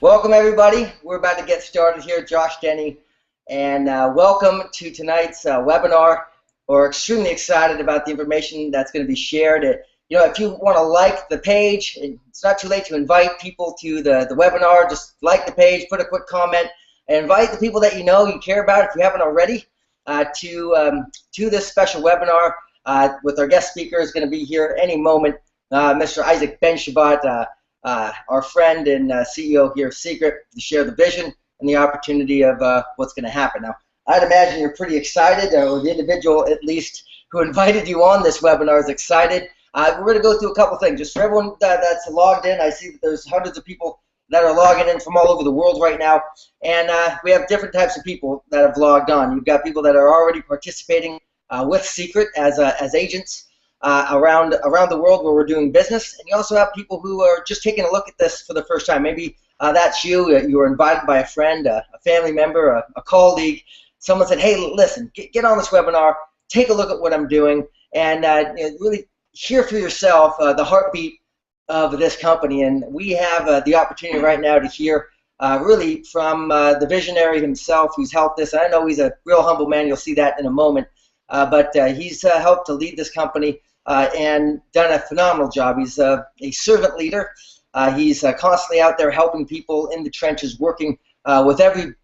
Welcome, everybody. We're about to get started here. Josh Denny, and welcome to tonight's webinar. We're extremely excited about the information that's going to be shared. If you want to like the page, it's not too late to invite people to the webinar. Just like the page, put a quick comment, and invite the people that you care about, if you haven't already, to this special webinar with our guest speaker is going to be here any moment, Mr. Izhak Benshabat, our friend and CEO here of Seacret, to share the vision and the opportunity of what's going to happen. Now, I'd imagine you're pretty excited, or the individual at least who invited you on this webinar is excited. We're going to go through a couple things. Just for everyone that's logged in, I see that there's hundreds of people that are logging in from all over the world right now, and we have different types of people that have logged on. You've got people that are already participating with Seacret as agents around the world where we're doing business, and you also have people who are just taking a look at this for the first time. Maybe that's you. You were invited by a friend, a family member, a colleague. Someone said, "Hey, listen, get on this webinar, take a look at what I'm doing, and really hear for yourself the heartbeat of this company." And we have the opportunity right now to hear really from the visionary himself who's helped this. I know he's a real humble man. You'll see that in a moment. But he's helped to lead this company and done a phenomenal job. He's a servant leader. He's constantly out there helping people in the trenches, working with every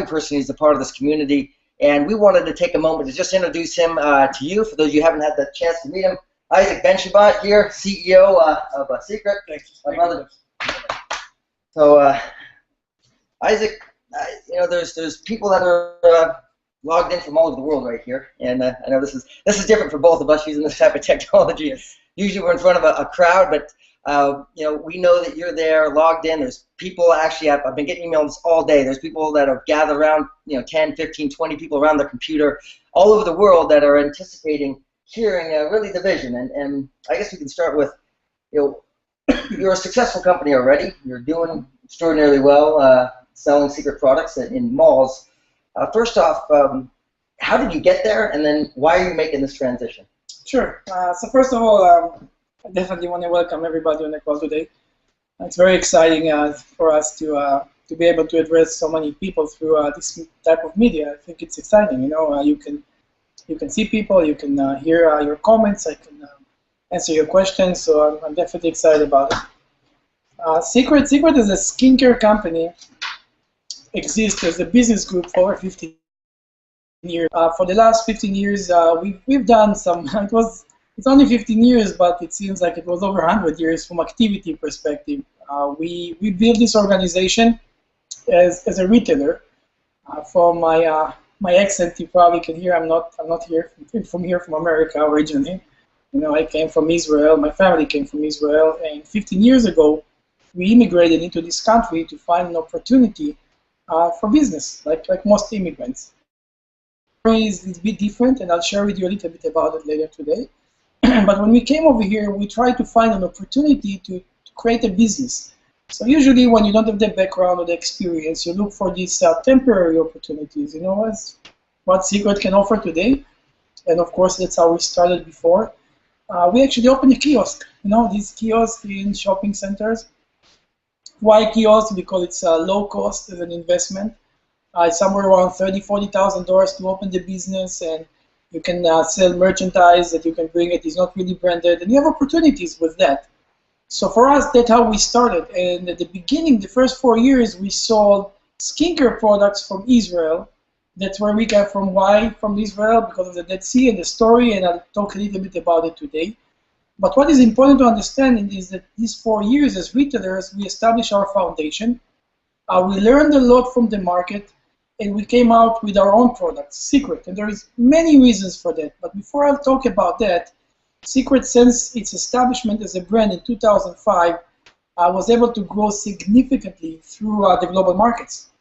person who's a part of this community. And we wanted to take a moment to just introduce him to you, for those of you who haven't had the chance to meet him. Izhak Benshabat here, CEO of Seacret. So, Izhak, there's people that are logged in from all over the world right here, and I know this is different for both of us using this type of technology. Yes. Usually we're in front of a crowd, but we know that you're there, logged in. There's people actually. I've been getting emails all day. There's people that have gathered around, 10, 15, 20 people around their computer all over the world that are anticipating hearing really the vision. And I guess we can start with, you're a successful company already. You're doing extraordinarily well, selling Seacret products in malls. First off, how did you get there, and then why are you making this transition? Sure. So first of all, I definitely want to welcome everybody on the call today. It's very exciting for us to be able to address so many people through this type of media. I think it's exciting. You can see people, you can hear your comments, I can answer your questions. So I'm definitely excited about it. Seacret is a skincare company. Exists as a business group for over 15 years. For the last 15 years, we've done some. It's only 15 years, but it seems like it was over 100 years from activity perspective. We built this organization as a retailer. From my accent, you probably can hear I'm not here from America originally. I came from Israel. My family came from Israel, and 15 years ago, we immigrated into this country to find an opportunity for business, like most immigrants. It's a bit different, and I'll share with you a little bit about it later today. But when we came over here, we tried to find an opportunity to create a business. So usually when you don't have the background or the experience, you look for these temporary opportunities, as what Seacret can offer today. And of course, that's how we started before. We actually opened a kiosk, these kiosks in shopping centers. Why kiosk? Because it's low cost as an investment. It's somewhere around $30,000, $40,000 to open the business, and you can sell merchandise that you can bring. It is not really branded, and you have opportunities with that. So for us, that's how we started. And at the beginning, the first 4 years, we sold skincare products from Israel. That's where we came from. Why from Israel? Because of the Dead Sea and the story, and I'll talk a little bit about it today. But what is important to understand is that these 4 years as retailers, we established our foundation. We learned a lot from the market, and we came out with our own products, Seacret. And there is many reasons for that. But before I talk about that, Seacret, since its establishment as a brand in 2005, was able to grow significantly through the global markets.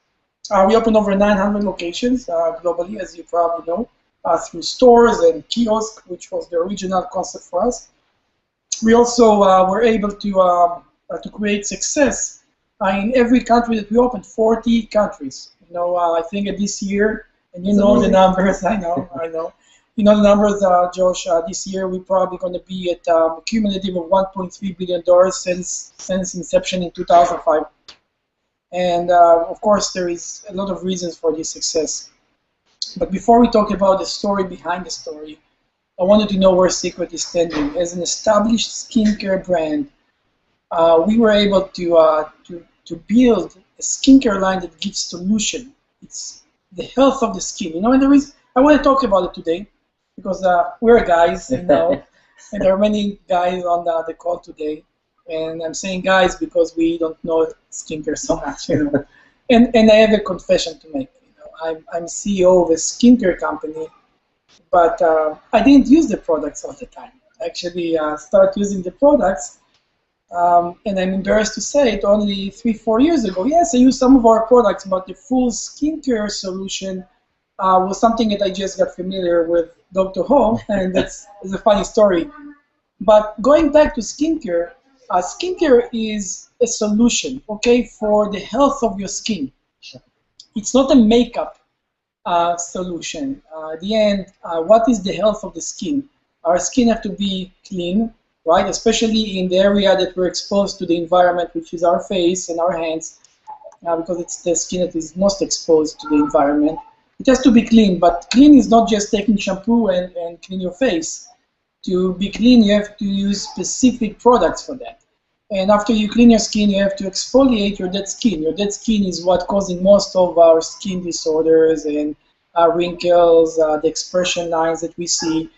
We opened over 900 locations globally, as you probably know, through stores and kiosks, which was the original concept for us. We also were able to create success in every country that we opened, 40 countries. I think this year, and the numbers, I know. You know the numbers, Josh, this year we're probably going to be at a cumulative of $1.3 billion since inception in 2005. And of course, there is a lot of reasons for this success. But before we talk about the story behind the story, I wanted to know where Seacret is standing. As an established skincare brand, we were able to build a skincare line that gives solution. It's the health of the skin. And I want to talk about it today because we're guys, and there are many guys on the call today. And I'm saying guys because we don't know skincare so much. And I have a confession to make. I'm CEO of a skincare company, but I didn't use the products all the time. I actually started using the products, and I'm embarrassed to say it, only 3-4 years ago. Yes, I used some of our products, but the full skincare solution was something that I just got familiar with Dr. Ho, and that's a funny story. But going back to skincare, skincare is a solution, okay, for the health of your skin. It's not a makeup solution. At the end, what is the health of the skin? Our skin have to be clean, right? Especially in the area that we're exposed to the environment, which is our face and our hands, because it's the skin that is most exposed to the environment. It has to be clean, but clean is not just taking shampoo and clean your face. To be clean, you have to use specific products for that. And after you clean your skin, you have to exfoliate your dead skin. Your dead skin is what's causing most of our skin disorders and wrinkles, the expression lines that we see,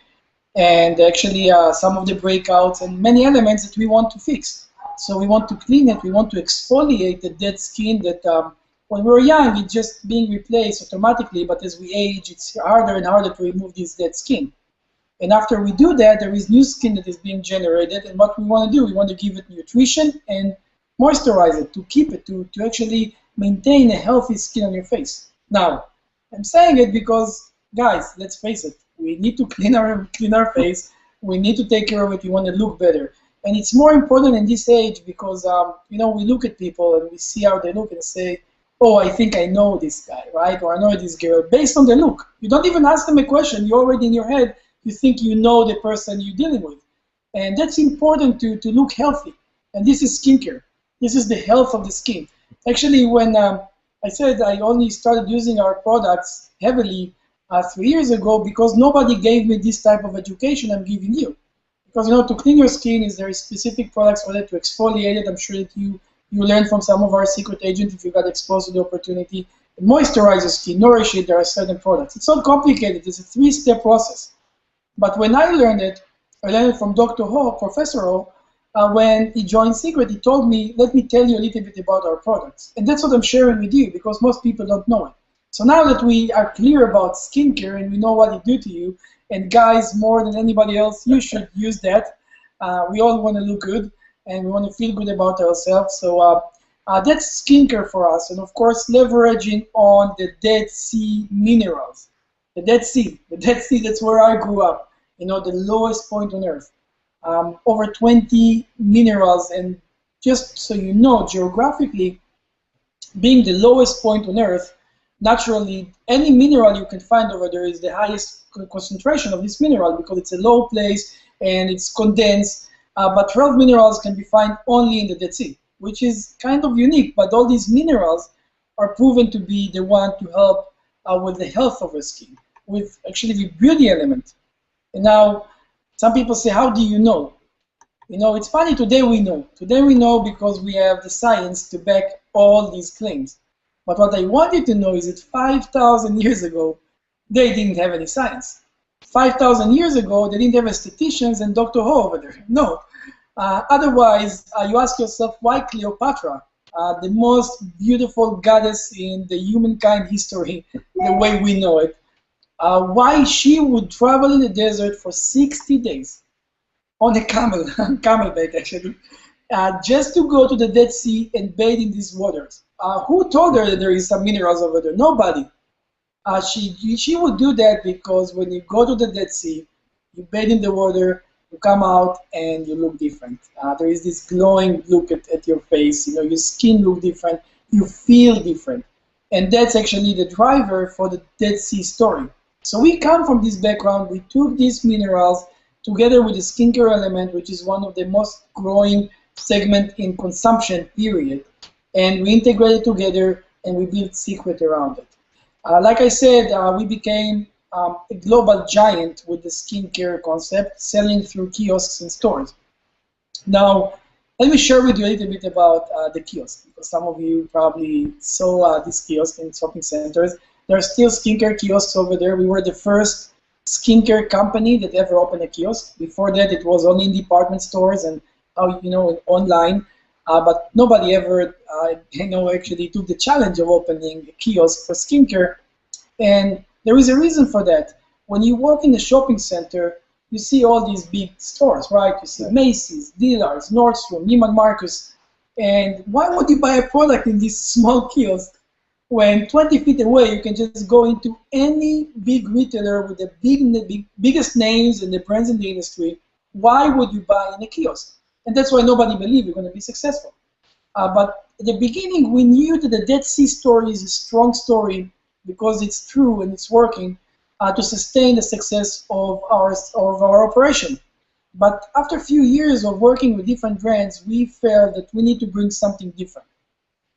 and actually some of the breakouts and many elements that we want to fix. So we want to clean it. We want to exfoliate the dead skin that when we're young, it's just being replaced automatically, but as we age, it's harder and harder to remove this dead skin. And after we do that, there is new skin that is being generated. And what we want to do, we want to give it nutrition and moisturize it, to keep it, to actually maintain a healthy skin on your face. Now, I'm saying it because, guys, let's face it, we need to clean our face. We need to take care of it. We want to look better. And it's more important in this age because, we look at people and we see how they look and say, oh, I think I know this guy, right? Or I know this girl, based on the look. You don't even ask them a question. You're already in your head. You think you know the person you're dealing with. And that's important to look healthy. And this is skincare. This is the health of the skin. Actually, when I said I only started using our products heavily 3 years ago because nobody gave me this type of education I'm giving you. Because, to clean your skin is there is specific products for that, to exfoliate it. I'm sure that you learned from some of our secret agents if you got exposed to the opportunity. Moisturize your skin, nourish it, there are certain products. It's not complicated. It's a 3-step process. But when I learned it from Dr. Ho, Professor Ho, when he joined Seacret, he told me, let me tell you a little bit about our products. And that's what I'm sharing with you, because most people don't know it. So now that we are clear about skincare and we know what it do to you, and guys, more than anybody else, you should use that. We all want to look good, and we want to feel good about ourselves. So that's skincare for us. And of course, leveraging on the Dead Sea minerals. The Dead Sea, that's where I grew up, the lowest point on earth. Over 20 minerals, and just so you know, geographically, being the lowest point on earth, naturally, any mineral you can find over there is the highest concentration of this mineral because it's a low place and it's condensed, but 12 minerals can be found only in the Dead Sea, which is kind of unique, but all these minerals are proven to be the one to help with the health of our skin, with actually the beauty element. And now, some people say, how do you know? It's funny, today we know. Today we know because we have the science to back all these claims. But what I want you to know is that 5,000 years ago, they didn't have any science. 5,000 years ago, they didn't have estheticians and Dr. Ho over there. No. Otherwise, you ask yourself, why Cleopatra? The most beautiful goddess in the humankind history, the way we know it. Why she would travel in the desert for 60 days on a camelback actually, just to go to the Dead Sea and bathe in these waters. Who told her that there is some minerals over there? Nobody. She would do that because when you go to the Dead Sea, you bathe in the water, you come out and you look different. There is this glowing look at your face. Your skin look different. You feel different. And that's actually the driver for the Dead Sea story. So we come from this background. We took these minerals together with the skincare element, which is one of the most growing segment in consumption, period. and we integrated together, and we built Seacret around it. Like I said, we became a global giant with the skincare concept, selling through kiosks and stores. Now, let me share with you a little bit about the kiosk, because some of you probably saw this kiosk in shopping centers. There are still skincare kiosks over there. We were the first skincare company that ever opened a kiosk. Before that, it was only in department stores and online, but nobody ever actually took the challenge of opening a kiosk for skincare. And there is a reason for that. When you walk in the shopping center, you see all these big stores, right? You see Macy's, Dillard's, Nordstrom, Neiman Marcus. And why would you buy a product in this small kiosk when 20 feet away you can just go into any big retailer with the biggest names and the brands in the industry? Why would you buy in a kiosk? And that's why nobody believed you're going to be successful. But at the beginning, we knew that the Dead Sea story is a strong story because it's true and it's working to sustain the success of our operation. But after a few years of working with different brands, we felt that we need to bring something different.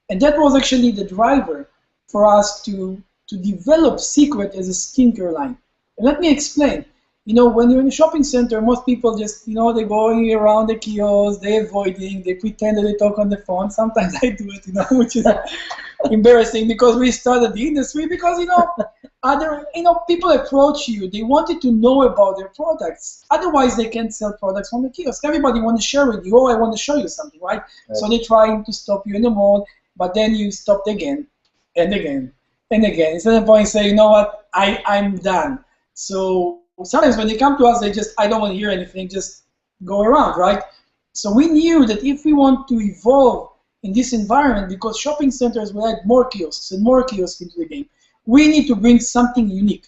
And that was actually the driver for us to develop Seacret as a skincare line. And let me explain. When you're in a shopping center, most people just, they're going around the kiosk, they're avoiding, they pretend that they talk on the phone. Sometimes I do it, which is embarrassing because we started the industry because, people approach you, they wanted to know about their products. Otherwise, they can't sell products from the kiosk. Everybody wants to share with you, I want to show you something, right? So they're trying to stop you in the mall, but then you stopped again and again and again. It's at the point you say, you know what, I'm done. So sometimes when they come to us, I don't want to hear anything, just go around, right? So we knew that if we want to evolve in this environment, because shopping centers will add more kiosks and more kiosks into the game, we need to bring something unique.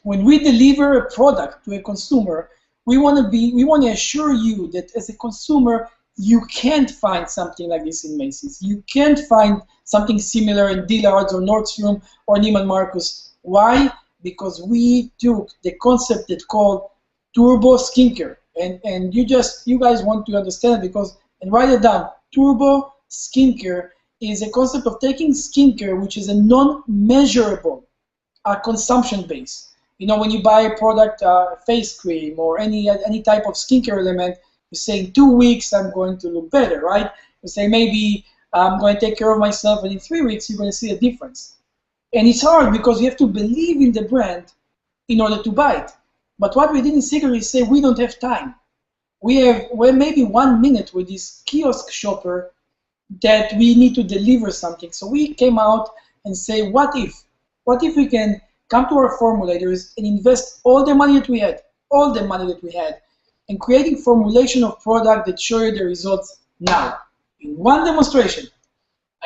When we deliver a product to a consumer, we want to assure you that as a consumer, you can't find something like this in Macy's. You can't find something similar in Dillard's or Nordstrom or Neiman Marcus. Why? Because we took the concept that's called turbo skincare, and you guys want to understand it and write it down. Turbo skincare is a concept of taking skincare, which is a non-measurable consumption base. When you buy a product, face cream or any type of skincare element, you say in 2 weeks I'm going to look better, right? You say maybe I'm going to take care of myself, and in 3 weeks you're going to see a difference. And it's hard because you have to believe in the brand in order to buy it. But what we did in Seacret is say we don't have time. We're maybe 1 minute with this kiosk shopper that we need to deliver something. So we came out and say, what if we can come to our formulators and invest all the money that we had, in creating formulation of product that show you the results now, in one demonstration.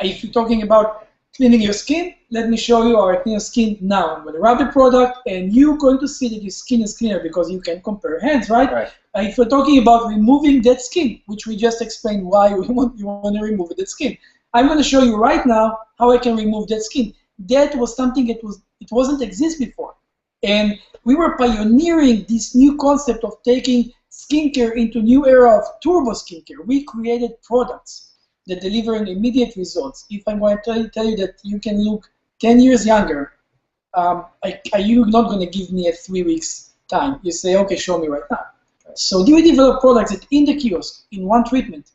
If you're talking about cleaning your skin, let me show you how I clean your skin now. I'm going to rub the product, and you're going to see that your skin is cleaner because you can compare hands, right? If we're talking about removing dead skin, which we just explained why you want to remove dead skin, I'm going to show you right now how I can remove dead skin. That was something it wasn't exist before, and we were pioneering this new concept of taking skincare into new era of turbo skincare. We created products that deliver immediate results. If I'm going to tell you that you can look 10 years younger, are you not going to give me a 3 weeks time? You say, okay, show me right now. So we develop products that in the kiosk, in one treatment,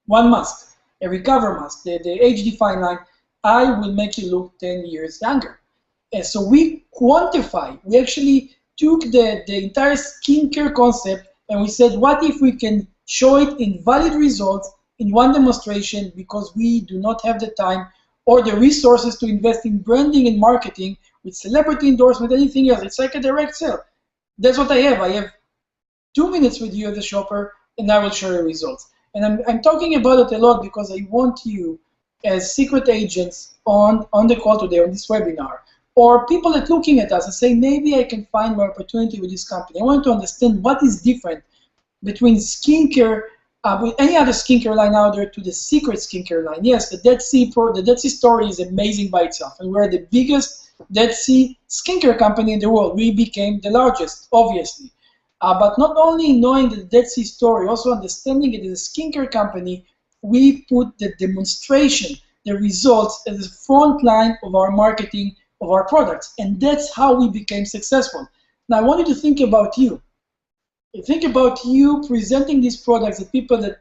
one mask, a recover mask, the HD Fine Line, I will make you look 10 years younger. And so we quantify, we actually took the entire skincare concept and we said, what if we can show it in valid results in one demonstration, because we do not have the time or the resources to invest in branding and marketing with celebrity endorsement, anything else. It's like a direct sale. That's what I have. I have 2 minutes with you as a shopper, and I will show you results. And I'm talking about it a lot because I want you as Seacret agents on the call today, on this webinar, or people that looking at us and say, maybe I can find my opportunity with this company. I want to understand what is different between skincare with any other skincare line out there to the Seacret skincare line. Yes, the Dead Sea story is amazing by itself, and we're the biggest Dead Sea skincare company in the world. We became the largest, obviously. But not only knowing the Dead Sea story, also understanding it as a skincare company we put the demonstration, the results as the front line of our marketing of our products. And that's how we became successful. Now I want you to think about you. Think about you presenting these products to people that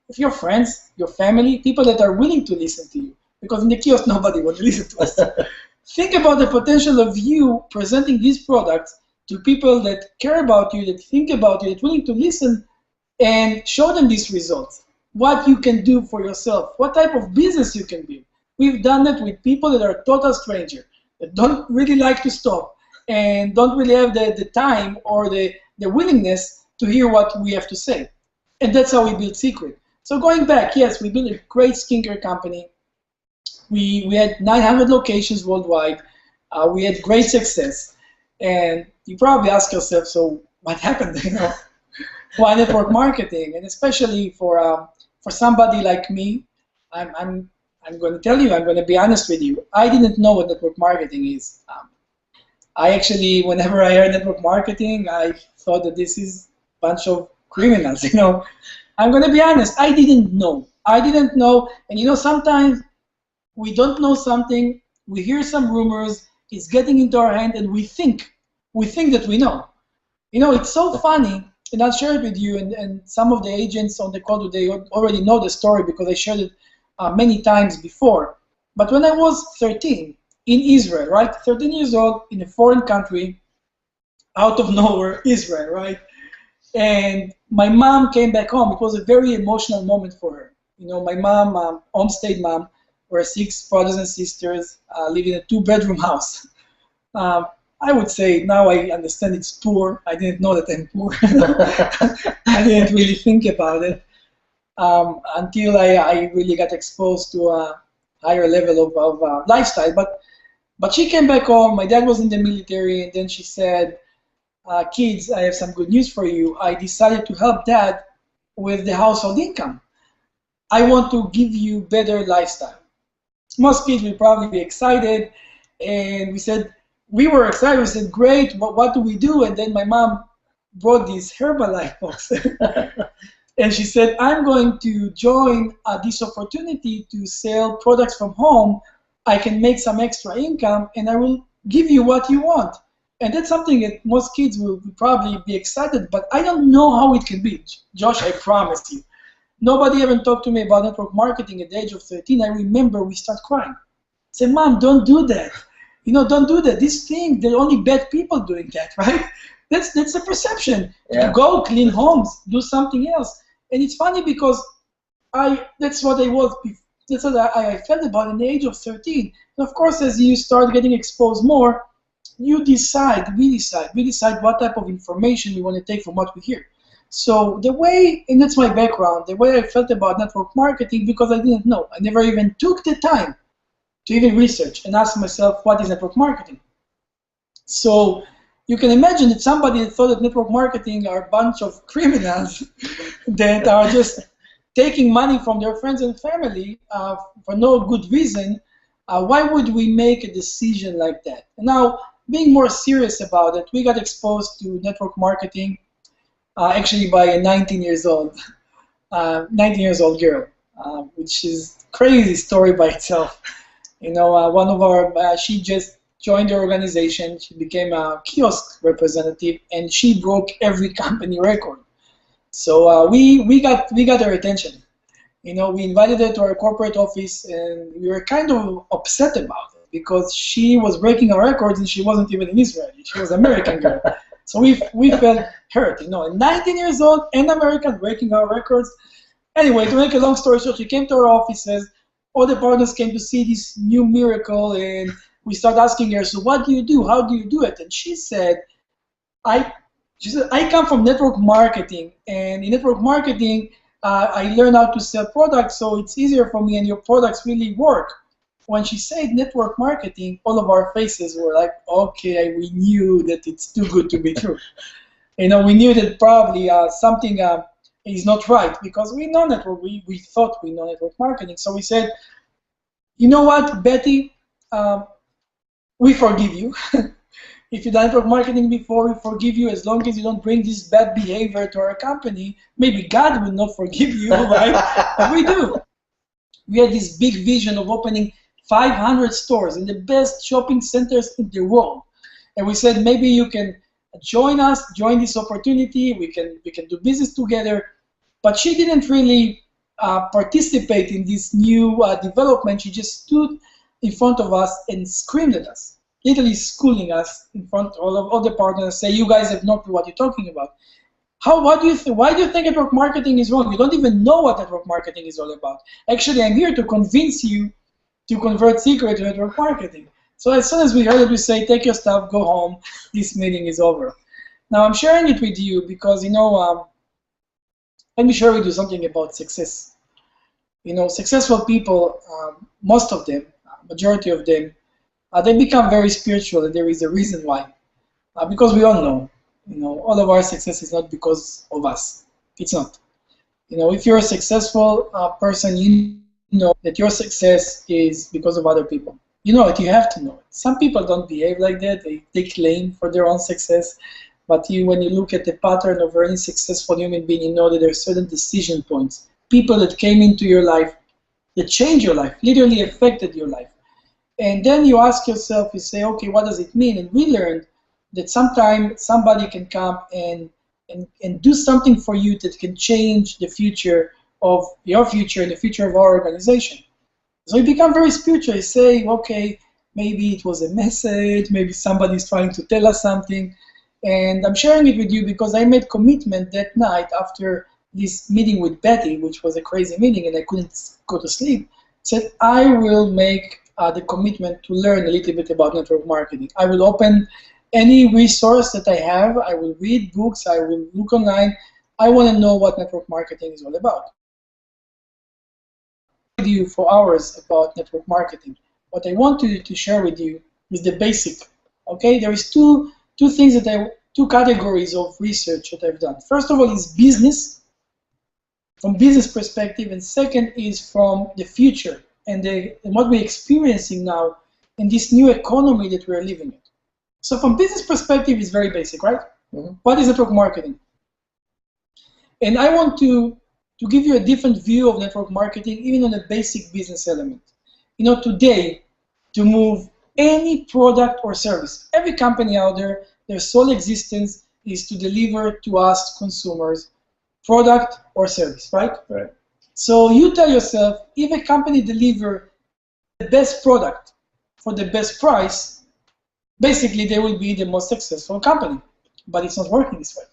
if your friends, your family, people that are willing to listen to you. Because in the kiosk, nobody will listen to us. Think about the potential of you presenting these products to people that care about you, that think about you, that are willing to listen and show them these results. What you can do for yourself, what type of business you can build. We've done it with people that are total strangers, that don't really like to stop and don't really have the time or the willingness to hear what we have to say. And that's how we built Seacret. So going back, yes, we built a great skincare company. We had 900 locations worldwide. We had great success. And you probably ask yourself, so what happened? Why network marketing? And especially for somebody like me, I'm going to tell you, I'm going to be honest with you. I didn't know what network marketing is. I actually, whenever I heard network marketing, I thought that this is a bunch of criminals. I'm going to be honest. I didn't know. And sometimes we don't know something. We hear some rumors. It's getting into our hand, and we think that we know. It's so funny, and I'll share it with you. And some of the agents on the call today already know the story because I shared it many times before. But when I was 13 in Israel, right, 13 years old in a foreign country, out of nowhere, Israel, right, and my mom came back home. It was a very emotional moment for her. My mom, homestayed mom, we're 6 brothers and sisters, live in a 2-bedroom house. I would say now I understand it's poor. I didn't know that I'm poor. I didn't really think about it until I really got exposed to a higher level of lifestyle. But she came back home. My dad was in the military, and then she said, kids, I have some good news for you. I decided to help Dad with the household income. I want to give you better lifestyle. Most kids will probably be excited, and we were excited. We said, great, what do we do? And then my mom brought this Herbalife box. And she said, I'm going to join this opportunity to sell products from home. I can make some extra income, and I will give you what you want. And that's something that most kids will probably be excited, but I don't know how it can be. Josh, I promise you. Nobody ever talked to me about network marketing at the age of 13. I remember we start crying. I said, Mom, don't do that. Don't do that. This thing, there are only bad people doing that, right? That's a perception. Yeah. Go clean homes, do something else. And it's funny because that's what I was. That's what I felt about in the age of 13. And of course, as you start getting exposed more, we decide what type of information we want to take from what we hear. So the way, and that's my background, the way I felt about network marketing, because I didn't know. I never even took the time to even research and ask myself, what is network marketing? So you can imagine that somebody that thought that network marketing are a bunch of criminals that are just taking money from their friends and family for no good reason. Why would we make a decision like that? And now, being more serious about it, we got exposed to network marketing actually by a 19 years old girl, which is a crazy story by itself. One of our, she just joined the organization. She became a kiosk representative, and she broke every company record. So we got her attention. We invited her to our corporate office, and we were kind of upset about it because she was breaking our records, and she wasn't even an Israeli. She was an American girl. So we felt hurt. 19 years old, an American breaking our records. Anyway, to make a long story short, she came to our offices. All the partners came to see this new miracle, and we started asking her, so what do you do? How do you do it? And she said, I come from network marketing, and in network marketing, I learned how to sell products, so it's easier for me, and your products really work. When she said network marketing, all of our faces were like, okay, we knew that it's too good to be true. We knew that probably something is not right, because we know network, we thought we know network marketing. So we said, you know what, Betty, we forgive you. if you've done network marketing before, we forgive you as long as you don't bring this bad behavior to our company. Maybe God will not forgive you, right? But we do. We had this big vision of opening 500 stores in the best shopping centers in the world. And we said, maybe you can join us, join this opportunity, we can do business together. But she didn't really participate in this new development. She just stood in front of us and screamed at us, literally schooling us in front of all the partners, say, you guys have no clue what you're talking about. Why do you think network marketing is wrong? You don't even know what network marketing is all about. Actually, I'm here to convince you to convert Seacret to network marketing. So as soon as we heard it, we say, take your stuff, go home, this meeting is over. Now I'm sharing it with you because, let me share with you something about success. Successful people, most of them, majority of them, they become very spiritual, and there is a reason why. Because we all know, all of our success is not because of us. It's not. If you're a successful person, you know that your success is because of other people. You know it, you have to know it. Some people don't behave like that. They claim for their own success. But when you look at the pattern of any successful human being, you know that there are certain decision points. People that came into your life, that changed your life, literally affected your life. And then you ask yourself, you say, okay, what does it mean? And we learned that sometimes somebody can come and do something for you that can change the future of your future and the future of our organization. So you become very spiritual. You say, okay, maybe it was a message, maybe somebody's trying to tell us something. And I'm sharing it with you because I made commitment that night after this meeting with Betty, which was a crazy meeting and I couldn't go to sleep, said I will make the commitment to learn a little bit about network marketing. I will open any resource that I have. I will read books. I will look online. I want to know what network marketing is all about. With you for hours about network marketing. What I want to share with you is the basic. Okay, there is two categories of research that I've done. First of all is business, from business perspective, and second is from the future and what we're experiencing now in this new economy that we're living in. So from business perspective, it's very basic, right? Mm-hmm. What is network marketing? And I want to give you a different view of network marketing, even on a basic business element. Today, to move any product or service, every company out there, their sole existence is to deliver to us consumers product or service, right? Right. So you tell yourself, if a company delivers the best product for the best price, basically they will be the most successful company. But it's not working this way.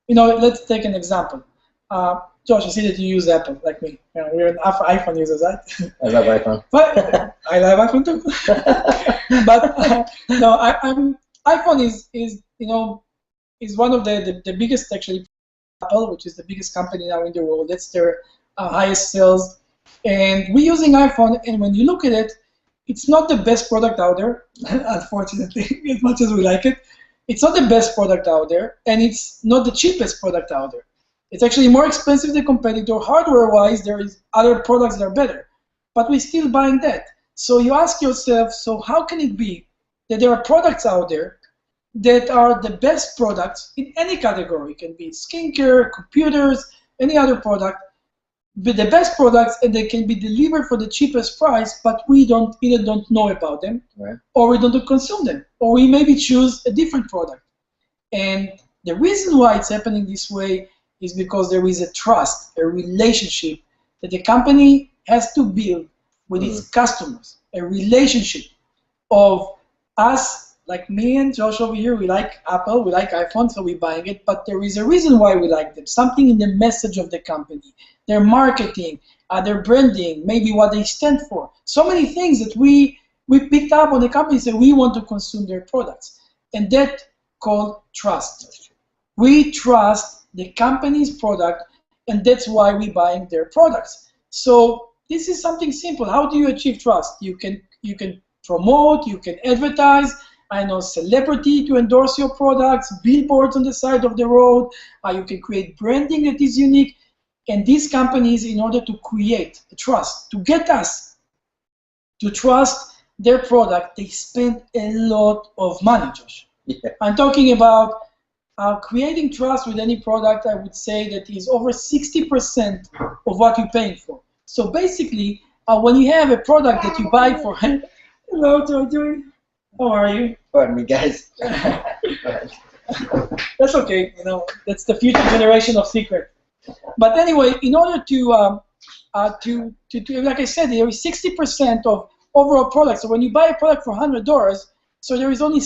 Let's take an example. Josh, I see that you use Apple, like me. We're an iPhone users, right? I love iPhone. But I love iPhone too. But iPhone is one of the biggest, actually. Apple, which is the biggest company now in the world. That's their highest sales. And we're using iPhone, and when you look at it, it's not the best product out there, unfortunately, as much as we like it. It's not the best product out there, and it's not the cheapest product out there. It's actually more expensive than competitor. Hardware-wise, there is other products that are better, but we're still buying that. So you ask yourself, so how can it be that there are products out there that are the best products in any category? It can be skincare, computers, any other product, but the best products, and they can be delivered for the cheapest price, but we either don't know about them, right, or we don't consume them, or we maybe choose a different product. And the reason why it's happening this way is because there is a trust, a relationship that the company has to build with its customers, a relationship of us, like me and Josh over here, we like Apple, we like iPhone, so we're buying it, but there is a reason why we like them, something in the message of the company, their marketing, their branding, maybe what they stand for. So many things that we picked up on the company, so we want to consume their products. And that called trust. We trust the company's product, and that's why we're buying their products. So this is something simple. How do you achieve trust? You can promote, you can advertise, celebrity to endorse your products, billboards on the side of the road, you can create branding that is unique. And these companies, in order to create trust, to get us to trust their product, they spend a lot of money, Josh. Yeah. I'm talking about creating trust with any product. I would say that is over 60% of what you're paying for. So basically, when you have a product that you buy for, hello, Jojo, how are you? Pardon me, guys. That's okay. That's the future generation of Seacret. But anyway, in order to like I said, there is 60% of overall products. So when you buy a product for $100, so there is only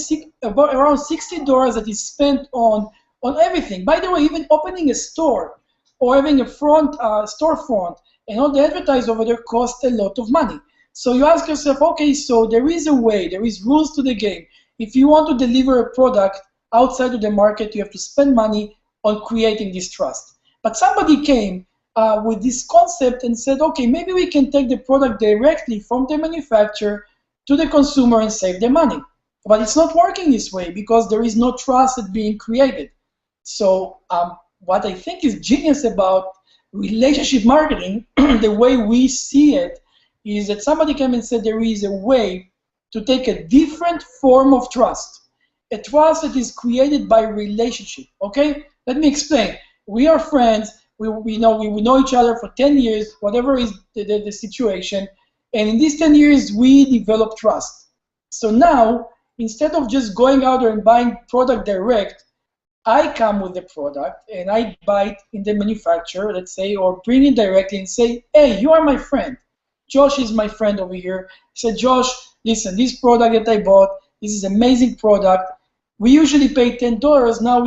around $60 that is spent on everything. By the way, even opening a store or having a storefront and all the advertise over there costs a lot of money. So you ask yourself, okay, so there is a way, there is rules to the game. If you want to deliver a product outside of the market, you have to spend money on creating this trust. But somebody came with this concept and said, okay, maybe we can take the product directly from the manufacturer to the consumer and save the money. But it's not working this way because there is no trust that's being created. So what I think is genius about relationship marketing, the way we see it, is that somebody came and said there is a way to take a different form of trust, a trust that is created by relationship. Okay, let me explain. We are friends. We know each other for 10 years, whatever is the situation, and in these 10 years we develop trust. So now, instead of just going out there and buying product direct, I come with the product and I buy it in the manufacturer, let's say, or bring it directly and say, hey, you are my friend. Josh is my friend over here. I said, Josh, listen, this product that I bought, this is an amazing product. We usually pay $10. Now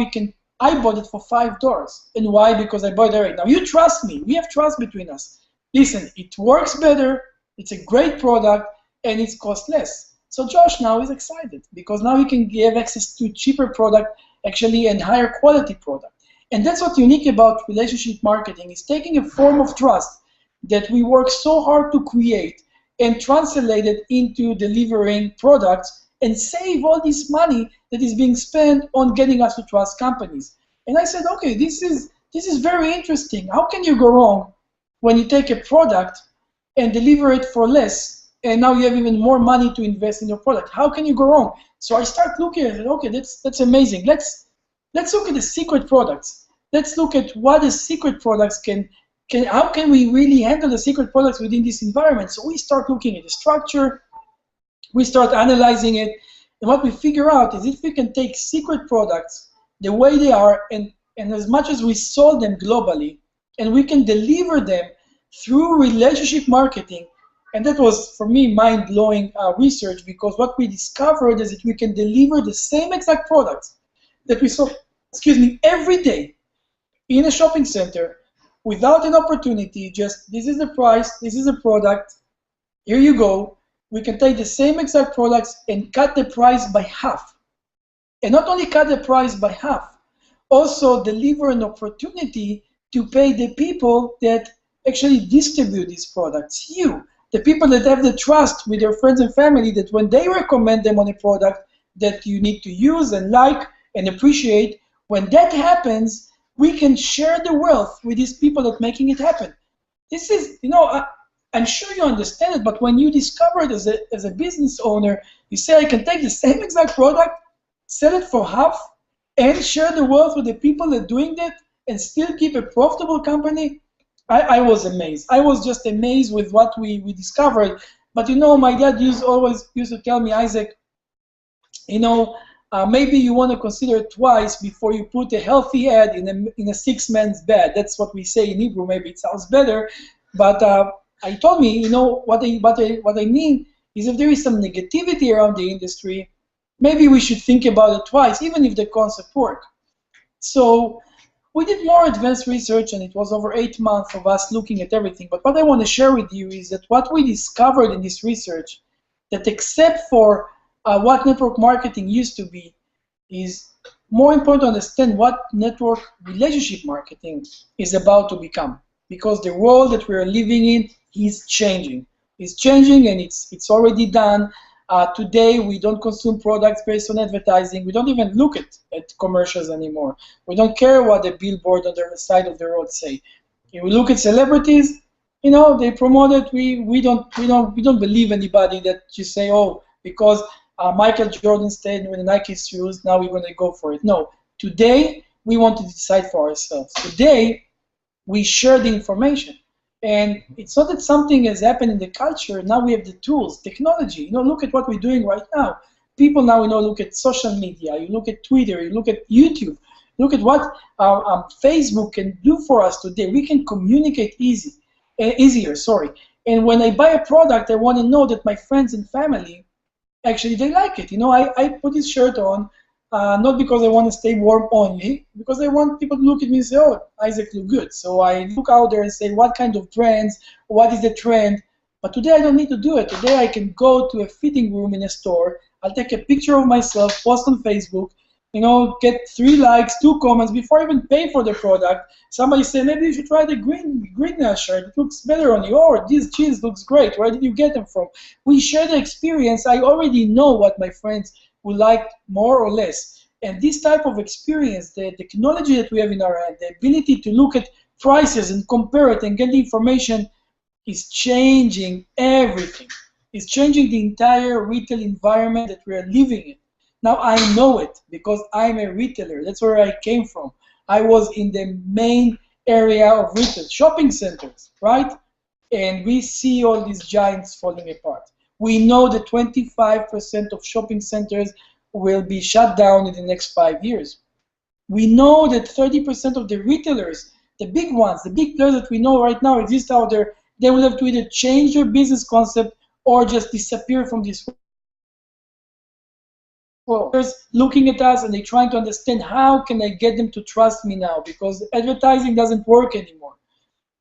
I bought it for $5. And why? Because I bought it direct. Now you trust me. We have trust between us. Listen, it works better. It's a great product and it's cost less. So Josh now is excited because now he can have access to cheaper product actually and higher quality product. And that's what's unique about relationship marketing, is taking a form of trust that we work so hard to create and translate it into delivering products and save all this money that is being spent on getting us to trust companies. And I said, okay, this is very interesting. How can you go wrong when you take a product and deliver it for less, and now you have even more money to invest in your product? How can you go wrong? So I start looking at it. Okay, that's amazing. Let's look at the secret products. Let's look at what the secret products how can we really handle the secret products within this environment? So we start looking at the structure, we start analyzing it, and what we figure out is if we can take secret products the way they are, and as much as we sold them globally, and we can deliver them through relationship marketing. And that was, for me, mind-blowing research, because what we discovered is that we can deliver the same exact products that we saw, every day in a shopping center without an opportunity. Just, this is the price, this is the product, here you go. We can take the same exact products and cut the price by half. And not only cut the price by half, also deliver an opportunity to pay the people that actually distribute these products. The people that have the trust with their friends and family, that when they recommend them on a product that you need to use and like and appreciate, when that happens, we can share the wealth with these people that making it happen. This is, I'm sure you understand it, but when you discover it as a business owner, you say, I can take the same exact product, sell it for half, and share the wealth with the people that are doing that, and still keep a profitable company. I was amazed. I was just amazed with what we discovered. But my dad always used to tell me, Isaac, maybe you want to consider it twice before you put a healthy ad in a six-man's bed. That's what we say in Hebrew. Maybe it sounds better, but I told me, what I mean is, if there is some negativity around the industry, maybe we should think about it twice, even if the concept works. So we did more advanced research, and it was over 8 months of us looking at everything. But what I want to share with you is that what we discovered in this research, that except for what network marketing used to be, is more important to understand what network relationship marketing is about to become. Because the world that we are living in is changing. It's changing, and it's already done. Today, we don't consume products based on advertising. We don't even look at commercials anymore. We don't care what the billboard on the side of the road say. If we look at celebrities, they promote it. We don't believe anybody that you say, oh, because Michael Jordan stayed with the Nike shoes, now we're going to go for it. No, today we want to decide for ourselves. Today we share the information. And it's not that something has happened in the culture. Now we have the tools, technology. Look at what we're doing right now. People now, look at social media. You look at Twitter. You look at YouTube. Look at what Facebook can do for us today. We can communicate easier. Sorry. And when I buy a product, I want to know that my friends and family actually they like it. I put this shirt on not because I want to stay warm only, because I want people to look at me and say, oh, Izhak look good. So I look out there and say, what kind of trends, what is the trend? But today I don't need to do it. Today I can go to a fitting room in a store, I'll take a picture of myself, post on Facebook, get 3 likes, 2 comments before I even pay for the product. Somebody say, maybe you should try the green shirt. It looks better on you. Or this jeans looks great. Where did you get them from? We share the experience. I already know what my friends will like more or less. And this type of experience, the technology that we have in our hand, the ability to look at prices and compare it and get the information is changing everything. It's changing the entire retail environment that we are living in. Now I know it because I'm a retailer. That's where I came from. I was in the main area of retail, shopping centers, right? And we see all these giants falling apart. We know that 25% of shopping centers will be shut down in the next 5 years. We know that 30% of the retailers, the big ones, the big players that we know right now exist out there, they will have to either change their business concept or just disappear from this world. They're looking at us and they're trying to understand how can I get them to trust me now, because advertising doesn't work anymore.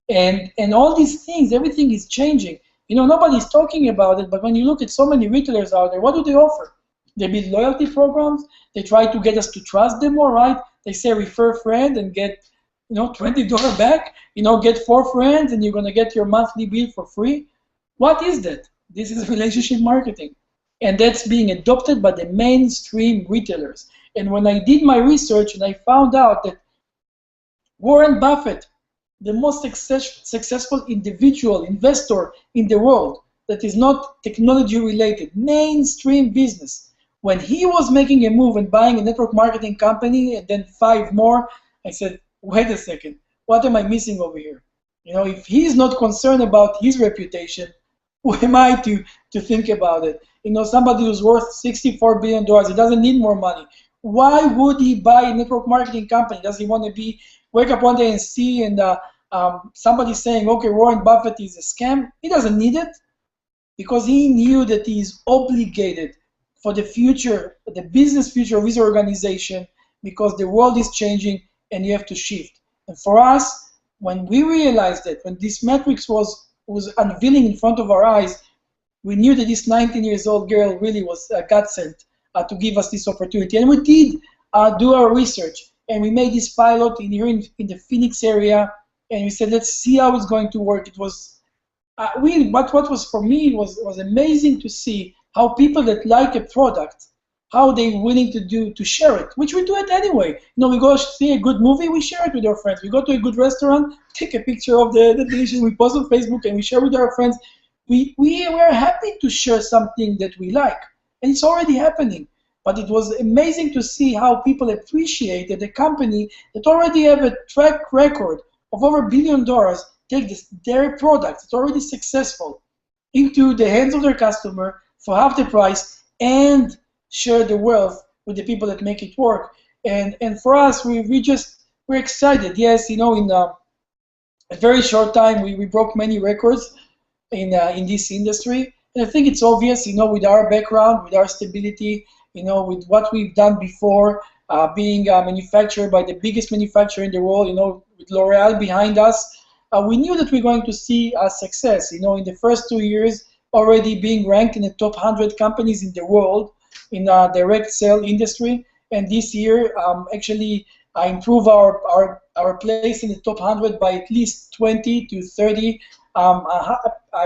And all these things, everything is changing. Nobody's talking about it, but when you look at so many retailers out there, what do they offer? They build loyalty programs. They try to get us to trust them more, right? They say refer a friend and get $20 back. Get 4 friends and you're going to get your monthly bill for free. What is that? This is relationship marketing. And that's being adopted by the mainstream retailers. And when I did my research and I found out that Warren Buffett, the most successful individual investor in the world that is not technology related, mainstream business, when he was making a move and buying a network marketing company and then 5 more, I said, wait a second, what am I missing over here? If he's not concerned about his reputation, who am I to think about it? Somebody who's worth $64 billion, he doesn't need more money. Why would he buy a network marketing company? Does he want to wake up one day and see somebody saying, okay, Warren Buffett is a scam? He doesn't need it because he knew that he is obligated for the future, the business future of his organization, because the world is changing and you have to shift. And for us, when we realized that, when this matrix was unveiling in front of our eyes, we knew that this 19-year-old girl really was God sent to give us this opportunity. And we did do our research, and we made this pilot here in the Phoenix area, and we said, let's see how it's going to work. It was what was for me was amazing to see how people that like a product, how they're willing to share it, which we do it anyway. We go see a good movie, we share it with our friends. We go to a good restaurant, take a picture of the dishes, we post on Facebook, and we share with our friends. We are happy to share something that we like, and it's already happening. But it was amazing to see how people appreciated a company that already have a track record of over $1 billion, take their product, it's already successful, into the hands of their customer for half the price and share the wealth with the people that make it work. And for us, we're excited. Yes, in a very short time, we broke many records in this industry. And I think it's obvious, with our background, with our stability, with what we've done before, being manufactured by the biggest manufacturer in the world, with L'Oreal behind us, we knew that we're going to see a success. In the first 2 years, already being ranked in the top 100 companies in the world in the direct sale industry. And this year, actually, I improve our place in the top 100 by at least 20 to 30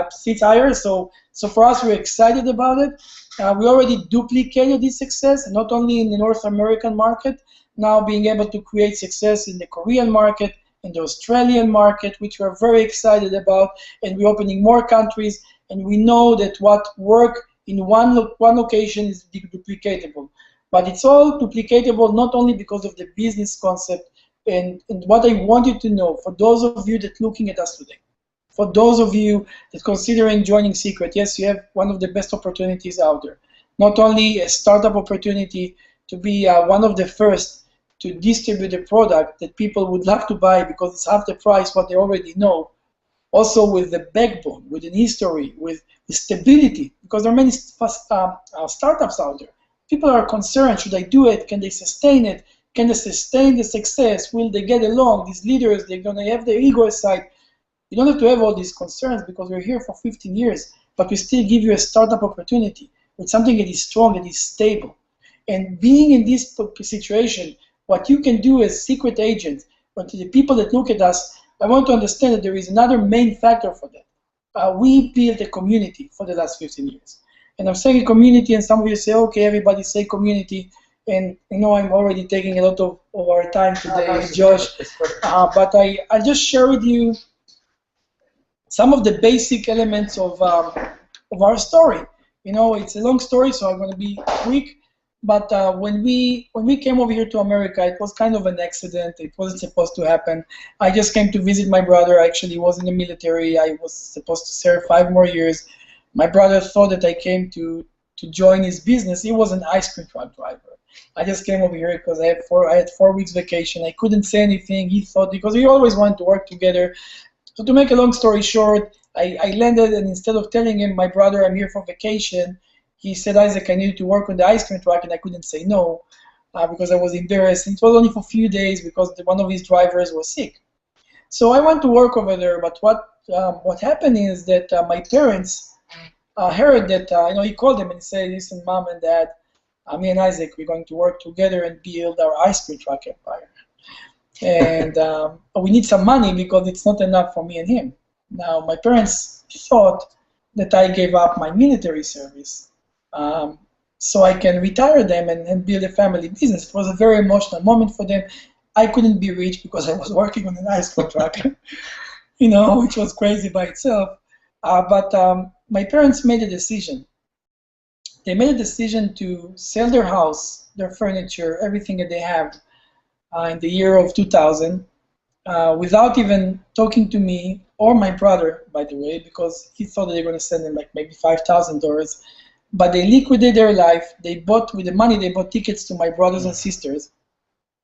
seats higher. So for us, we're excited about it. We already duplicated this success, not only in the North American market, now being able to create success in the Korean market, in the Australian market, which we're very excited about, and we're opening more countries. And we know that what worked in one location is duplicatable. But it's all duplicatable not only because of the business concept and what I want you to know, for those of you that looking at us today, for those of you that considering joining Seacret, yes, you have one of the best opportunities out there. Not only a startup opportunity to be one of the first to distribute a product that people would love to buy because it's half the price what they already know, also with the backbone, with an history, with stability, because there are many startups out there. People are concerned, should I do it? Can they sustain it? Can they sustain the success? Will they get along? These leaders, they're going to have their ego aside. You don't have to have all these concerns because we're here for 15 years, but we still give you a startup opportunity with something that is strong, that is stable. And being in this situation, what you can do as secret agents, but to the people that look at us, I want to understand that there is another main factor for that. We built a community for the last 15 years. And I'm saying community, and some of you say, okay, everybody say community. And you know I'm already taking a lot of our time today, Josh. But I'll just share with you some of the basic elements of our story. You know, it's a long story, so I'm going to be quick. But when we came over here to America, it was kind of an accident. It wasn't supposed to happen. I just came to visit my brother. I actually was in the military. I was supposed to serve 5 more years. My brother thought that I came to join his business. He was an ice cream truck driver. I just came over here because I had 4 weeks vacation. I couldn't say anything. He thought, because we always wanted to work together. So to make a long story short, I landed, and instead of telling him, my brother, I'm here for vacation, he said, Isaac, I need to work on the ice cream truck, and I couldn't say no because I was embarrassed. It was only for a few days because one of his drivers was sick. So I went to work over there, but what happened is that my parents heard that, he called them and said, listen, Mom and Dad, me and Isaac, we're going to work together and build our ice cream truck empire. And we need some money because it's not enough for me and him. Now, my parents thought that I gave up my military service so I can retire them and build a family business. It was a very emotional moment for them. I couldn't be rich because I was working on an ice cream truck, which was crazy by itself. But my parents made a decision. They made a decision to sell their house, their furniture, everything that they have in the year of 2000 without even talking to me or my brother, by the way, because he thought that they were going to send them like maybe $5,000. But they liquidated their life. They bought, with the money, they bought tickets to my brothers and sisters.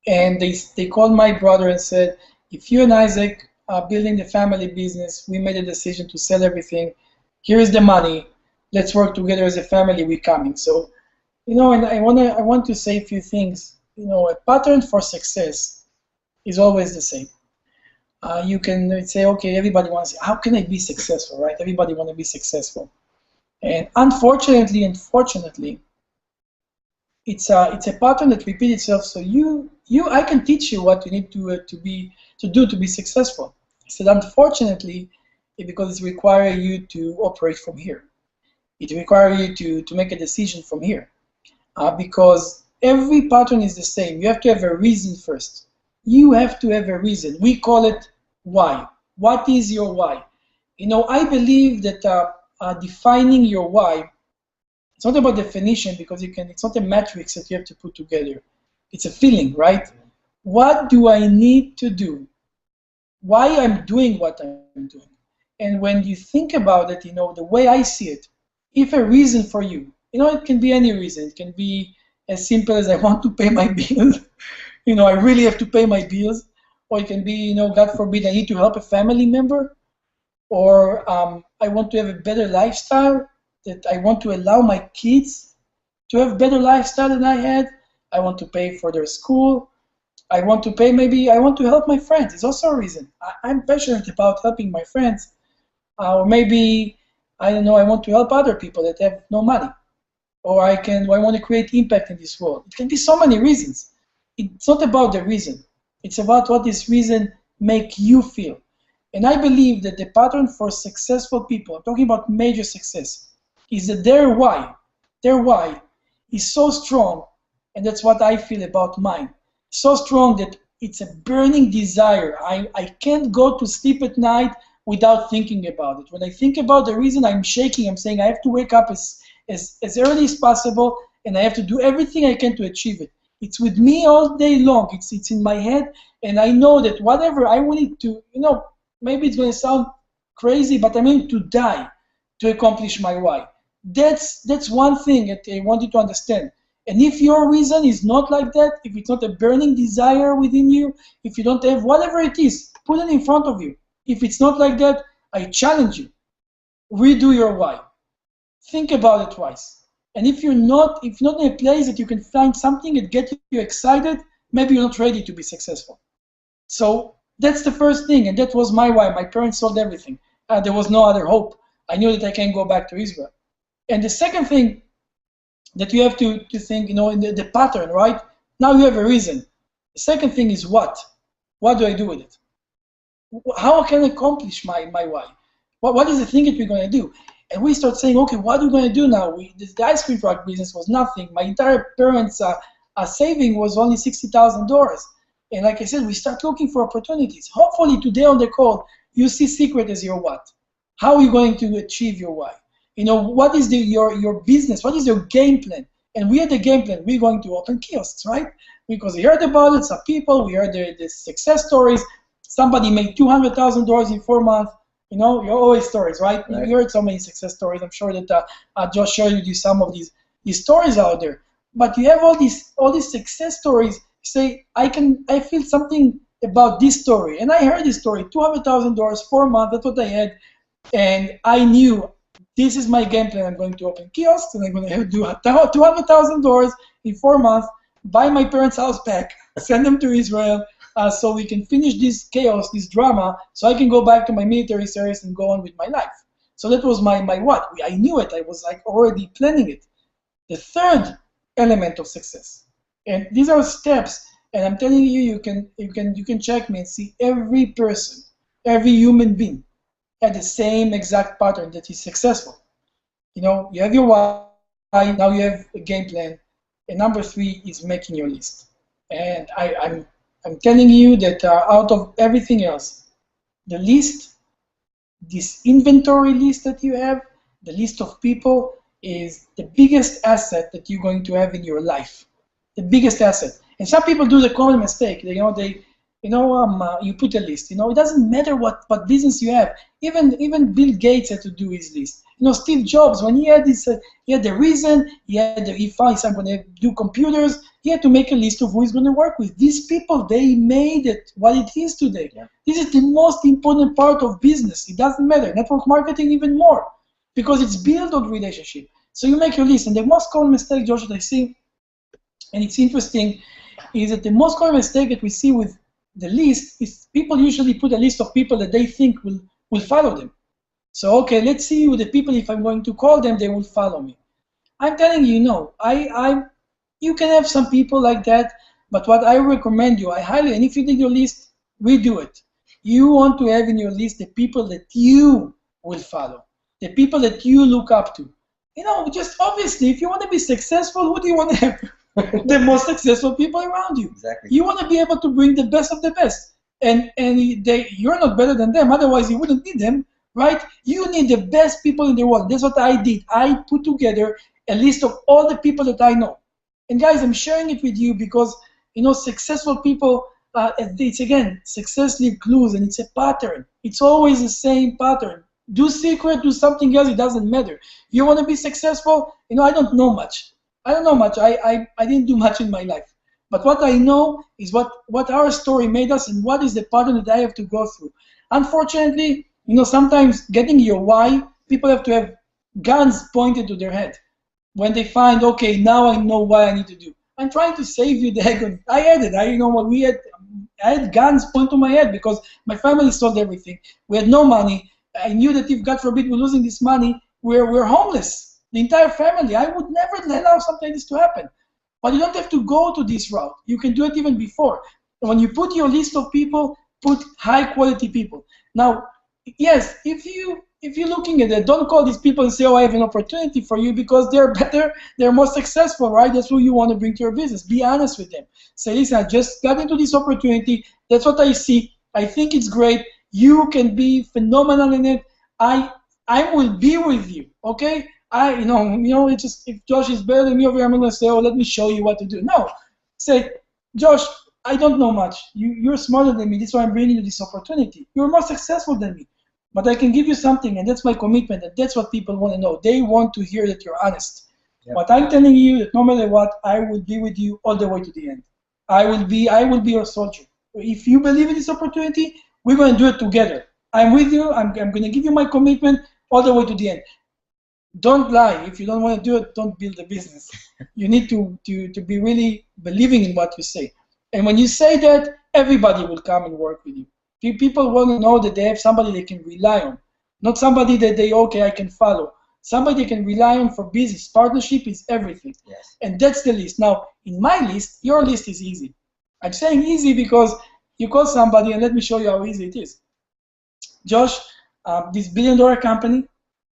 And they called my brother and said, if you and Isaac are building the family business, we made a decision to sell everything. Here's the money. Let's work together as a family. We're coming. So, and I want to say a few things. A pattern for success is always the same. You can say, okay, everybody wants, how can I be successful, right? Everybody wants to be successful. And unfortunately and fortunately, it's a pattern that repeats itself. So I can teach you what you need to do to be successful. I said, unfortunately, because it requires you to operate from here. It requires you to make a decision from here. Because every pattern is the same. You have to have a reason first. You have to have a reason. We call it why. What is your why? I believe that defining your why, it's not about definition because it's not a matrix that you have to put together. It's a feeling, right? What do I need to do? Why I'm doing what I'm doing? And when you think about it, the way I see it, if a reason for you, it can be any reason. It can be as simple as I want to pay my bills. I really have to pay my bills. Or it can be, God forbid, I need to help a family member. Or I want to have a better lifestyle, that I want to allow my kids to have better lifestyle than I had. I want to pay for their school. I want to help my friends. It's also a reason. I'm passionate about helping my friends. Or maybe, I want to help other people that have no money. Or I want to create impact in this world. It can be so many reasons. It's not about the reason. It's about what this reason make you feel. And I believe that the pattern for successful people, I'm talking about major success, is that their why is so strong, and that's what I feel about mine. So strong that it's a burning desire. I can't go to sleep at night without thinking about it. When I think about the reason, I'm shaking. I'm saying I have to wake up as early as possible, and I have to do everything I can to achieve it. It's with me all day long. It's in my head, and I know that whatever I wanted to, maybe it's going to sound crazy, but I'm going to die to accomplish my why. That's one thing that I want you to understand. And if your reason is not like that, if it's not a burning desire within you, if you don't have whatever it is, put it in front of you. If it's not like that, I challenge you. Redo your why. Think about it twice. And if you're not in a place that you can find something that gets you excited, maybe you're not ready to be successful. So that's the first thing, and that was my why. My parents sold everything. There was no other hope. I knew that I can't go back to Israel. And the second thing that you have to think, in the pattern, right? Now you have a reason. The second thing is what? What do I do with it? How can I accomplish my why? What is the thing that we're going to do? And we start saying, okay, what are we going to do now? The ice cream truck business was nothing. My entire parents' saving was only $60,000. And like I said, we start looking for opportunities. Hopefully today on the call, you see Seacret as your what. How are you going to achieve your why? What is your business? What is your game plan? And we had the game plan. We're going to open kiosks, right? Because we heard about it, some people, we heard the success stories. Somebody made $200,000 in 4 months. You always stories, right? You heard so many success stories. I'm sure that Josh showed you some of these stories out there. But you have all these success stories. Say, I feel something about this story, and I heard this story. $200,000, 4 months. That's what I had, and I knew this is my game plan. I'm going to open kiosks, and I'm going to do $200,000 in 4 months. Buy my parents' house back, send them to Israel. So we can finish this chaos, this drama, so I can go back to my military service and go on with my life. So that was my what. I knew it. I was already planning it. The third element of success, and these are steps. And I'm telling you, you can check me and see every person, every human being, had the same exact pattern that is successful. You have your why. Now you have a game plan. And number 3 is making your list. And I'm telling you that out of everything else, the list, this inventory list that you have, the list of people is the biggest asset that you're going to have in your life. The biggest asset. And some people do the common mistake. You put a list. It doesn't matter what business you have. Even Bill Gates had to do his list. Steve Jobs, when he had this, he had the reason. He finds I'm going to do computers. He had to make a list of who he's going to work with. These people, they made it what it is today. Yeah. This is the most important part of business. It doesn't matter. Network marketing even more, because it's built on relationship. So you make your list, and the most common mistake, Josh, that I see, and it's interesting, is that the most common mistake that we see with the list is people usually put a list of people that they think will follow them. So, okay, let's see who the people, if I'm going to call them, they will follow me. I'm telling you, no. You can have some people like that, but what I recommend you, and if you did your list, redo it. You want to have in your list the people that you will follow, the people that you look up to. Just obviously, if you want to be successful, who do you want to have? The most successful people around you. Exactly. You want to be able to bring the best of the best, and you're not better than them. Otherwise, you wouldn't need them, right? You need the best people in the world. That's what I did. I put together a list of all the people that I know, and guys, I'm sharing it with you because successful people. It's again, success leaves clues, and it's a pattern. It's always the same pattern. Do Seacret, do something else. It doesn't matter. You want to be successful? I don't know much. I didn't do much in my life. But what I know is what our story made us, and what is the pattern that I have to go through. Unfortunately, sometimes getting your why, people have to have guns pointed to their head. When they find, okay, now I know what I need to do. I'm trying to save you the heck. I had it. I had guns pointed to my head because my family sold everything. We had no money. I knew that if, God forbid, we're losing this money, we're homeless. The entire family. I would never allow something like this to happen. But you don't have to go to this route. You can do it even before. When you put your list of people, put high quality people. Now, yes, if you're looking at it, don't call these people and say, oh, I have an opportunity for you, because they're better, they're more successful, right? That's who you want to bring to your business. Be honest with them. Say, listen, I just got into this opportunity. That's what I see. I think it's great. You can be phenomenal in it. I will be with you, okay? It's just if Josh is better than me over here, I'm not gonna say, oh, let me show you what to do. No, say, Josh, I don't know much. You're smarter than me. That's why I'm bringing you this opportunity. You're more successful than me, but I can give you something, and that's my commitment, and that's what people want to know. They want to hear that you're honest. Yep. But I'm telling you that no matter what, I will be with you all the way to the end. I will be your soldier. If you believe in this opportunity, we're going to do it together. I'm with you. I'm going to give you my commitment all the way to the end. Don't lie. If you don't want to do it, don't build a business. You need to be really believing in what you say. And when you say that, everybody will come and work with you. People want to know that they have somebody they can rely on, not somebody that I can follow. Somebody they can rely on for business. Partnership is everything. Yes. And that's the list. Now, in my list, your list is easy. I'm saying easy because you call somebody, and let me show you how easy it is. Josh, this billion-dollar company,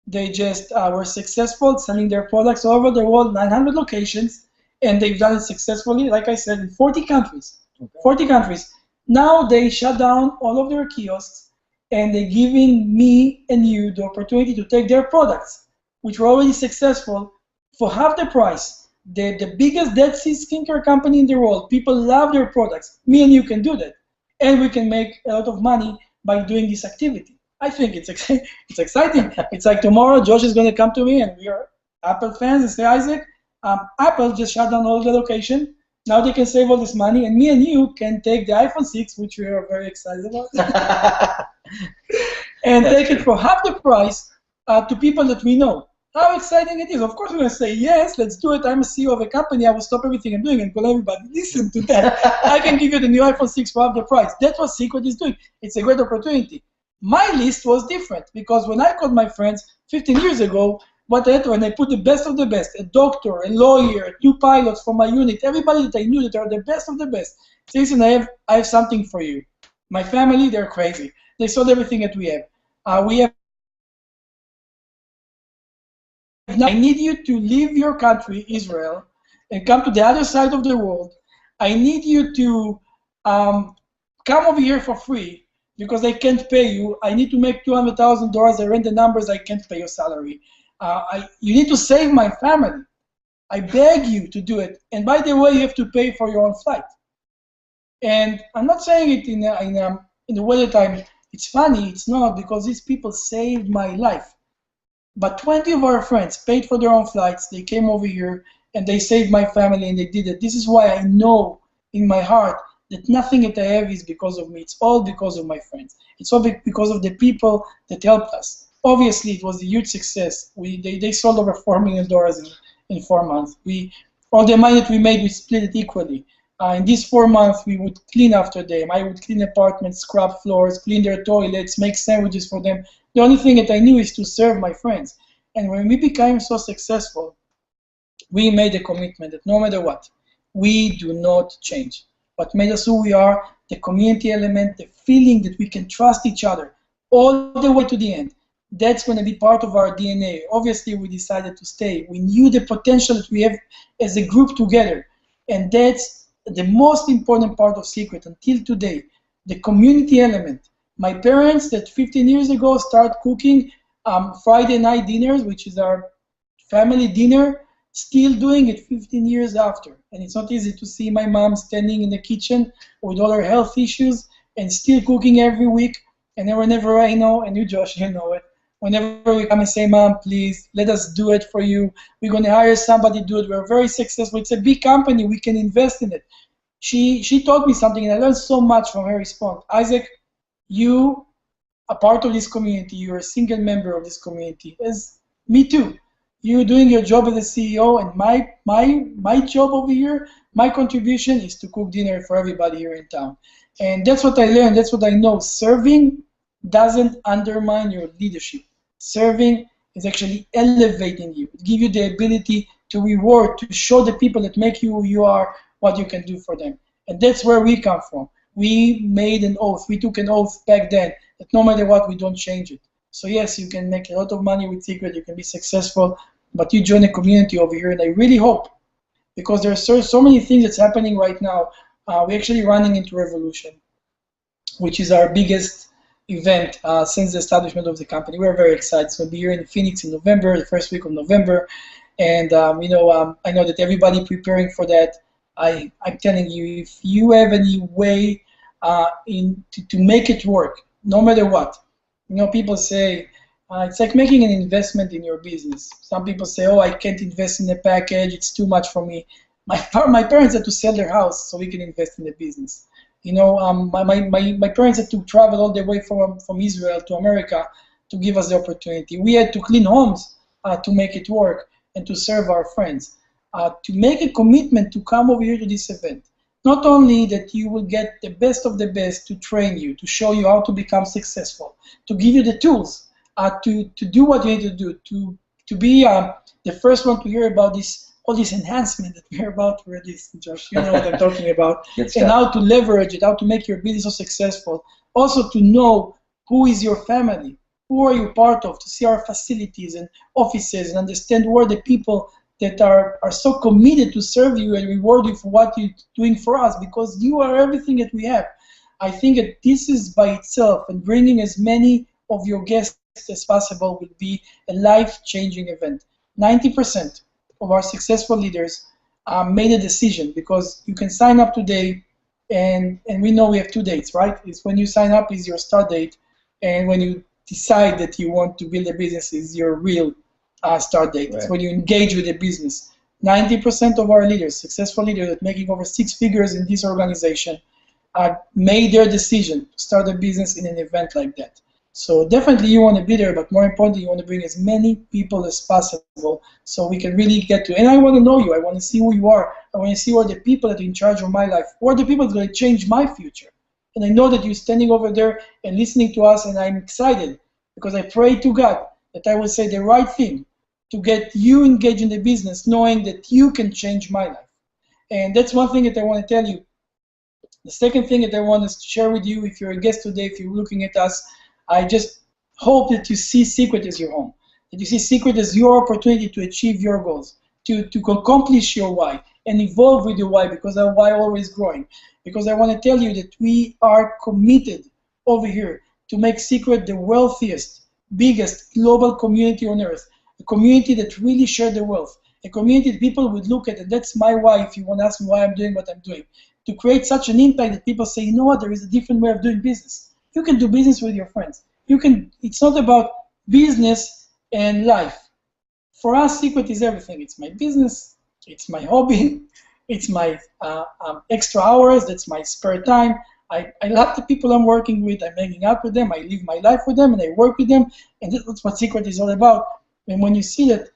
they just were successful selling their products all over the world, 900 locations, and they've done it successfully, like I said, in 40 countries. Okay. 40 countries. Now they shut down all of their kiosks, and they're giving me and you the opportunity to take their products, which were already successful, for half the price. The biggest Dead Sea skincare company in the world. People love their products. Me and you can do that. And we can make a lot of money by doing this activity. I think it's exciting. It's like tomorrow Josh is going to come to me, and we are Apple fans, and say, Isaac, Apple just shut down all the location. Now they can save all this money, and me and you can take the iPhone 6, which we are very excited about, and take it for half the price to people that we know. How exciting it is. Of course we're going to say, yes, let's do it. I'm a CEO of a company. I will stop everything I'm doing and tell everybody, listen to that. I can give you the new iPhone 6 for half the price. That's what Seacret is doing. It's a great opportunity. My list was different because when I called my friends 15 years ago, what I had to, and I put the best of the best, a doctor, a lawyer, 2 pilots for my unit, everybody that I knew that are the best of the best. So listen, I have something for you. My family, they're crazy. They sold everything that we have. We have. I need you to leave your country, Israel, and come to the other side of the world. I need you to come over here for free because I can't pay you. I need to make $200,000. I ran the numbers. I can't pay your salary. You need to save my family. I beg you to do it. And by the way, you have to pay for your own flight. And I'm not saying it in the way that it's funny. It's not, because these people saved my life. But 20 of our friends paid for their own flights. They came over here and they saved my family, and they did it. This is why I know in my heart that nothing that I have is because of me. It's all because of my friends. It's all because of the people that helped us. Obviously, it was a huge success. They sold over $4 million in 4 months. All the money that we made, we split it equally. In these 4 months, we would clean after them. I would clean apartments, scrub floors, clean their toilets, make sandwiches for them. The only thing that I knew is to serve my friends. And when we became so successful, we made a commitment that no matter what, we do not change. What made us who we are, the community element, the feeling that we can trust each other all the way to the end, that's going to be part of our DNA. Obviously, we decided to stay. We knew the potential that we have as a group together. And that's the most important part of Seacret until today, the community element. My parents that 15 years ago started cooking Friday night dinners, which is our family dinner, still doing it 15 years after. And it's not easy to see my mom standing in the kitchen with all her health issues and still cooking every week. And whenever I know, and you, Josh, you know it, whenever we come and say, Mom, please, let us do it for you. We're going to hire somebody to do it. We're very successful. It's a big company. We can invest in it. She taught me something, and I learned so much from her response. Isaac, you are part of this community. You're a single member of this community. As me too. You're doing your job as a CEO, and my job over here, my contribution is to cook dinner for everybody here in town. And that's what I learned. That's what I know. Serving doesn't undermine your leadership. Serving is actually elevating you. It gives you the ability to reward, to show the people that make you who you are, what you can do for them. And that's where we come from. We made an oath. We took an oath back then that no matter what, we don't change it. So yes, you can make a lot of money with Seacret. You can be successful, but you join a community over here, and I really hope, because there's so many things that's happening right now. We're actually running into revolution, which is our biggest event since the establishment of the company. We're very excited. So we'll be here in Phoenix in November, the first week of November. And I know that everybody preparing for that. I'm telling you, if you have any way to make it work, no matter what, people say it's like making an investment in your business. Some people say, "Oh, I can't invest in a package; it's too much for me." My parents had to sell their house so we can invest in the business. My parents had to travel all the way from Israel to America to give us the opportunity. We had to clean homes to make it work and to serve our friends. To make a commitment to come over here to this event. Not only that you will get the best of the best to train you, to show you how to become successful, to give you the tools to do what you need to do, to be the first one to hear about all this enhancement that we're about to release, Josh. You know what I'm talking about. And how to leverage it, how to make your business so successful. Also to know who is your family, who are you part of, to see our facilities and offices and understand who are the people that are so committed to serve you and reward you for what you're doing for us, because you are everything that we have. I think that this is by itself, and bringing as many of your guests as possible will be a life-changing event. 90% of our successful leaders made a decision, because you can sign up today, and we know we have 2 dates, right? It's when you sign up is your start date, and when you decide that you want to build a business is your real start date. Right. It's when you engage with the business. 90% of our leaders, successful leaders that making over 6 figures in this organization, made their decision to start a business in an event like that. So definitely you want to be there, but more importantly, you want to bring as many people as possible so we can really get to. And I want to know you. I want to see who you are. I want to see who are the people that are in charge of my life. Who are the people that are going to change my future? And I know that you're standing over there and listening to us, and I'm excited because I pray to God that I will say the right thing to get you engaged in the business, knowing that you can change my life. And that's one thing that I want to tell you. The second thing that I want to share with you, if you're a guest today, if you're looking at us, I just hope that you see Seacret as your home, that you see Seacret as your opportunity to achieve your goals, to accomplish your why, and evolve with your why, because our why always growing. Because I want to tell you that we are committed over here to make Seacret the wealthiest, biggest global community on earth, a community that really share the wealth, a community that people would look at, and that's my why, if you want to ask me why I'm doing what I'm doing, to create such an impact that people say, you know what, there is a different way of doing business. You can do business with your friends. It's not about business and life. For us, Seacret is everything. It's my business, it's my hobby, it's my extra hours, that's my spare time. I love the people I'm working with, I'm hanging out with them, I live my life with them, and I work with them, and that's what Seacret is all about. And when you see that,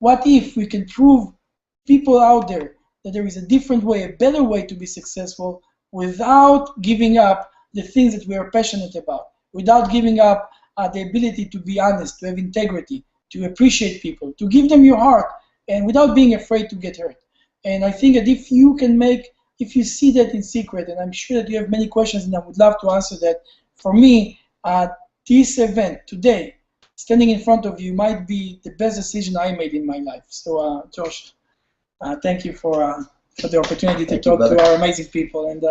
what if we can prove people out there that there is a different way, a better way to be successful without giving up the things that we are passionate about, without giving up the ability to be honest, to have integrity, to appreciate people, to give them your heart, and without being afraid to get hurt. And I think that if you see that in Seacret, and I'm sure that you have many questions and I would love to answer that, for me, this event today, standing in front of you, might be the best decision I made in my life. So, Josh, thank you for the opportunity to talk to our amazing people, and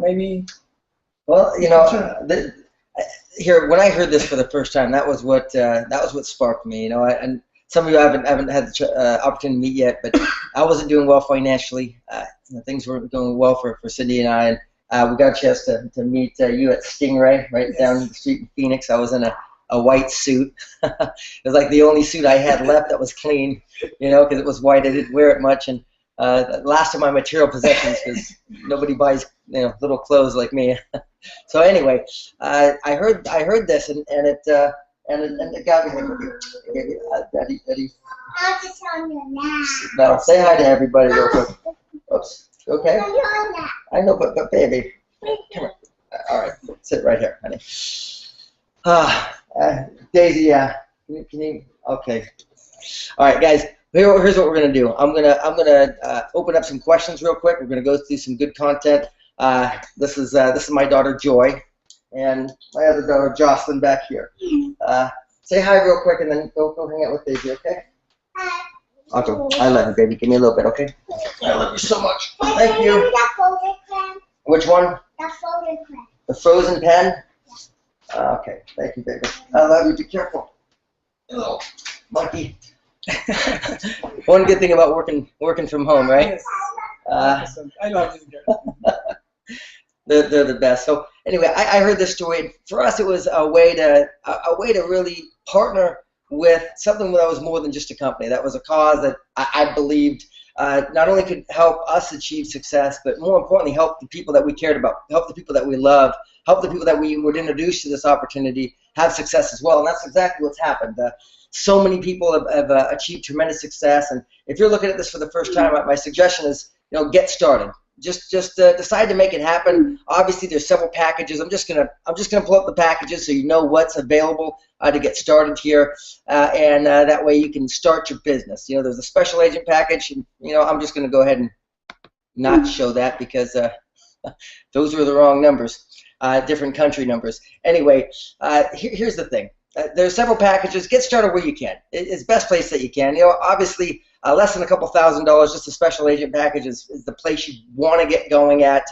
maybe. Well, here when I heard this for the first time, that was what sparked me. And some of you haven't had the opportunity to meet yet, but I wasn't doing well financially. Things weren't going well for Cindy and I, and we got a chance to meet you at Stingray right down the street in Phoenix. I was in a white suit. It was like the only suit I had left that was clean, because it was white. I didn't wear it much, and last of my material possessions, because nobody buys little clothes like me. So anyway, I heard this, and it got me. Daddy. Now say hi to everybody real quick. Oops. Okay. I know, but baby, come here. All right, sit right here, honey. Daisy, can you? Okay. All right, guys. Here's what we're gonna do. I'm gonna open up some questions real quick. We're gonna go through some good content. This is my daughter Joy, and my other daughter Jocelyn back here. Say hi real quick, and then go hang out with Daisy, okay? Hi. Okay. I love you, baby. Give me a little bit, okay? I love you so much. Thank you. Which one? The frozen pen. The frozen pen? Okay, thank you, baby. I love you. Be careful. Oh, monkey. One good thing about working from home, right? Yes. I love this girl. They're the best. So anyway, I heard this story. For us, it was a way to really partner with something that was more than just a company. That was a cause that I believed not only could help us achieve success, but more importantly, help the people that we cared about, help the people that we loved, help the people that we would introduce to this opportunity have success as well. And that's exactly what's happened. So many people have achieved tremendous success. And if you're looking at this for the first time, my suggestion is, get started. Just decide to make it happen. Obviously, there's several packages. I'm just gonna pull up the packages so you know what's available to get started here, and that way you can start your business. There's a special agent package, and I'm just gonna go ahead and not show that because those were the wrong numbers, different country numbers. Anyway, here's the thing. There's several packages. Get started where you can. It's the best place that you can. Obviously, less than a couple $1,000s, just a special agent package is the place you want to get going at,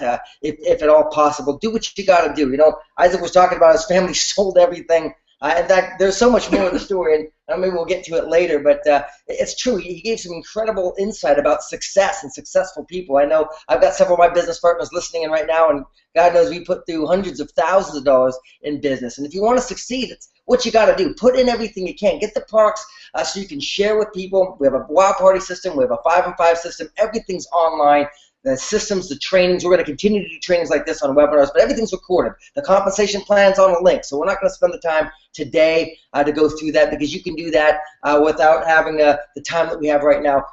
if at all possible. Do what you got to do. Izhak was talking about his family sold everything. In fact, there's so much more in the story, and maybe we'll get to it later, but it's true. He gave some incredible insight about success and successful people. I know I've got several of my business partners listening in right now, and God knows we put through hundreds of thousands of dollars in business. And if you want to succeed, it's what you got to do. Put in everything you can. Get the products so you can share with people. We have a wild party system. We have a 5-and-5 system. Everything's online. The systems, the trainings, we're going to continue to do trainings like this on webinars, but everything's recorded. The compensation plan's on a link, so we're not going to spend the time today to go through that because you can do that without having the time that we have right now.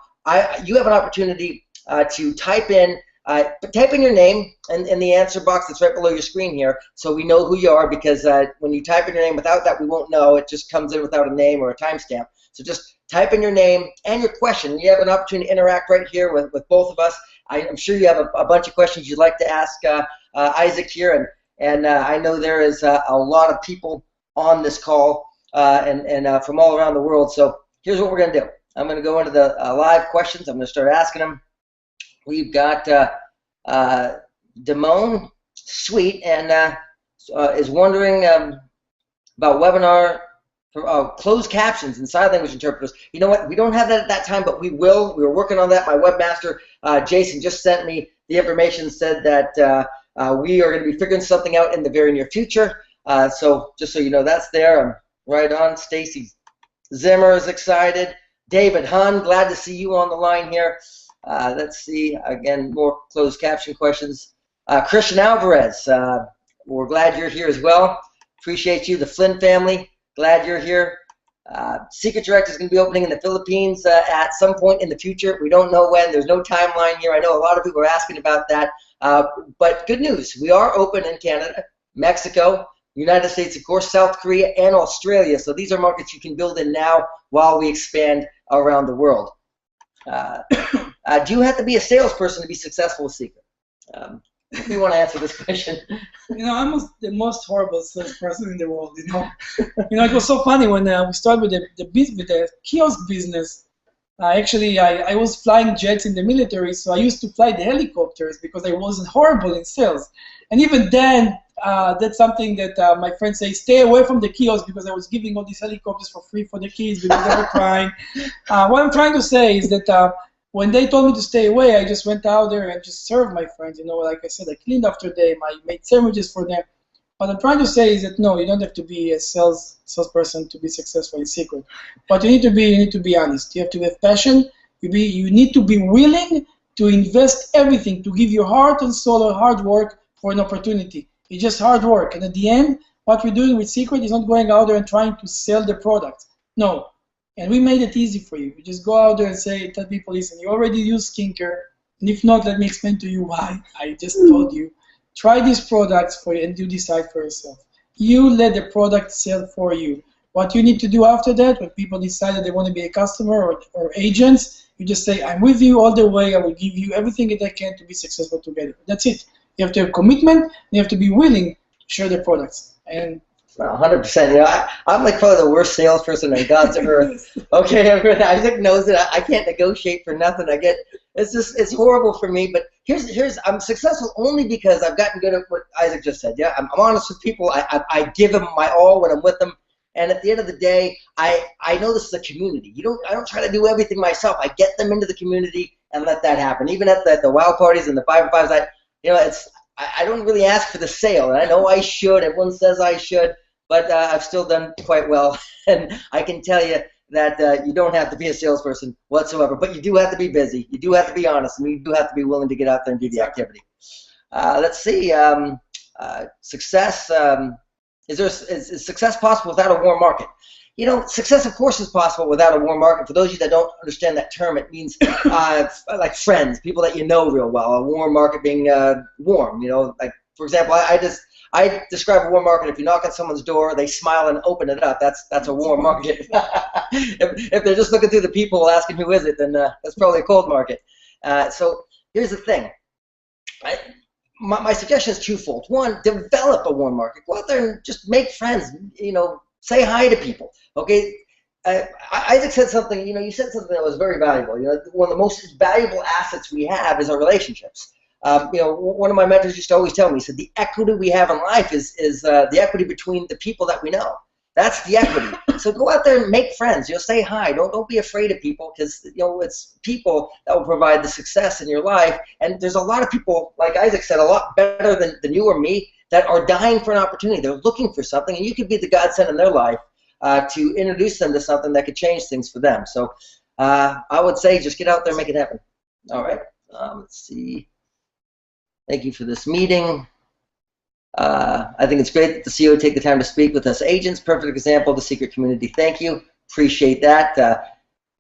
You have an opportunity to type in your name in the answer box that's right below your screen here so we know who you are, because when you type in your name without that, we won't know. It just comes in without a name or a timestamp. So just type in your name and your question. You have an opportunity to interact right here with both of us. I'm sure you have a bunch of questions you'd like to ask Izhak here, and I know there is a lot of people on this call and from all around the world. So here's what we're going to do. I'm going to go into the live questions. I'm going to start asking them. We've got Damone Sweet and is wondering about webinar for closed captions and sign language interpreters. You know what? We don't have that at that time, but we will. We were working on that. My webmaster, Jason, just sent me the information, said that we are going to be figuring something out in the very near future. So just so you know, that's there. I'm right on. Stacy Zimmer is excited. David Hun, glad to see you on the line here. Let's see, again, more closed caption questions. Christian Alvarez, we're glad you're here as well. Appreciate you. The Flynn family, glad you're here. Seacret Direct is going to be opening in the Philippines at some point in the future. We don't know when. There's no timeline here. I know a lot of people are asking about that. But good news, we are open in Canada, Mexico, United States, of course, South Korea, and Australia. So these are markets you can build in now while we expand around the world. Do you have to be a salesperson to be successful with Seacret? If you want to answer this question. I'm the most horrible salesperson in the world. It was so funny when we started with the kiosk business. I was flying jets in the military, so I used to fly the helicopters because I wasn't horrible in sales. And even then, that's something that my friends say, stay away from the kiosk, because I was giving all these helicopters for free for the kids because they were crying. What I'm trying to say is that when they told me to stay away, I just went out there and just served my friends. Like I said, I cleaned after them, I made sandwiches for them. What I'm trying to say is that no, you don't have to be a salesperson to be successful in Seacret. But you need to be honest. You have to have passion. You need to be willing to invest everything, to give your heart and soul or hard work for an opportunity. It's just hard work. And at the end, what we're doing with Seacret is not going out there and trying to sell the product. No. And we made it easy for you. You just go out there and tell people, listen, you already use skincare, and if not, let me explain to you why. I just told you. Try these products for you, and you decide for yourself. You let the product sell for you. What you need to do after that, when people decide that they want to be a customer or agents, you just say, I'm with you all the way. I will give you everything that I can to be successful together. That's it. You have to have commitment. And you have to be willing to share the products. And 100%. You know, I'm like probably the worst salesperson on God's earth. Okay, Isaac knows it. I can't negotiate for nothing. It's horrible for me. But I'm successful only because I've gotten good at what Isaac just said. Yeah, I'm honest with people. I give them my all when I'm with them. And at the end of the day, I know this is a community. I don't try to do everything myself. I get them into the community and let that happen. Even at the WOW parties and the 5-5s, I don't really ask for the sale. And I know I should. Everyone says I should. But I've still done quite well, and I can tell you that you don't have to be a salesperson whatsoever, but you do have to be busy. You do have to be honest, and you do have to be willing to get out there and do the activity. Let's see. Success. Is success possible without a warm market? You know, success, of course, is possible without a warm market. For those of you that don't understand that term, it means like friends, people that you know real well. A warm market being warm. You know, like for example, I describe a warm market. If you knock on someone's door, they smile and open it up. That's a warm market. if they're just looking through the people asking who is it, then that's probably a cold market. So here's the thing. My suggestion is twofold. One, develop a warm market. Go out there and just make friends. You know, say hi to people. Okay. Isaac said something. You know, you said something that was very valuable. You know, one of the most valuable assets we have is our relationships. You know, one of my mentors used to always tell me, he said, the equity we have in life is the equity between the people that we know. That's the equity. So go out there and make friends. You know, say hi. Don't be afraid of people, because you know it's people that will provide the success in your life. And there's a lot of people, like Isaac said, a lot better than you or me, that are dying for an opportunity. They're looking for something, and you could be the godsend in their life to introduce them to something that could change things for them. So I would say just get out there and make it happen. All right. Let's see. Thank you for this meeting. I think it's great that the CEO take the time to speak with us agents. Perfect example of the secret community. Thank you. Appreciate that.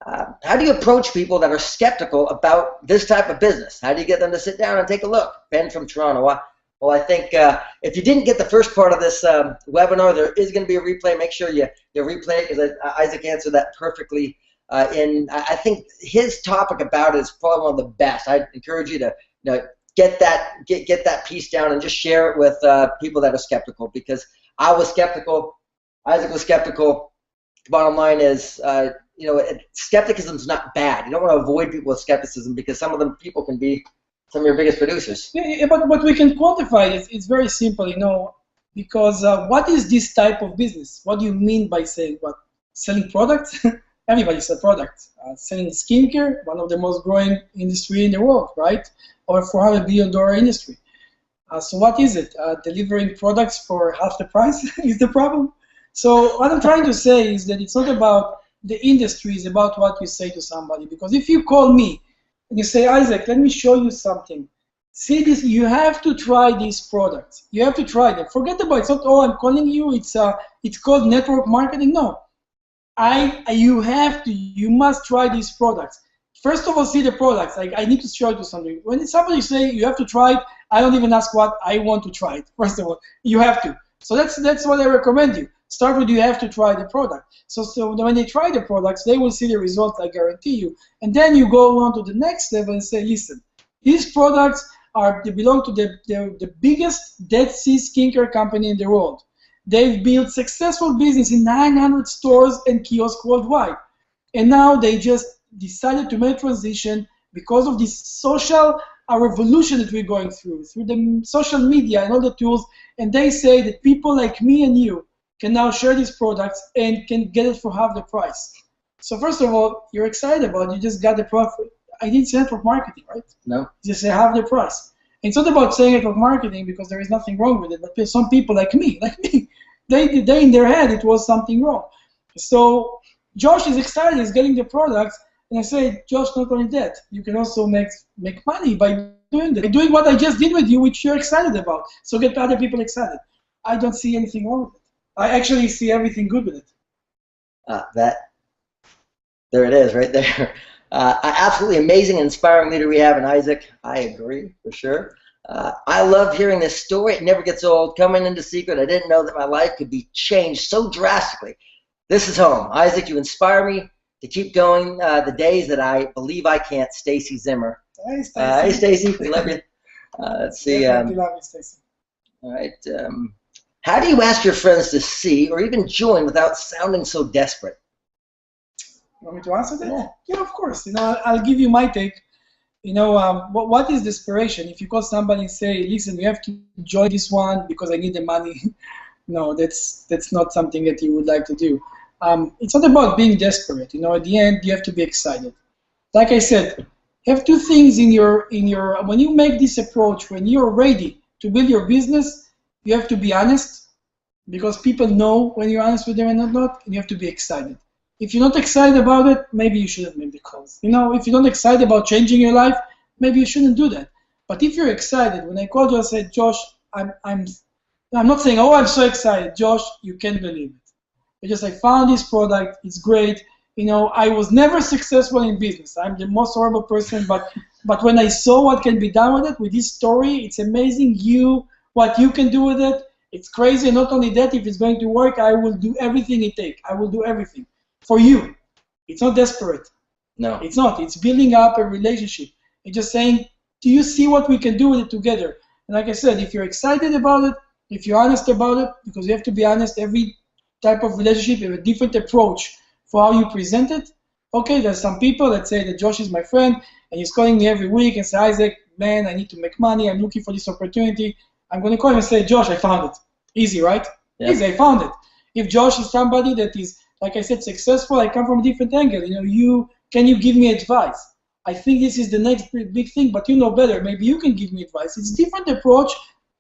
How do you approach people that are skeptical about this type of business? How do you get them to sit down and take a look? Ben from Toronto. Well, I think if you didn't get the first part of this webinar, there is going to be a replay. Make sure you replay it, because Isaac answered that perfectly. I think his topic about it is probably one of the best. I'd encourage you to get that piece down and just share it with people that are skeptical, because I was skeptical, Isaac was skeptical. The bottom line is, skepticism is not bad. You don't want to avoid people with skepticism, because some of them people can be some of your biggest producers. Yeah, but we can quantify it. It's very simple, you know, because what is this type of business? What do you mean by saying what? Selling products? Everybody sells products. Selling skincare, one of the most growing industry in the world, right? Or $400 billion industry. So what is it? Delivering products for half the price is the problem? So what I'm trying to say is that it's not about the industry, it's about what you say to somebody. Because if you call me and you say, Isaac, let me show you something. See this, you have to try these products. You have to try them. Forget about it. It's not, oh, I'm calling you, it's called network marketing. No. You must try these products. First of all, see the products. Like, I need to show you something. When somebody say you have to try it, I don't even ask what I want to try it. First of all, you have to. So that's what I recommend you. Start with you have to try the product. So when they try the products, they will see the results, I guarantee you. And then you go on to the next level and say, listen, these products they belong to the biggest Dead Sea skincare company in the world. They've built successful business in 900 stores and kiosks worldwide. And now they just decided to make transition because of this social revolution that we're going through the social media and all the tools. And they say that people like me and you can now share these products and can get it for half the price. So first of all, you're excited about it. You just got the profit. I didn't say network marketing, right? No. Just say half the price. It's not about saying network marketing because there is nothing wrong with it, but some people like me, they in their head it was something wrong. So Josh is excited, he's getting the products, and I say, Josh, not only that, you can also make money by doing that, by doing what I just did with you, which you're excited about. So get other people excited. I don't see anything wrong with it. I actually see everything good with it. There it is, right there. Absolutely amazing, inspiring leader we have in Isaac. I agree, for sure. I love hearing this story. It never gets old. Coming into Seacret, I didn't know that my life could be changed so drastically. This is home. Isaac, you inspire me to keep going the days that I believe I can't. Stacy Zimmer. Hey, Stacy. Hey, Stacy. We love you. Let's see. Love you, Stacy. All right. How do you ask your friends to see or even join without sounding so desperate? You want me to answer that? Yeah. Yeah, of course. I'll give you my take. What is desperation? If you call somebody and say, listen, you have to join this one because I need the money. No, that's not something that you would like to do. It's not about being desperate. At the end, you have to be excited. Like I said, you have two things in your when you make this approach, when you're ready to build your business, you have to be honest because people know when you're honest with them and not, and you have to be excited. If you're not excited about it, maybe you shouldn't make the calls. If you're not excited about changing your life, maybe you shouldn't do that. But if you're excited, when I called you, I said, Josh, I'm not saying, oh, I'm so excited. Josh, you can't believe it. I found this product. It's great. I was never successful in business. I'm the most horrible person, but when I saw what can be done with it, with this story, it's amazing. What you can do with it, it's crazy. And not only that, if it's going to work, I will do everything it takes. I will do everything for you. It's not desperate. No. It's not. It's building up a relationship. It's just saying, do you see what we can do with it together? And like I said, if you're excited about it, if you're honest about it, because you have to be honest, every type of relationship, you have a different approach for how you present it. Okay, there's some people that say that Josh is my friend, and he's calling me every week and say, Isaac, man, I need to make money. I'm looking for this opportunity. I'm going to call him and say, Josh, I found it. Easy, right? Yeah. Easy, I found it. If Josh is somebody that is, like I said, successful, I come from a different angle. Can you give me advice? I think this is the next big thing, but you know better. Maybe you can give me advice. It's a different approach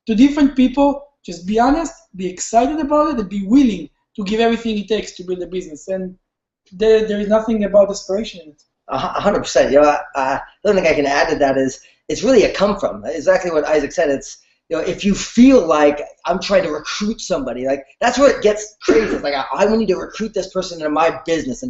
to different people. Just be honest, be excited about it, and be willing to give everything it takes to build a business. And there is nothing about desperation in it. 100%. The only thing I can add to that is it's really a come from. Exactly what Isaac said. It's if you feel like I'm trying to recruit somebody, like that's where it gets crazy. It's like I need to recruit this person into my business,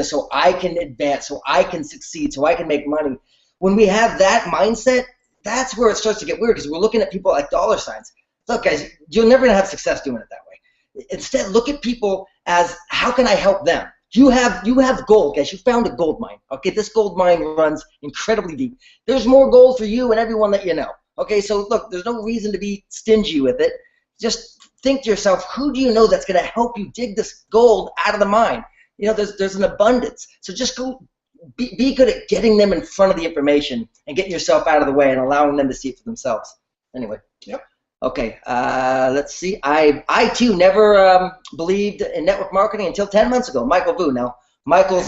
so I can advance, so I can succeed, so I can make money. When we have that mindset, that's where it starts to get weird because we're looking at people like dollar signs. Look, guys, you're never gonna have success doing it that way. Instead, look at people as how can I help them? You have gold, guys. You found a gold mine. Okay, this gold mine runs incredibly deep. There's more gold for you and everyone that you know. Okay, so look, there's no reason to be stingy with it. Just think to yourself, who do you know that's going to help you dig this gold out of the mine? There's an abundance. So just go be good at getting them in front of the information and getting yourself out of the way and allowing them to see it for themselves. Anyway. Yep. Okay, let's see. I too never believed in network marketing until 10 months ago. Michael Vu. Now, Michael's,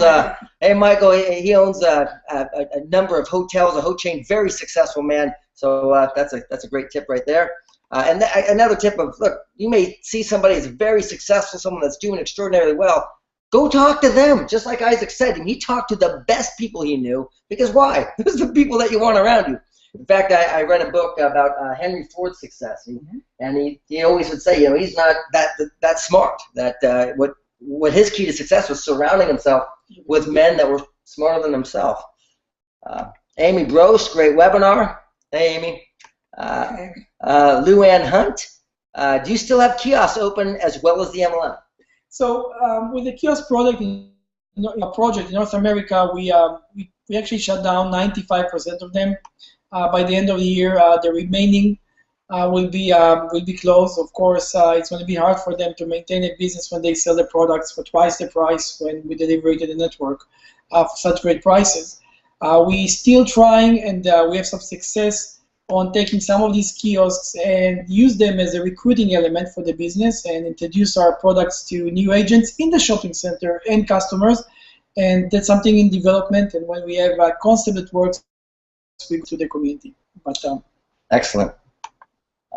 hey, Michael, he owns a number of hotels, a whole chain, very successful man. So that's a great tip right there. And another tip of, look, you may see somebody that's very successful, someone that's doing extraordinarily well. Go talk to them, just like Isaac said. And he talked to the best people he knew because why? Those are the people that you want around you. In fact, I read a book about Henry Ford's success, and he always would say, he's not that smart. That what his key to success was surrounding himself with men that were smarter than himself. Amy Gross, great webinar. Hey, Amy. Lou Ann Hunt, do you still have kiosks open as well as the MLM? So with the kiosk project in North America, we actually shut down 95% of them. By the end of the year, the remaining will be closed. Of course, it's going to be hard for them to maintain a business when they sell the products for twice the price when we deliver it to the network for such great prices. We still trying, and we have some success on taking some of these kiosks and use them as a recruiting element for the business and introduce our products to new agents in the shopping center and customers. And that's something in development. And when we have a concept that works, we go to the community. But excellent.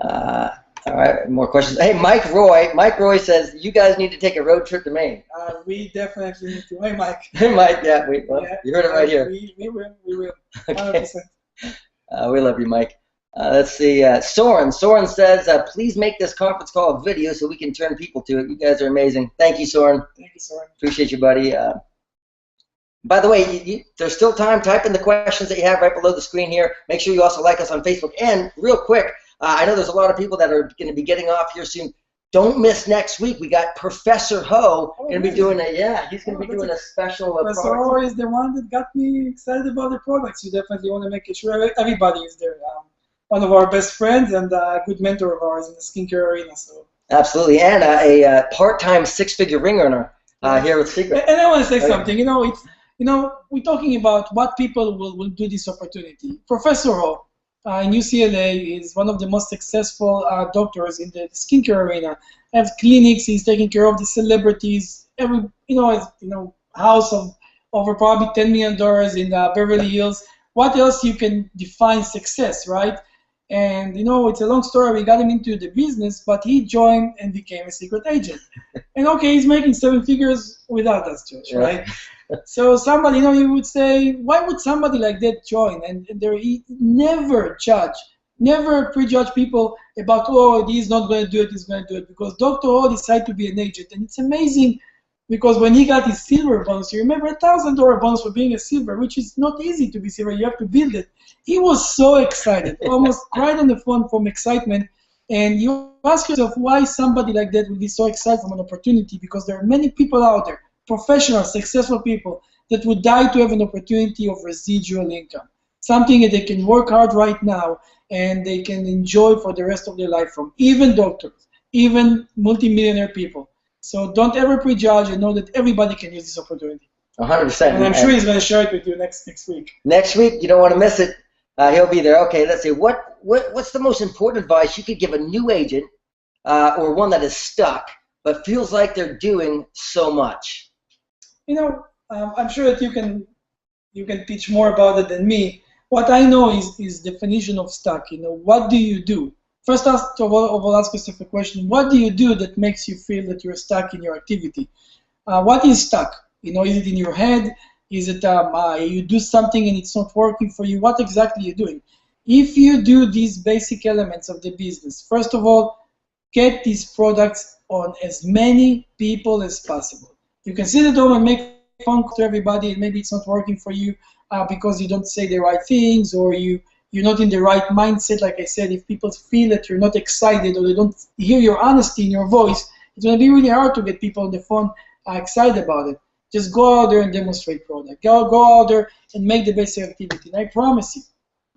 All right, more questions. Hey, Mike Roy says you guys need to take a road trip to Maine. We definitely need to. Hey, Mike. Hey, Mike. Yeah, you heard it right here. We will. 100%. Okay. We love you, Mike. Let's see. Soren says, please make this conference call a video so we can turn people to it. You guys are amazing. Thank you, Soren. Thank you, Soren. Appreciate you, buddy. By the way, there's still time. Type in the questions that you have right below the screen here. Make sure you also like us on Facebook. And real quick, I know there's a lot of people that are going to be getting off here soon. Don't miss next week. We got Professor Ho going to be doing he's going to be doing a special Professor Ho is the one that got me excited about the products. You definitely want to make sure everybody is there. one of our best friends and a good mentor of ours in the skincare arena. So absolutely, and a part-time six-figure ring earner here with Seacret. And I want to say something. We're talking about what people will do this opportunity. Professor Ho in UCLA is one of the most successful doctors in the skincare arena. Has clinics. He's taking care of the celebrities. House of over probably $10 million in Beverly Hills. What else you can define success, right? And it's a long story. We got him into the business, but he joined and became a secret agent. And okay, he's making 7 figures without us, Josh, right? So somebody, you would say, why would somebody like that join? And he never prejudge people about, oh, he's not going to do it, he's going to do it, because Dr. O decided to be an agent. And it's amazing because when he got his silver bonus, you remember $1,000 bonus for being a silver, which is not easy to be silver, you have to build it. He was so excited, almost cried on the phone from excitement. And you ask yourself why somebody like that would be so excited from an opportunity, because there are many people out there, professional, successful people, that would die to have an opportunity of residual income, something that they can work hard right now and they can enjoy for the rest of their life from, even doctors, even multimillionaire people. So don't ever prejudge and know that everybody can use this opportunity. 100%. And I'm sure he's going to share it with you next week. Next week, you don't want to miss it. He'll be there. Okay, let's see. What's the most important advice you could give a new agent or one that is stuck but feels like they're doing so much? I'm sure that you can teach more about it than me. What I know is definition of stuck. What do you do? First of all, ask yourself a question. What do you do that makes you feel that you're stuck in your activity? What is stuck? Is it in your head? Is it you do something and it's not working for you? What exactly are you doing? If you do these basic elements of the business, first of all, get these products on as many people as possible. You can sit at home and make phone calls to everybody, and maybe it's not working for you because you don't say the right things, or you're not in the right mindset. Like I said, if people feel that you're not excited or they don't hear your honesty in your voice, it's going to be really hard to get people on the phone excited about it. Just go out there and demonstrate product. Go out there and make the basic activity. And I promise you,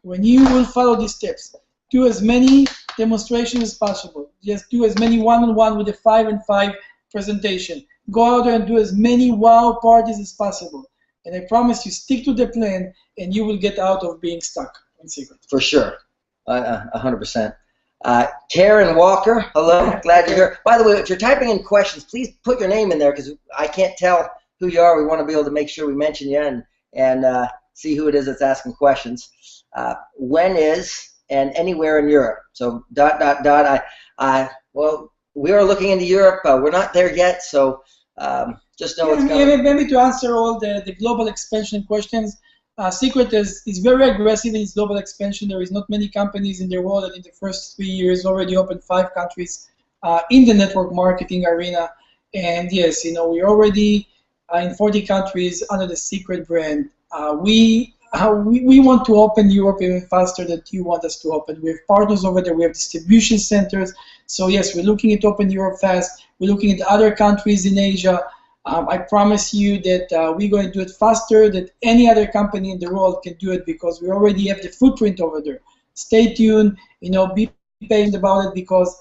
when you will follow these steps, do as many demonstrations as possible. Just do as many one-on-one with a 5 and 5 presentation. Go out there and do as many wow parties as possible. And I promise you, stick to the plan, and you will get out of being stuck in Seacret. For sure, 100%. Karen Walker, hello, glad you're here. By the way, if you're typing in questions, please put your name in there because I can't tell who you are. We want to be able to make sure we mention you and see who it is that's asking questions. When is and anywhere in Europe? So ... Well, we are looking into Europe. We're not there yet, so just know it's coming. Maybe to answer all the global expansion questions, Seacret is very aggressive in its global expansion. There is not many companies in the world that in the first 3 years already opened 5 countries in the network marketing arena. And yes, we're already in 40 countries under the Seacret brand. We want to open Europe even faster than you want us to open. We have partners over there. We have distribution centers. So yes, we're looking at open Europe fast. We're looking at other countries in Asia. I promise you that we're going to do it faster than any other company in the world can do it because we already have the footprint over there. Stay tuned, be patient about it because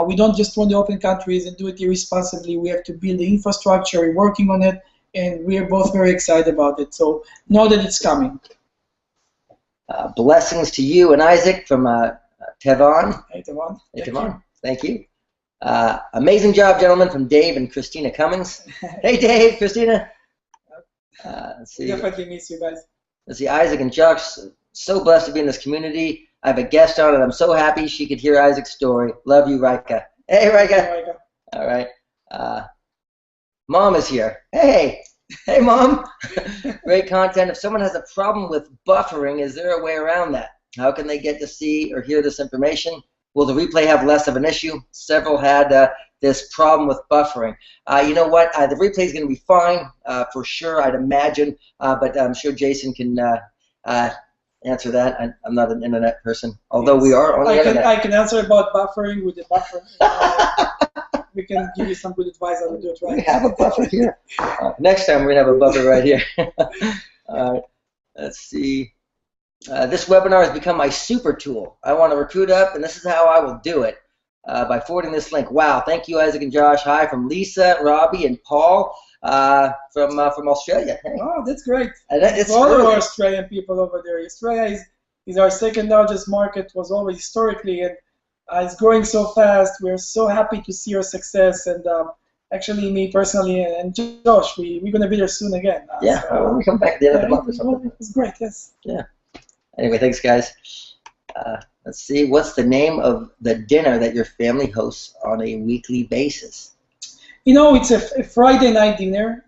we don't just want to open countries and do it irresponsibly. We have to build the infrastructure. We're working on it, and we are both very excited about it. So know that it's coming. Blessings to you and Isaac from Tevon. Hey, Tevon. Hey, Tevon. Thank you. Amazing job, gentlemen, from Dave and Christina Cummings. Hey, Dave, Christina. Let's see. Definitely miss you guys. Let's see, Isaac and Chuck, so blessed to be in this community. I have a guest on, and I'm so happy she could hear Isaac's story. Love you, Rika. Hey, Rika. Hey, Rika. All right. Mom is here. Hey. Hey, Mom. Great content. If someone has a problem with buffering, is there a way around that? How can they get to see or hear this information? Will the replay have less of an issue? Several had this problem with buffering. You know what? The replay is going to be fine for sure, I'd imagine, but I'm sure Jason can answer that. I'm not an internet person, although we are on the internet. I can answer about buffering with the buffer. We can give you some good advice how to do it right. We have a buffer here. Next time we're going to have a buffer right here. All right. Let's see. This webinar has become my super tool. I want to recruit up, and this is how I will do it. By forwarding this link. Wow, thank you, Isaac and Josh. Hi from Lisa, Robbie, and Paul from Australia. Hey. Oh, that's great. It's all really, of our Australian people over there. Australia is our second largest market, was always historically, and it's growing so fast. We're so happy to see your success, and actually, me personally and Josh, we're going to be there soon again. Yeah, so, we come back at the end of the month or something. It's great, yes. Yeah. Anyway, thanks, guys. Let's see, what's the name of the dinner that your family hosts on a weekly basis? You know, it's a Friday night dinner.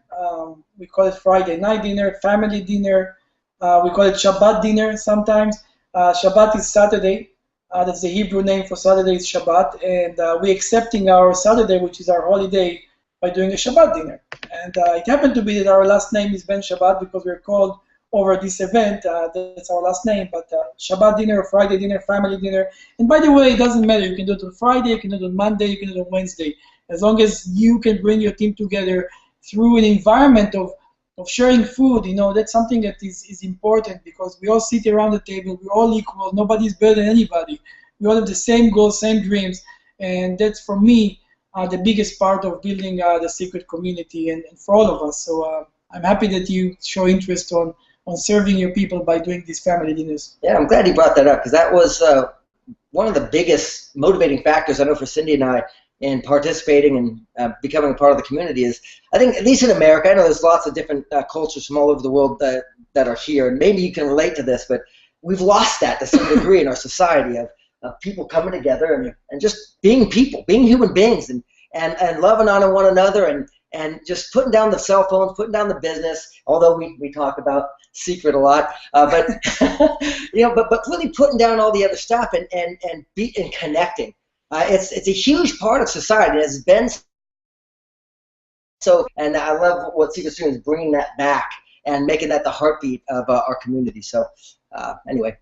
We call it Friday night dinner, family dinner. We call it Shabbat dinner sometimes. Shabbat is Saturday. That's the Hebrew name for Saturday is Shabbat. And we're accepting our Saturday, which is our holiday, by doing a Shabbat dinner. And it happened to be that our last name is Benshabat because we're called over this event. That's our last name, but Shabbat dinner, Friday dinner, family dinner. And by the way, it doesn't matter. You can do it on Friday, you can do it on Monday, you can do it on Wednesday. As long as you can bring your team together through an environment of sharing food, you know, that's something that is important because we all sit around the table, we're all equal, nobody's better than anybody. We all have the same goals, same dreams, and that's for me the biggest part of building the Seacret community and for all of us. So I'm happy that you show interest on serving your people by doing these family dinners. Yeah, I'm glad you brought that up because that was one of the biggest motivating factors I know for Cindy and I in participating and becoming a part of the community is, I think, at least in America, I know there's lots of different cultures from all over the world that are here, and maybe you can relate to this, but we've lost that to some degree in our society of people coming together and just being people, being human beings, and loving on one another and just putting down the cell phones, putting down the business, although we talk about Seacret a lot, but you know, but really putting down all the other stuff and connecting. It's a huge part of society. It has been so, and I love what Seacret's doing is bringing that back and making that the heartbeat of our community. So anyway,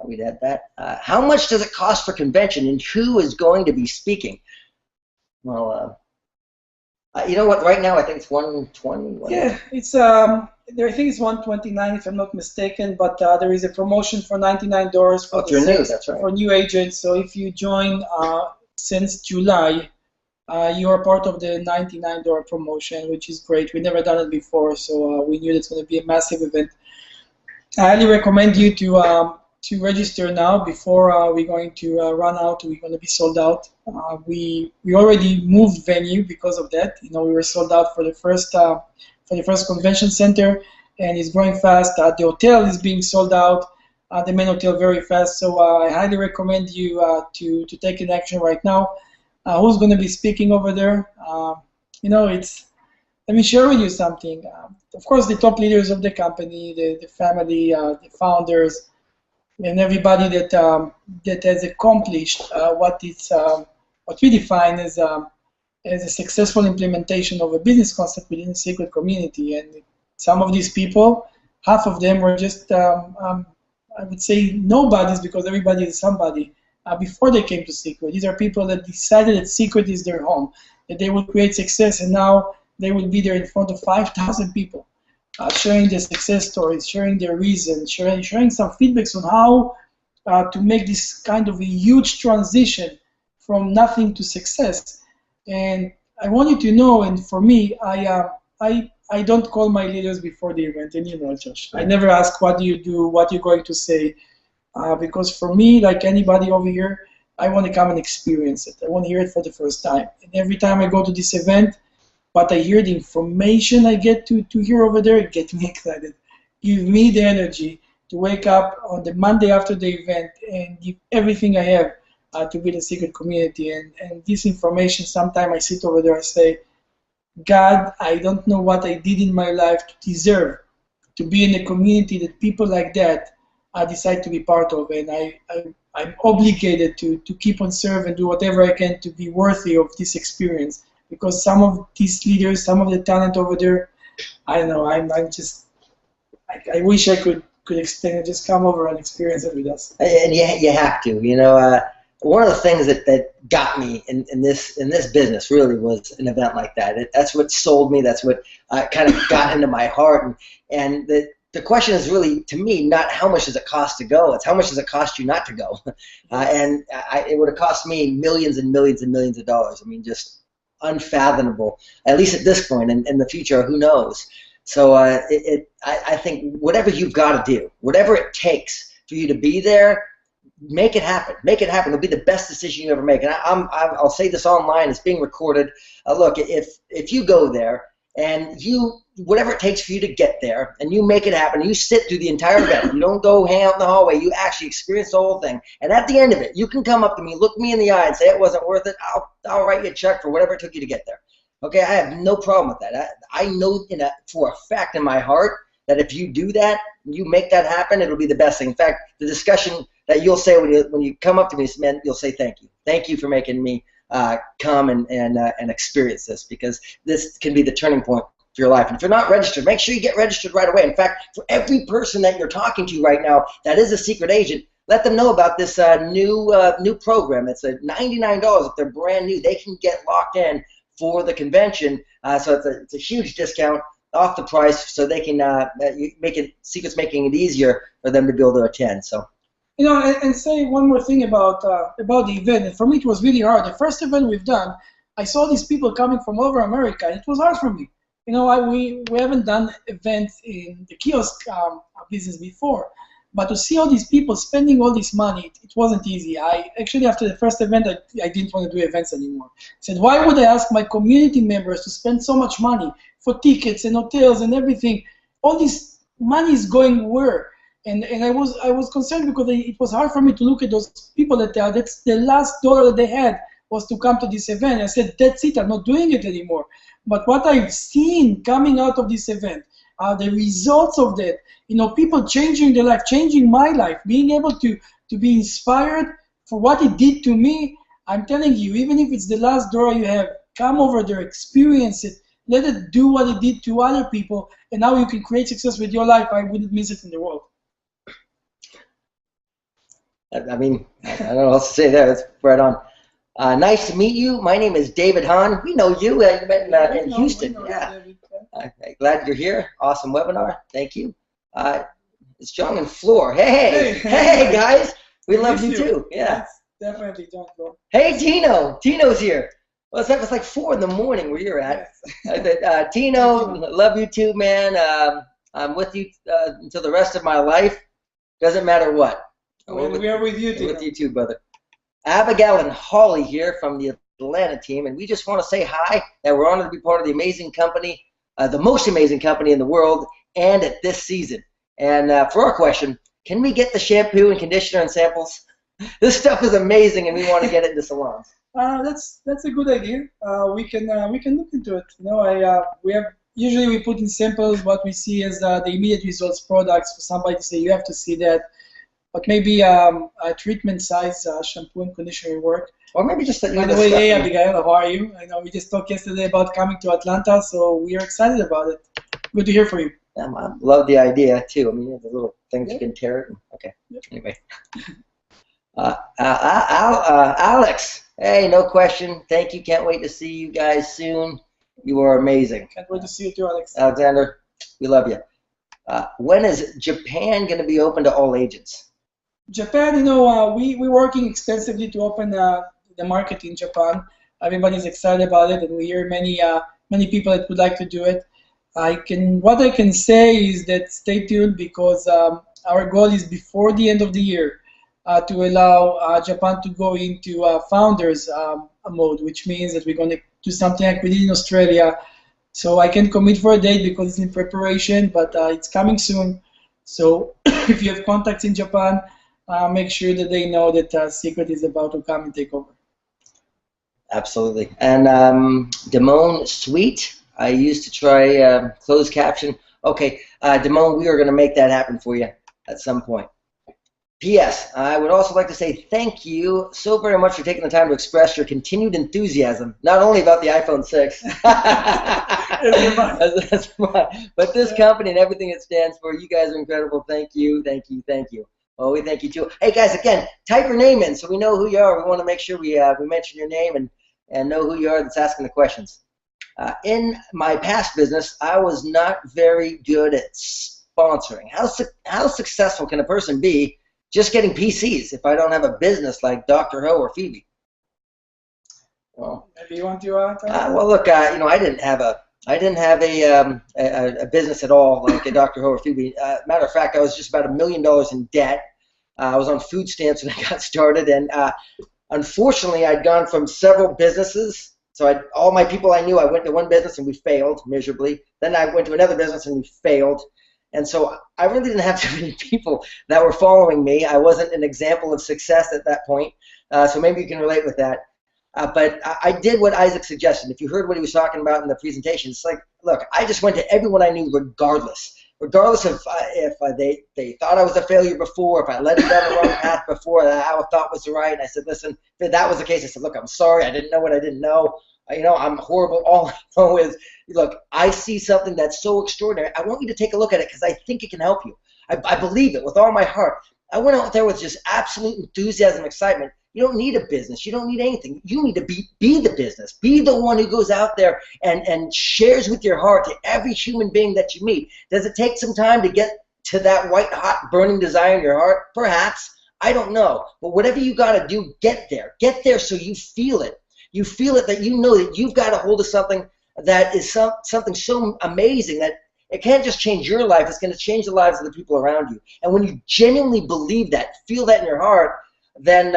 we'd add that. How much does it cost for convention, and who is going to be speaking? Well, you know what? Right now, I think it's 120. Yeah, it's I think it's 129 if I'm not mistaken. But there is a promotion for $99 for that's right. For new agents. So if you join since July, you are part of the $99 promotion, which is great. We've never done it before, so we knew it's going to be a massive event. I highly recommend you to register now before we're going to run out. We're going to be sold out. We already moved venue because of that. You know, we were sold out for the first convention center, and it's growing fast. The hotel is being sold out, the main hotel very fast. So I highly recommend you to take an action right now. Who's going to be speaking over there? You know, let me share with you something. Of course, the top leaders of the company, the family, the founders, and everybody that has accomplished what we define as a successful implementation of a business concept within the Seacret community. And some of these people, half of them were just, I would say, nobodies because everybody is somebody before they came to Seacret. These are people that decided that Seacret is their home, that they will create success, and now they will be there in front of 5,000 people. Sharing their success stories, sharing their reasons, sharing some feedbacks on how to make this kind of a huge transition from nothing to success. And I want you to know, and for me, I don't call my leaders before the event, and you know, Josh. I never ask what do you do, what you're going to say, because for me, like anybody over here, I want to come and experience it. I want to hear it for the first time. And every time I go to this event, but I hear the information I get to hear over there, it gets me excited. Give me the energy to wake up on the Monday after the event and give everything I have to build a Seacret community. And this information, sometimes I sit over there and say, God, I don't know what I did in my life to deserve to be in a community that people like that decide to be part of. And I'm obligated to keep on serving and do whatever I can to be worthy of this experience. Because some of these leaders, some of the talent over there, I don't know, I wish I could explain it. Just come over and experience it with us. And you have to. You know, one of the things that got me in this business really was an event like that. That's what sold me. That's what kind of got into my heart. And that the question is really, to me, not how much does it cost to go. It's how much does it cost you not to go. It would have cost me millions and millions and millions of dollars. I mean, just unfathomable, at least at this point. And in the future, who knows? So I think whatever you've got to do, whatever it takes for you to be there, make it happen. Make it happen. It'll be the best decision you ever make. And I'll say this online. It's being recorded. Look, if you go there and whatever it takes for you to get there, and you make it happen, you sit through the entire event. You don't go hang out in the hallway. You actually experience the whole thing. And at the end of it, you can come up to me, look me in the eye, and say it wasn't worth it. I'll write you a check for whatever it took you to get there. Okay, I have no problem with that. I know for a fact in my heart that if you do that, you make that happen, it'll be the best thing. In fact, the discussion that you'll say when you come up to me, man, you'll say thank you. Thank you for making me come and experience this, because this can be the turning point for your life. And if you're not registered, make sure you get registered right away. In fact, for every person that you're talking to right now that is a secret agent, let them know about this new program. It's $99 if they're brand new. They can get locked in for the convention. So it's a huge discount off the price, so they can Seacret's making it easier for them to be able to attend. So. You know, and say one more thing about the event. And for me, it was really hard. The first event we've done, I saw these people coming from all over America, and it was hard for me. You know, we haven't done events in the kiosk business before, but to see all these people spending all this money, it wasn't easy. Actually, after the first event, I didn't want to do events anymore. I said, why would I ask my community members to spend so much money for tickets and hotels and everything? All this money is going where? And I was concerned because it was hard for me to look at those people that's the last dollar that they had was to come to this event. I said, that's it, I'm not doing it anymore. But what I've seen coming out of this event, the results of that, you know, people changing their life, changing my life, being able to be inspired for what it did to me. I'm telling you, even if it's the last dollar you have, come over there, experience it, let it do what it did to other people, and now you can create success with your life. I wouldn't miss it in the world. I mean, I don't know what else to say there. That's right on. Nice to meet you. My name is David Hahn. We know you. You met in Houston. Yeah. Glad you're here. Awesome webinar. Thank you. It's John and Floor. Hey, guys. We love you too. Yeah. Yes, definitely, John. Hey, Tino. Tino's here. Well, it's like 4 in the morning where you're at. Yes. Tino, love you too, man. I'm with you until the rest of my life. Doesn't matter what. We are with you too. With you too, brother. Abigail and Holly here from the Atlanta team, and we just want to say hi, that we're honored to be part of the amazing company, the most amazing company in the world, and at this season. And for our question, can we get the shampoo and conditioner and samples? This stuff is amazing, and we want to get it into salons. That's a good idea. We can look into it. You know, usually we put in samples what we see as the immediate results products for somebody to say you have to see that. But maybe a treatment size shampoo and conditioner work. Or maybe just By the way, hey Abigail, how are you? I know we just talked yesterday about coming to Atlanta, so we are excited about it. Good to hear from you. I love the idea too. I mean, the little things you can tear it. Okay. Yep. Anyway. Alex, hey, no question. Thank you. Can't wait to see you guys soon. You are amazing. Can't wait to see you too, Alex. Alexander, we love you. When is Japan going to be open to all agents? Japan, you know, we're working extensively to open the market in Japan. Everybody's excited about it, and we hear many people that would like to do it. What I can say is that stay tuned, because our goal is before the end of the year to allow Japan to go into founders mode, which means that we're going to do something like we did in Australia. So I can't commit for a date because it's in preparation, but it's coming soon. So if you have contacts in Japan, make sure that they know that Seacret is about to come and take over. Absolutely. And Damone Sweet, I used to try closed caption. Okay, Damone, we are going to make that happen for you at some point. P.S. I would also like to say thank you so very much for taking the time to express your continued enthusiasm, not only about the iPhone 6, but this company and everything it stands for. You guys are incredible. Thank you, thank you, thank you. Well, we thank you too. Hey guys, again, type your name in so we know who you are. We want to make sure we mention your name and know who you are that's asking the questions. In my past business, I was not very good at sponsoring? How successful can a person be just getting PCs if I don't have a business like Dr. Ho or Phoebe? Well, maybe you want to well, look, I didn't have a business at all like a Dr. Ho or Phoebe. Matter of fact, I was just about $1 million in debt. I was on food stamps when I got started, and unfortunately, I'd gone from several businesses. So all my people I knew, I went to one business and we failed miserably. Then I went to another business and we failed. And so I really didn't have too many people that were following me. I wasn't an example of success at that point. So maybe you can relate with that. But I did what Izhak suggested. If you heard what he was talking about in the presentation, it's like, look, I just went to everyone I knew regardless of if they thought I was a failure before, if I led them down the wrong path before that I thought was right. And I said, listen, if that was the case, I said, look, I'm sorry. I didn't know what I didn't know. I'm horrible. All I know is, look, I see something that's so extraordinary. I want you to take a look at it because I think it can help you. I believe it with all my heart. I went out there with just absolute enthusiasm and excitement. You don't need a business. You don't need anything. You need to be the business. Be the one who goes out there and shares with your heart to every human being that you meet. Does it take some time to get to that white hot burning desire in your heart? Perhaps. I don't know. But whatever you got to do, get there. Get there so you feel it. You feel it, that you know that you've got a hold of something that is something so amazing that it can't just change your life. It's going to change the lives of the people around you. And when you genuinely believe that, feel that in your heart, then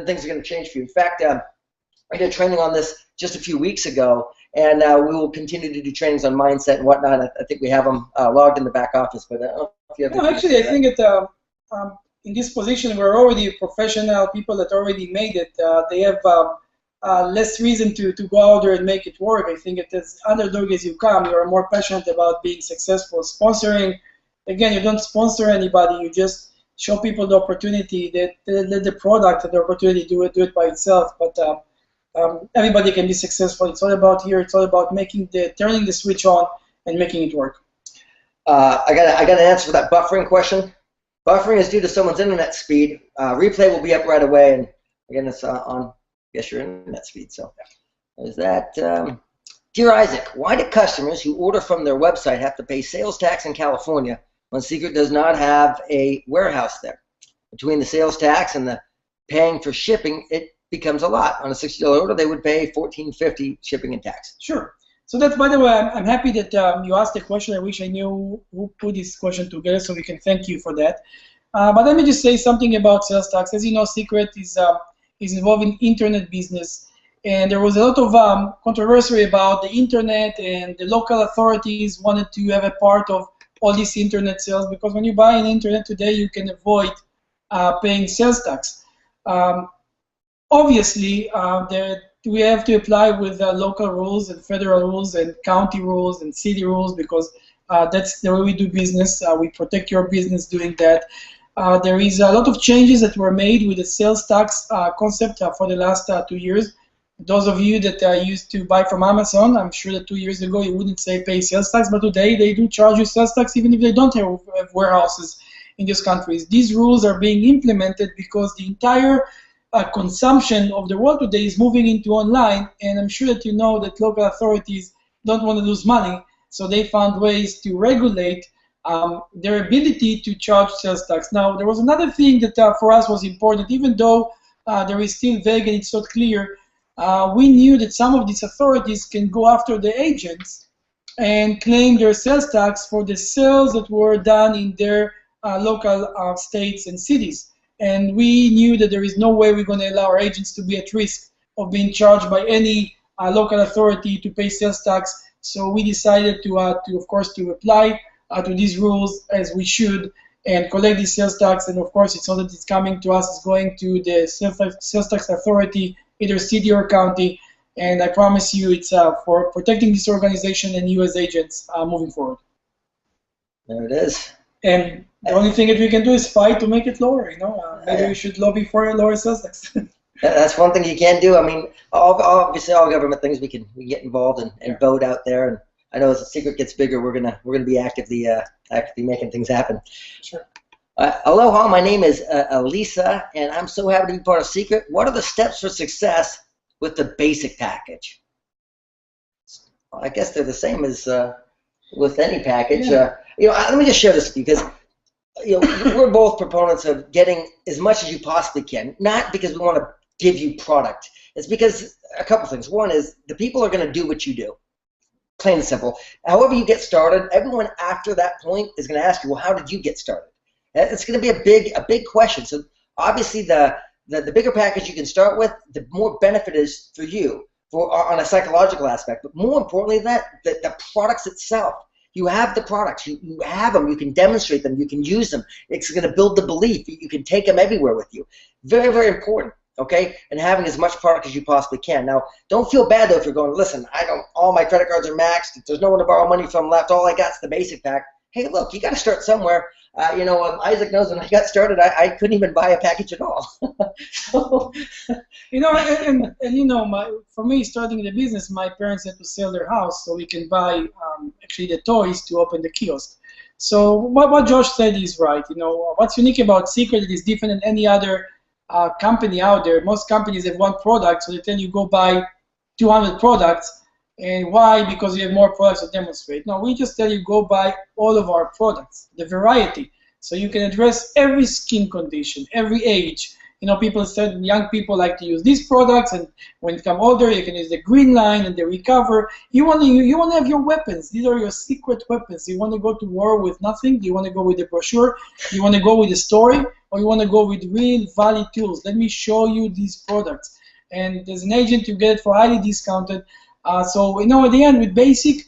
things are going to change for you. In fact, I did training on this just a few weeks ago, and we will continue to do trainings on mindset and whatnot. I think we have them logged in the back office, but I don't know if you have. No, actually, I think in this position we're already professional people that already made it. They have less reason to go out there and make it work. I think it is underdog as you come. You are more passionate about being successful. Sponsoring, again, you don't sponsor anybody. You just show people the opportunity, that the product and the opportunity do it by itself. But everybody can be successful. It's all about here. It's all about turning the switch on and making it work. I got an answer for that buffering question. Buffering is due to someone's internet speed. Replay will be up right away, and again, it's on, I guess, your internet speed. So there's that. Dear Izhak, why do customers who order from their website have to pay sales tax in California when Seacret does not have a warehouse there? Between the sales tax and the paying for shipping, it becomes a lot. On a $60 order, they would pay $14.50 shipping and tax. Sure. So that's, by the way, I'm happy that you asked the question. I wish I knew who put this question together, so we can thank you for that. But let me just say something about sales tax. As you know, Seacret is involved in internet business, and there was a lot of controversy about the internet, and the local authorities wanted to have a part of all these internet sales, because when you buy an internet today, you can avoid paying sales tax. Obviously, we have to apply with local rules and federal rules and county rules and city rules, because that's the way we do business. We protect your business doing that. There is a lot of changes that were made with the sales tax concept for the last 2 years. Those of you that used to buy from Amazon, I'm sure that 2 years ago you wouldn't say pay sales tax, but today they do charge you sales tax even if they don't have warehouses in these countries. These rules are being implemented because the entire consumption of the world today is moving into online, and I'm sure that you know that local authorities don't want to lose money, so they found ways to regulate their ability to charge sales tax. Now, there was another thing that for us was important, even though there is still vague and it's not clear. We knew that some of these authorities can go after the agents and claim their sales tax for the sales that were done in their local states and cities. And we knew that there is no way we're going to allow our agents to be at risk of being charged by any local authority to pay sales tax. So we decided to of course, to apply to these rules as we should and collect the sales tax. And of course, it's not that it's coming to us; it's going to the sales tax authority, either city or county. And I promise you, it's for protecting this organization and you as agents moving forward. There it is. And the only thing that we can do is fight to make it lower. Maybe we should lobby for a lower sales tax. That's one thing you can do. I mean, obviously, all government things we can get involved and vote out there. And I know as the Seacret gets bigger, we're gonna be actively making things happen. Sure. Aloha, my name is Elisa, and I'm so happy to be part of Seacret. What are the steps for success with the basic package? Well, I guess they're the same as with any package. Yeah. Let me just share this with you because we're both proponents of getting as much as you possibly can, not because we want to give you product. It's because a couple things. One is the people are going to do what you do, plain and simple. However you get started, everyone after that point is going to ask you, well, how did you get started? It's going to be a big question. So obviously the bigger package you can start with, the more benefit is for you on a psychological aspect. But more importantly, the products itself. You have the products. You have them. You can demonstrate them. You can use them. It's going to build the belief. You can take them everywhere with you. Very, very important. Okay, and having as much product as you possibly can. Now, don't feel bad though if you're going, listen, all my credit cards are maxed. There's no one to borrow money from left. All I got is the basic pack. Hey, look, you got to start somewhere. Isaac knows when I got started, I couldn't even buy a package at all. So, for me, starting the business, my parents had to sell their house so we can buy actually the toys to open the kiosk. So what Josh said is right. What's unique about Seacret is different than any other company out there. Most companies have one product, so they tell you go buy 200 products. And why? Because you have more products to demonstrate. No, we just tell you go buy all of our products, the variety. So you can address every skin condition, every age. People said young people like to use these products, and when you come older, you can use the green line and the recover. You want to have your weapons. These are your secret weapons. You want to go to war with nothing? Do you want to go with the brochure? Do you want to go with the story? Or you want to go with real valid tools? Let me show you these products. And as an agent, you get it for highly discounted. So at the end, with basic,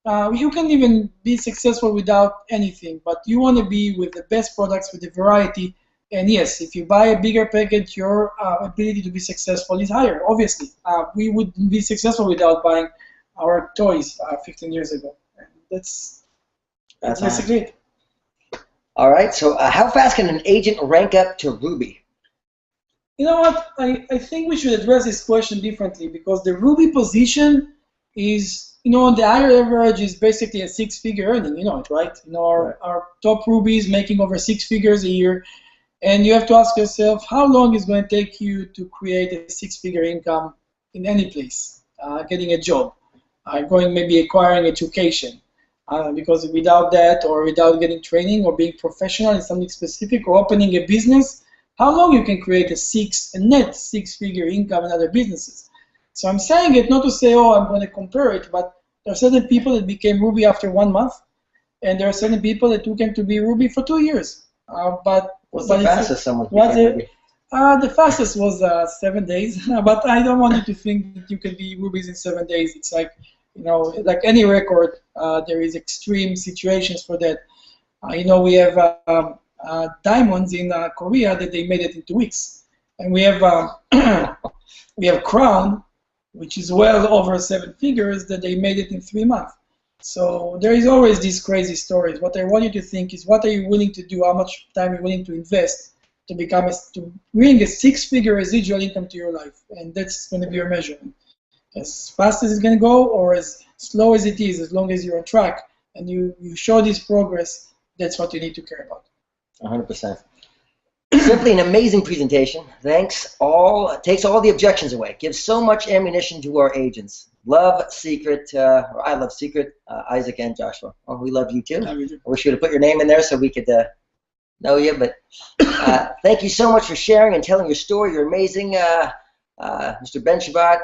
you can even be successful without anything. But you want to be with the best products, with the variety. And yes, if you buy a bigger package, your ability to be successful is higher, obviously. We wouldn't be successful without buying our toys 15 years ago. That's basically it. All right, so how fast can an agent rank up to Ruby? You know what? I think we should address this question differently because the Ruby position is, the higher average is basically a six-figure earning. You know it, right? Our top Ruby is making over 6 figures a year. And you have to ask yourself, how long is it going to take you to create a six-figure income in any place? Getting a job, maybe acquiring education. Because without that, or without getting training, or being professional in something specific, or opening a business, how long you can create a net six-figure income in other businesses? So I'm saying it not to say, I'm going to compare it, but there are certain people that became Ruby after 1 month, and there are certain people that took them to be Ruby for 2 years. What's the fastest someone became Ruby? The fastest was 7 days, but I don't want you to think that you can be Rubies in 7 days. It's like, like any record, there is extreme situations for that. We have diamonds in Korea that they made it in 2 weeks, and we have Crown, which is well over 7 figures, that they made it in 3 months. So there is always these crazy stories. What I want you to think is, what are you willing to do? How much time are you willing to invest to bring a six-figure residual income to your life? And that's going to be your measurement. As fast as it's going to go, or as slow as it is, as long as you're on track and you show this progress, that's what you need to care about. 100%. Simply an amazing presentation. Thanks. Takes all the objections away. Gives so much ammunition to our agents. Love Seacret. I love Seacret. Isaac and Joshua. Oh, we love you too. I wish you would have put your name in there so we could know you. But thank you so much for sharing and telling your story. You're amazing, Mr. Benshabat.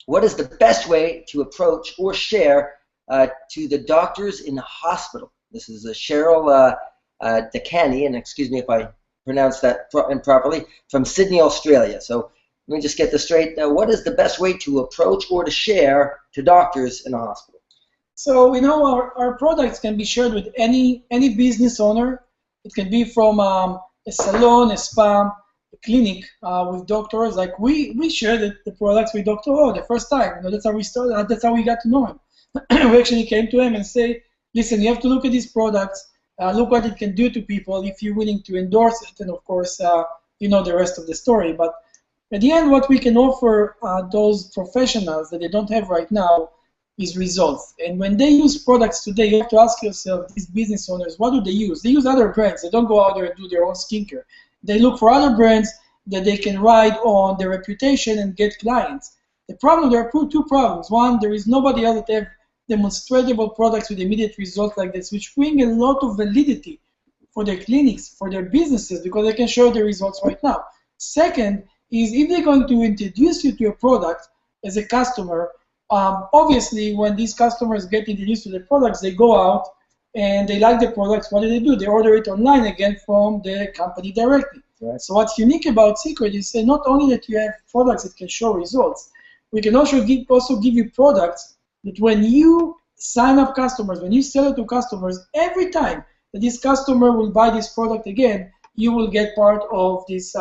What is the best way to approach or share to the doctors in the hospital? This is Cheryl Decani, and excuse me if I pronounced that improperly, from Sydney, Australia. So let me just get this straight. What is the best way to approach or to share to doctors in the hospital? So our products can be shared with any business owner. It can be from a salon, a spa, a clinic with doctors. Like we shared the products with Dr. O the first time. That's how we started. That's how we got to know him. We actually came to him and say, listen, you have to look at these products. Look what it can do to people if you're willing to endorse it. And of course, the rest of the story. But at the end, what we can offer those professionals that they don't have right now is results. And when they use products today, you have to ask yourself, these business owners, what do they use? They use other brands. They don't go out there and do their own skincare. They look for other brands that they can ride on their reputation and get clients. The problem, there are two problems. One, there is nobody else that have demonstratable products with immediate results like this, which bring a lot of validity for their clinics, for their businesses, because they can show the results right now. Second is if they're going to introduce you to a product as a customer, obviously when these customers get introduced to the products, they go out and they like the products. What do? They order it online again from the company directly. Right. So what's unique about Seacret is not only that you have products that can show results, we can also give you products that when you sign up customers, when you sell it to customers, every time that this customer will buy this product again, you will get part of these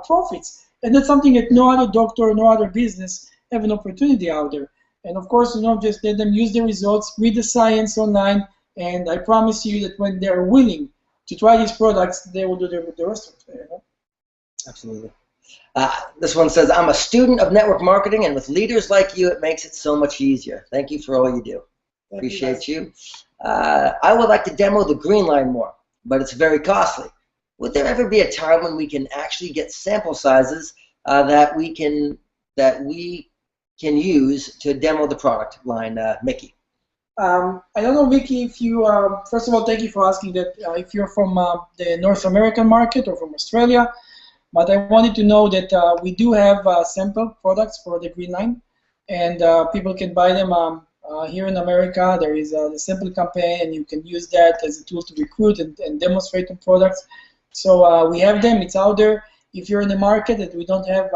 profits. And that's something that no other doctor, no other business have an opportunity out there. And of course, just let them use the results, read the science online, and I promise you that when they're willing to try these products, they will do the rest of it. Absolutely. This one says, I'm a student of network marketing, and with leaders like you, it makes it so much easier. Thank you for all you do. Appreciate you. I would like to demo the green line more, but it's very costly. Would there ever be a time when we can actually get sample sizes that we can use to demo the product line, Mickey? I don't know, Mickey, if you, first of all, thank you for asking that, if you're from the North American market or from Australia, but I wanted to know that we do have sample products for the green line, and people can buy them here in America. There is the sample campaign, and you can use that as a tool to recruit and demonstrate the products. So we have them, it's out there. If you're in the market that we don't have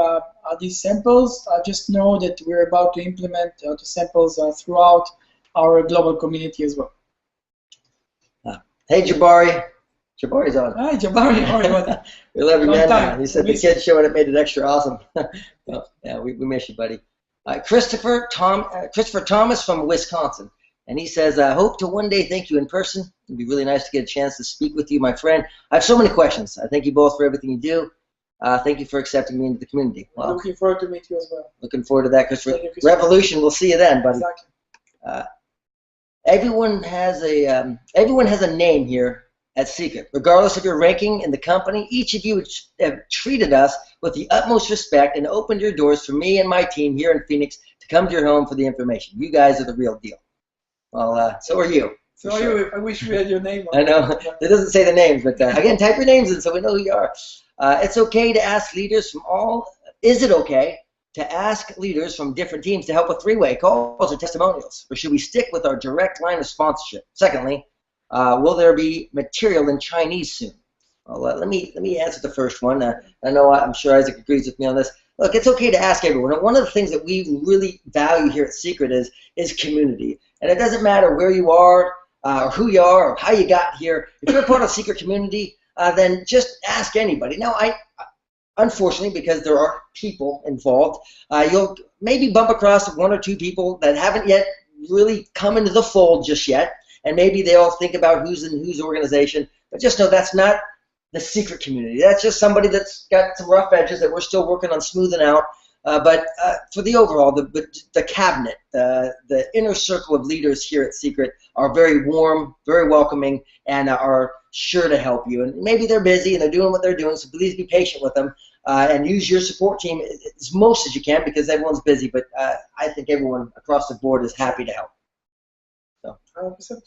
these samples, just know that we're about to implement the samples throughout our global community as well. Hey, Jabari. Jabari's on. Hi, Jabari. How are you, buddy? We love you, man. He said the kids show it made it extra awesome. Well, yeah, we miss you, buddy. Christopher Thomas from Wisconsin. And he says, I hope to one day thank you in person. It'd be really nice to get a chance to speak with you, my friend. I have so many questions. I thank you both for everything you do. Thank you for accepting me into the community. Well, looking forward to meet you as well. Looking forward to that, Christopher. Revolution, we'll see you then, buddy. Exactly. Everyone has a name here at Seacret. Regardless of your ranking in the company, each of you have treated us with the utmost respect and opened your doors for me and my team here in Phoenix to come to your home for the information. You guys are the real deal. Well, so are you. So are you. I wish we had your name on I know. It doesn't say the names, but again, type your names in so we know who you are. It's okay to ask leaders from is it okay to ask leaders from different teams to help with three-way calls or testimonials? Or should we stick with our direct line of sponsorship? Secondly, will there be material in Chinese soon? Well, let me answer the first one. I'm sure Isaac agrees with me on this. Look, it's okay to ask everyone. And one of the things that we really value here at Seacret is community. And it doesn't matter where you are, or who you are, or how you got here. If you're a part of the Seacret community, then just ask anybody. Now, unfortunately, because there are people involved, you'll maybe bump across one or two people that haven't yet really come into the fold just yet. And maybe they all think about who's in whose organization. But just know that's not the Seacret community. That's just somebody that's got some rough edges that we're still working on smoothing out. But for the overall, the cabinet, the inner circle of leaders here at Seacret are very warm, very welcoming, and are sure to help you. And maybe they're busy and they're doing what they're doing, so please be patient with them and use your support team as most as you can because everyone's busy. But I think everyone across the board is happy to help. So. 100%.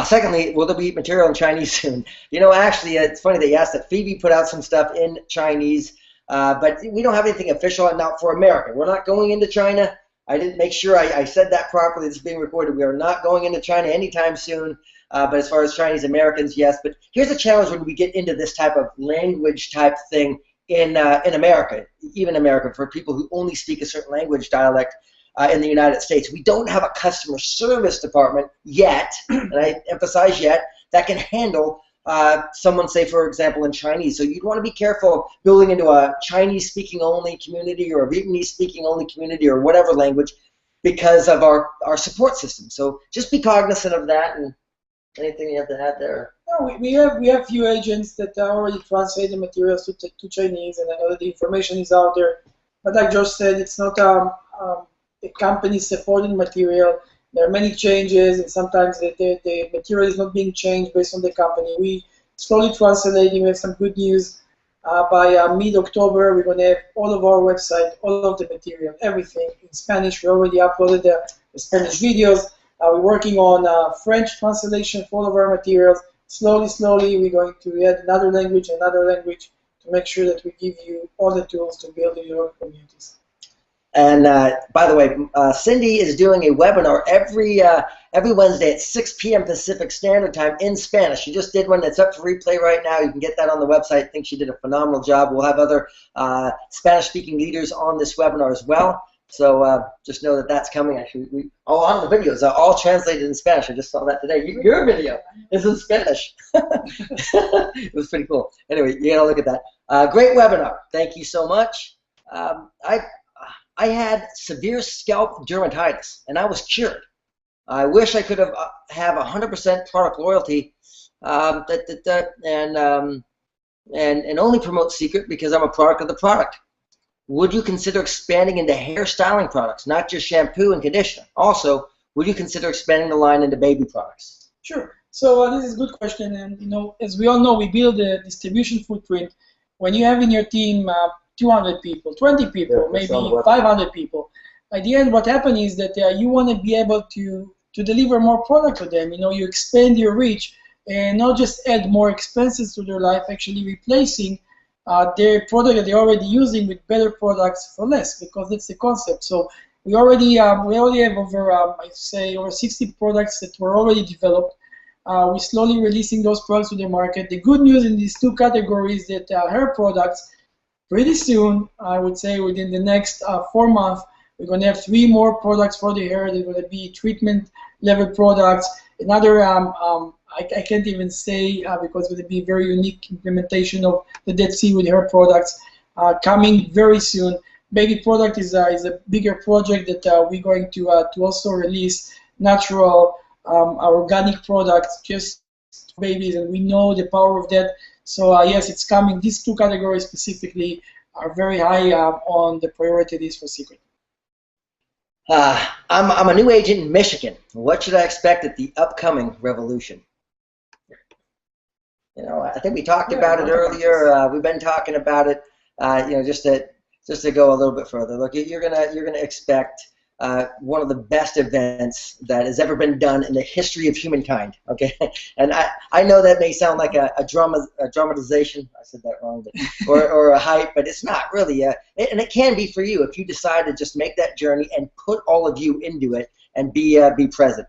Secondly, will there be material in Chinese soon? Actually, it's funny that you asked that. Phoebe put out some stuff in Chinese, but we don't have anything official now for America. We're not going into China. I didn't make sure I said that properly. This is being recorded. We are not going into China anytime soon. But as far as Chinese Americans, yes. But here's the challenge when we get into this type of language type thing in America, even America, for people who only speak a certain language dialect. In the United States, we don't have a customer service department yet, and I emphasize yet, that can handle someone, say, for example, in Chinese. So you'd want to be careful building into a Chinese-speaking only community or a Vietnamese-speaking only community or whatever language because of our support system. So just be cognizant of that. And anything you have to add there? No, we have few agents that already translate the materials to Chinese, and I know that the information is out there. But like Josh said, it's not the company supporting material. There are many changes, and sometimes the material is not being changed based on the company. We slowly translating. We have some good news. By mid-October, we're going to have all of our website, all of the material, everything in Spanish. We already uploaded the Spanish videos. We're working on French translation for all of our materials. Slowly, we're going to add another language to make sure that we give you all the tools to build in your own communities. And by the way, Cindy is doing a webinar every Wednesday at 6 p.m. Pacific Standard Time in Spanish. She just did one that's up for replay right now. You can get that on the website. I think she did a phenomenal job. We'll have other Spanish-speaking leaders on this webinar as well. So just know that that's coming. Actually, on the videos are all translated in Spanish. I just saw that today. Your video is in Spanish. It was pretty cool. Anyway, you gotta look at that. Great webinar. Thank you so much. I had severe scalp dermatitis, and I was cured. I wish I could have 100% product loyalty, and only promote Seacret because I'm a product of the product. Would you consider expanding into hair styling products, not just shampoo and conditioner? Also, would you consider expanding the line into baby products? Sure. So this is a good question, and as we all know, we build a distribution footprint. When you have in your team 200 people, 20 people, maybe 500 people. At the end, what happens is that you want to be able to deliver more product to them. You expand your reach and not just add more expenses to their life, actually replacing their product that they're already using with better products for less, because that's the concept. So we already have over, I'd say, over 60 products that were already developed. We're slowly releasing those products to the market. The good news in these two categories that hair products, pretty soon, I would say within the next 4 months, we're going to have 3 more products for the hair. They're going to be treatment level products. Another, I can't even say because it's going to be a very unique implementation of the Dead Sea with hair products coming very soon. Baby product is a bigger project that we're going to also release natural, organic products just for babies, and we know the power of that. So yes, it's coming. These two categories specifically are very high on the priority list for Seacret. I'm a new agent in Michigan. What should I expect at the upcoming revolution? I think we talked about it earlier. We've been talking about it. Just to go a little bit further. Look, you're gonna expect one of the best events that has ever been done in the history of humankind. Okay, and I know that may sound like a dramatization. I said that wrong, but, or a hype, but it's not really. And it can be for you if you decide to just make that journey and put all of you into it and be present.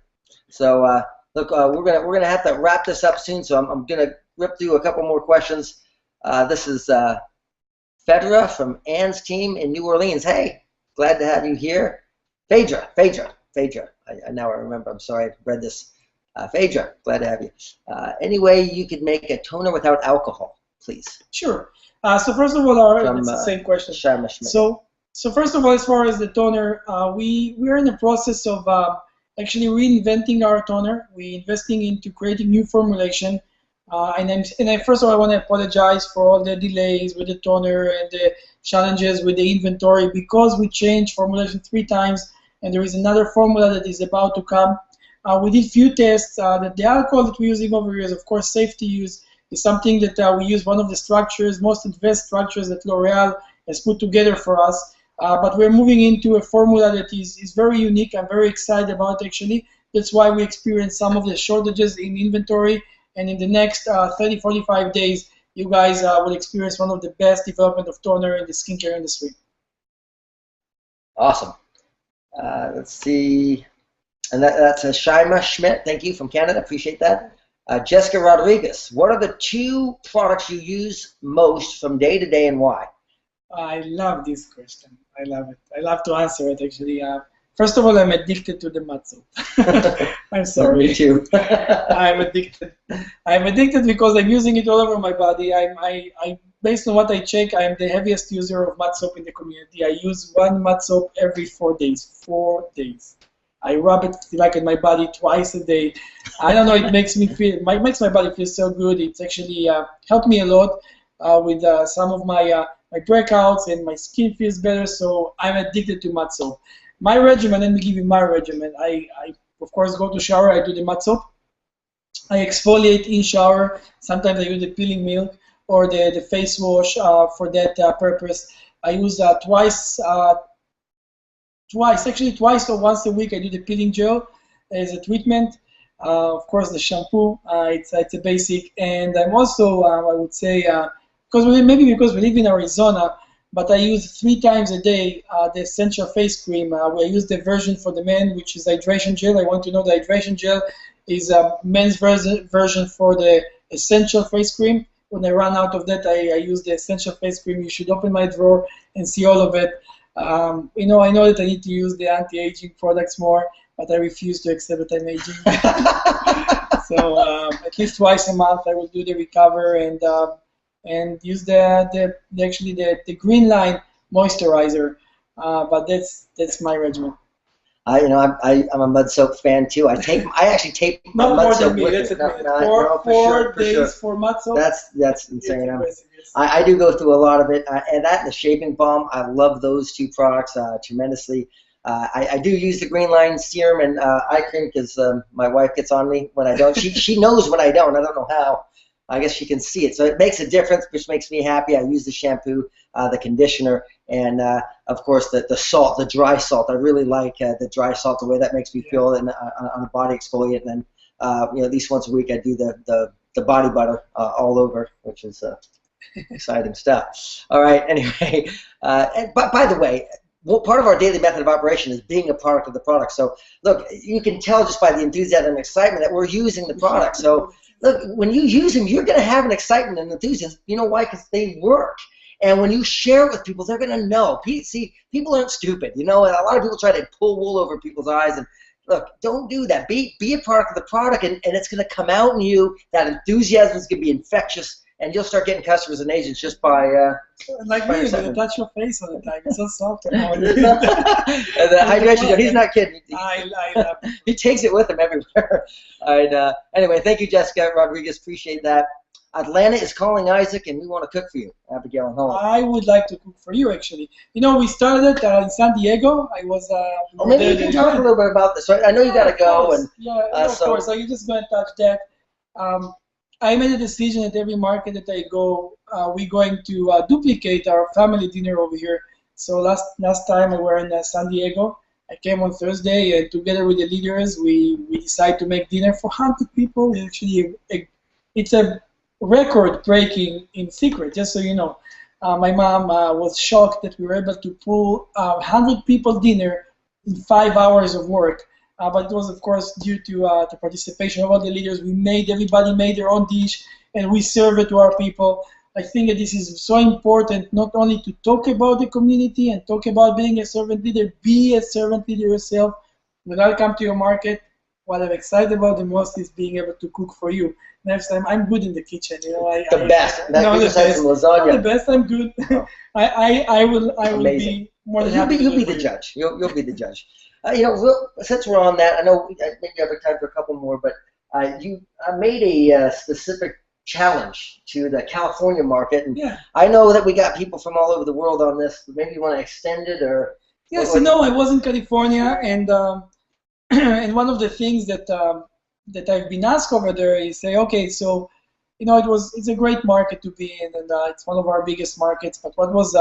So look, we're gonna have to wrap this up soon. So I'm gonna rip through a couple more questions. This is Fedra from Ann's team in New Orleans. Hey, glad to have you here. Phaedra. Now I remember. I'm sorry, I read this. Phaedra, glad to have you. Any way you could make a toner without alcohol, please? Sure. So first of all, it's the same question. So first of all, as far as the toner, we're in the process of actually reinventing our toner. We're investing into creating new formulation. First of all, I want to apologize for all the delays with the toner and the challenges with the inventory because we changed formulation 3 times. And there is another formula that is about to come. We did few tests. That the alcohol that we're using over here is, of course, safe to use. It's something that we use one of the structures, most advanced structures that L'Oreal has put together for us. But we're moving into a formula that is very unique. I'm very excited about it, actually. That's why we experienced some of the shortages in inventory. And in the next 30, 45 days, you guys will experience one of the best development of toner in the skincare industry. Awesome. Let's see, and that's Shaima Schmidt. Thank you from Canada. Appreciate that. Jessica Rodriguez. What are the 2 products you use most from day to day and why? I love this question. I love it. I love to answer it actually. First of all, I'm addicted to the mud soap. I'm sorry. Me too. I'm addicted. I'm addicted because I'm using it all over my body. Based on what I check, I am the heaviest user of mud soap in the community. I use 1 mud soap every 4 days. 4 days. I rub it like in my body twice a day. I don't know. It makes me feel. It makes my body feel so good. It's actually helped me a lot with some of my breakouts, and my skin feels better. So I'm addicted to mud soap. My regimen. Let me give you my regimen. I of course go to shower. I do the mud soap. I exfoliate in shower. Sometimes I use the peeling milk or the face wash for that purpose. I use twice or once a week I do the peeling gel, as a treatment. Of course, the shampoo, it's a basic. And I'm also, I would say, because we live in Arizona, but I use 3 times a day the essential face cream. I use the version for the men, which is hydration gel. I want to know the hydration gel is a men's version for the essential face cream. When I run out of that, I use the essential face cream. You should open my drawer and see all of it. I know that I need to use the anti-aging products more, but I refuse to accept that I'm aging. So at least twice a month, I will do the recover and use the green line moisturizer. But that's my regimen. I'm a mud soap fan too. I actually tape my Not mud more soap than me. with That's it. it. For Four days sure. for mud soap. That's insane. Impressive, yes. I do go through a lot of it, and that and the shaving balm. I love those 2 products tremendously. I do use the Green Line serum and eye cream because my wife gets on me when I don't. She knows when I don't. I don't know how. I guess she can see it, so it makes a difference, which makes me happy. I use the shampoo, the conditioner, and of course the salt, the dry salt. I really like the dry salt, the way that makes me feel on a body exfoliant. And then at least once a week I do the body butter all over, which is exciting stuff. All right. Anyway, but by the way, part of our daily method of operation is being a product of the product. So look, you can tell just by the enthusiasm and excitement that we're using the product. So look, when you use them, you're going to have an excitement and enthusiasm. You know why? Because they work. And when you share it with people, they're going to know. See, people aren't stupid. And a lot of people try to pull wool over people's eyes. And look, don't do that. Be a product of the product, and it's going to come out in you. That enthusiasm is going to be infectious, and you'll start getting customers and agents just by like me, you touch your face all the time. It's so soft. And the hydration, he's not kidding. I love it. He takes it with him everywhere. All right. Anyway, thank you, Jessica Rodriguez. Appreciate that. Atlanta is calling Isaac, and we want to cook for you, Abigail and Holland. I would like to cook for you, actually. We started in San Diego. I was. Maybe you can talk a little bit about this. Right? I know you got to go, and of course. So you're just going to touch that. I made a decision at every market that I go, we're going to duplicate our family dinner over here. So last time we were in San Diego. I came on Thursday, and together with the leaders, we decided to make dinner for 100 people. Actually, it's a record-breaking in Seacret, just so you know. My mom was shocked that we were able to pull 100 people dinner in 5 hours of work. But it was, of course, due to the participation of all the leaders. Everybody made their own dish, and we serve it to our people. I think that this is so important, not only to talk about the community and talk about being a servant leader, be a servant leader yourself. When I come to your market, what I'm excited about the most is being able to cook for you. Next time, I'm good in the kitchen. The best. Lasagna. The best. I'm good. Oh. I will be more than happy. You'll be the judge. You'll be the judge. Since we're on that, I know maybe you have time for a couple more, but you made a specific challenge to the California market, and I know that we got people from all over the world on this. Maybe you want to extend it, or yes, I was in California, and and one of the things that I've been asked over there is say, okay, so it's a great market to be in, and it's one of our biggest markets. But what was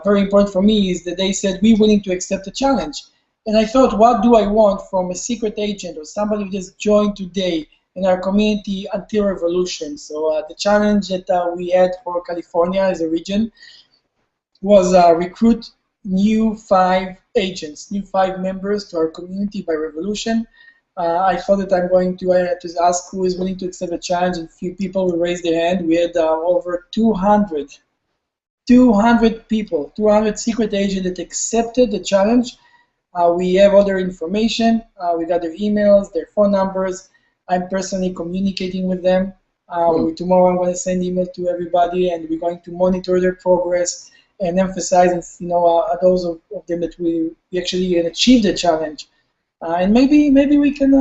very important for me is that they said we're willing to accept the challenge. And I thought, what do I want from a secret agent or somebody who just joined today in our community until revolution? So the challenge that we had for California as a region was recruit new 5 agents, new 5 members to our community by revolution. I thought that I'm going to ask who is willing to accept the challenge, and a few people will raise their hand. We had over 200 people, 200 secret agents that accepted the challenge. We have all their information. We got their emails, their phone numbers. I'm personally communicating with them. Tomorrow I'm going to send email to everybody, and we're going to monitor their progress and emphasize, those of them that we actually achieved the challenge. And maybe we can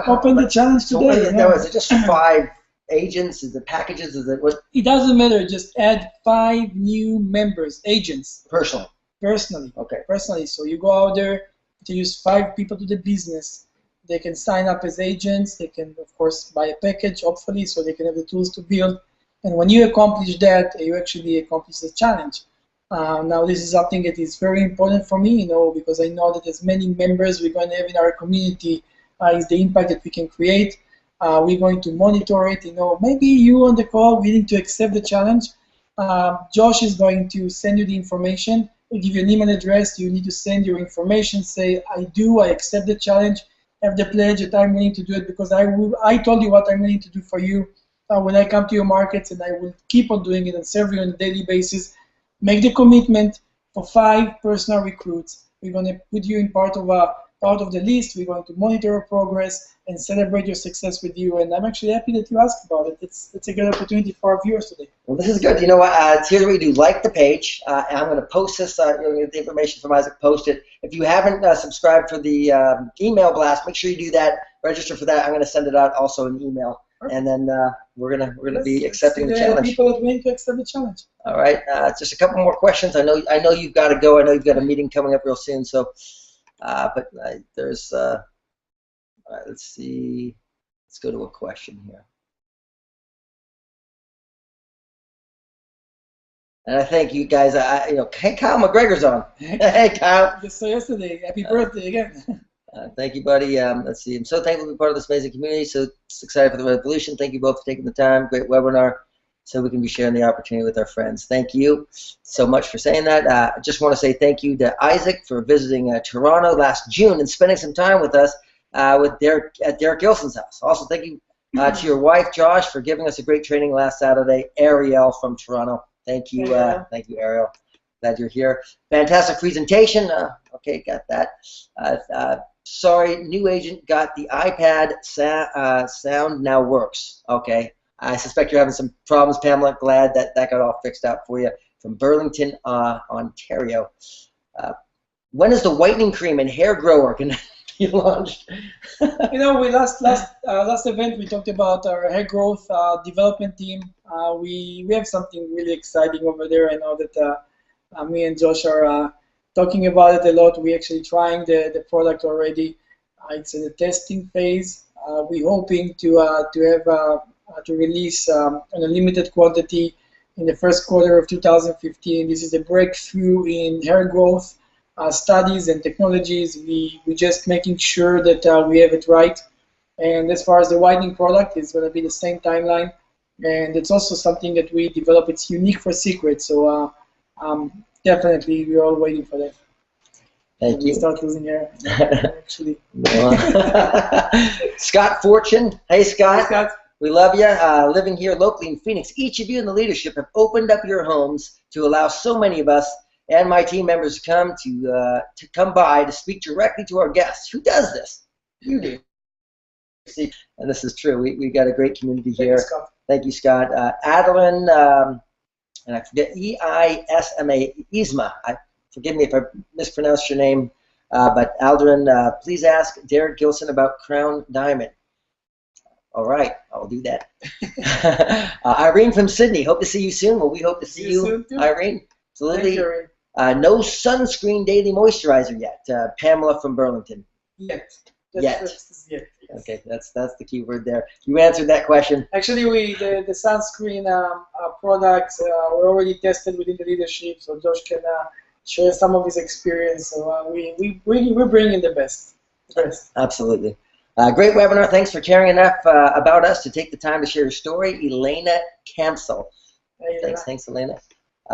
open the challenge today. Is it just 5 agents? Is it packages? Is it what? It doesn't matter. Just add 5 new members, agents. Personally. Okay. Personally. So you go out there, to use 5 people to the business. They can sign up as agents. They can, of course, buy a package, hopefully, so they can have the tools to build. And when you accomplish that, you actually accomplish the challenge. Now, this is something that is very important for me, because I know that as many members we're going to have in our community, is the impact that we can create. We're going to monitor it. Maybe you on the call willing to accept the challenge. Josh is going to send you the information. We'll give you an email address. You need to send your information. Say, I accept the challenge. Have the pledge that I'm willing to do it because I told you what I'm willing to do for you when I come to your markets, and I will keep on doing it and serve you on a daily basis. Make the commitment for 5 personal recruits. We're going to put you in part of the list. We're going to monitor your progress and celebrate your success with you. And I'm actually happy that you asked about it. It's a good opportunity for our viewers today. Well, this is good. You know what? Here's what we do. Like the page. And I'm going to post this. You're going to get the information from Izhak. Post it. If you haven't subscribed for the email blast, make sure you do that. Register for that. I'm going to send it out also in email. And then we're gonna be accepting the challenge. People are willing to accept the challenge. All right, just a couple more questions. I know you've got to go. I know you've got a meeting coming up real soon. So, but there's. All right, let's see. Let's go to a question here. And I thank you guys. Hey, Kyle McGregor's on. Hey, Kyle. Just so yesterday. Happy birthday again. Thank you, buddy. Let's see. I'm so thankful to be part of this amazing community. So excited for the revolution. Thank you both for taking the time. Great webinar. So we can be sharing the opportunity with our friends. Thank you so much for saying that. I just want to say thank you to Izhak for visiting Toronto last June and spending some time with us with Derek at Derek Gilson's house. Also, thank you to your wife, Josh, for giving us a great training last Saturday. Ariel from Toronto. Thank you, Ariel. Glad you're here. Fantastic presentation. Okay, got that. Sorry, new agent got the iPad sound now works. Okay. I suspect you're having some problems, Pamela. Glad that got all fixed out for you. From Burlington, Ontario. When is the whitening cream and hair grower going to be launched? We last event we talked about our hair growth development team. We have something really exciting over there. I know that me and Josh are talking about it a lot. We're actually trying the product already. It's in the testing phase. We're hoping to have to release in a limited quantity in the first quarter of 2015. This is a breakthrough in hair growth studies and technologies. We're just making sure that we have it right. And as far as the whitening product, it's going to be the same timeline. And it's also something that we develop. It's unique for Seacret. So definitely, we're all waiting for that. Thank you. Start losing hair, actually. Scott Fortune. Hey, Scott. Hey, Scott. We love you. Living here locally in Phoenix, each of you in the leadership have opened up your homes to allow so many of us and my team members to come by to speak directly to our guests. Who does this? You do. See, and this is true. We got a great community here. Thank you, Scott. Adeline, and I forget, E-I-S-M-A, Isma. Forgive me if I mispronounced your name, but Aldrin, please ask Derek Gilson about Crown Diamond. All right, I'll do that. Irene from Sydney, hope to see you soon. Well, we hope to see you, Irene. Absolutely. Thank you, Irene. No sunscreen daily moisturizer yet. Pamela from Burlington. Yet. Yes. Okay, that's the key word there. You answered that question. Actually, the sunscreen products were already tested within the leadership, so Josh can share some of his experience. So we're bringing the best. Absolutely. Great webinar. Thanks for caring enough about us to take the time to share your story. Elena Campsell. Hey, thanks, Elena.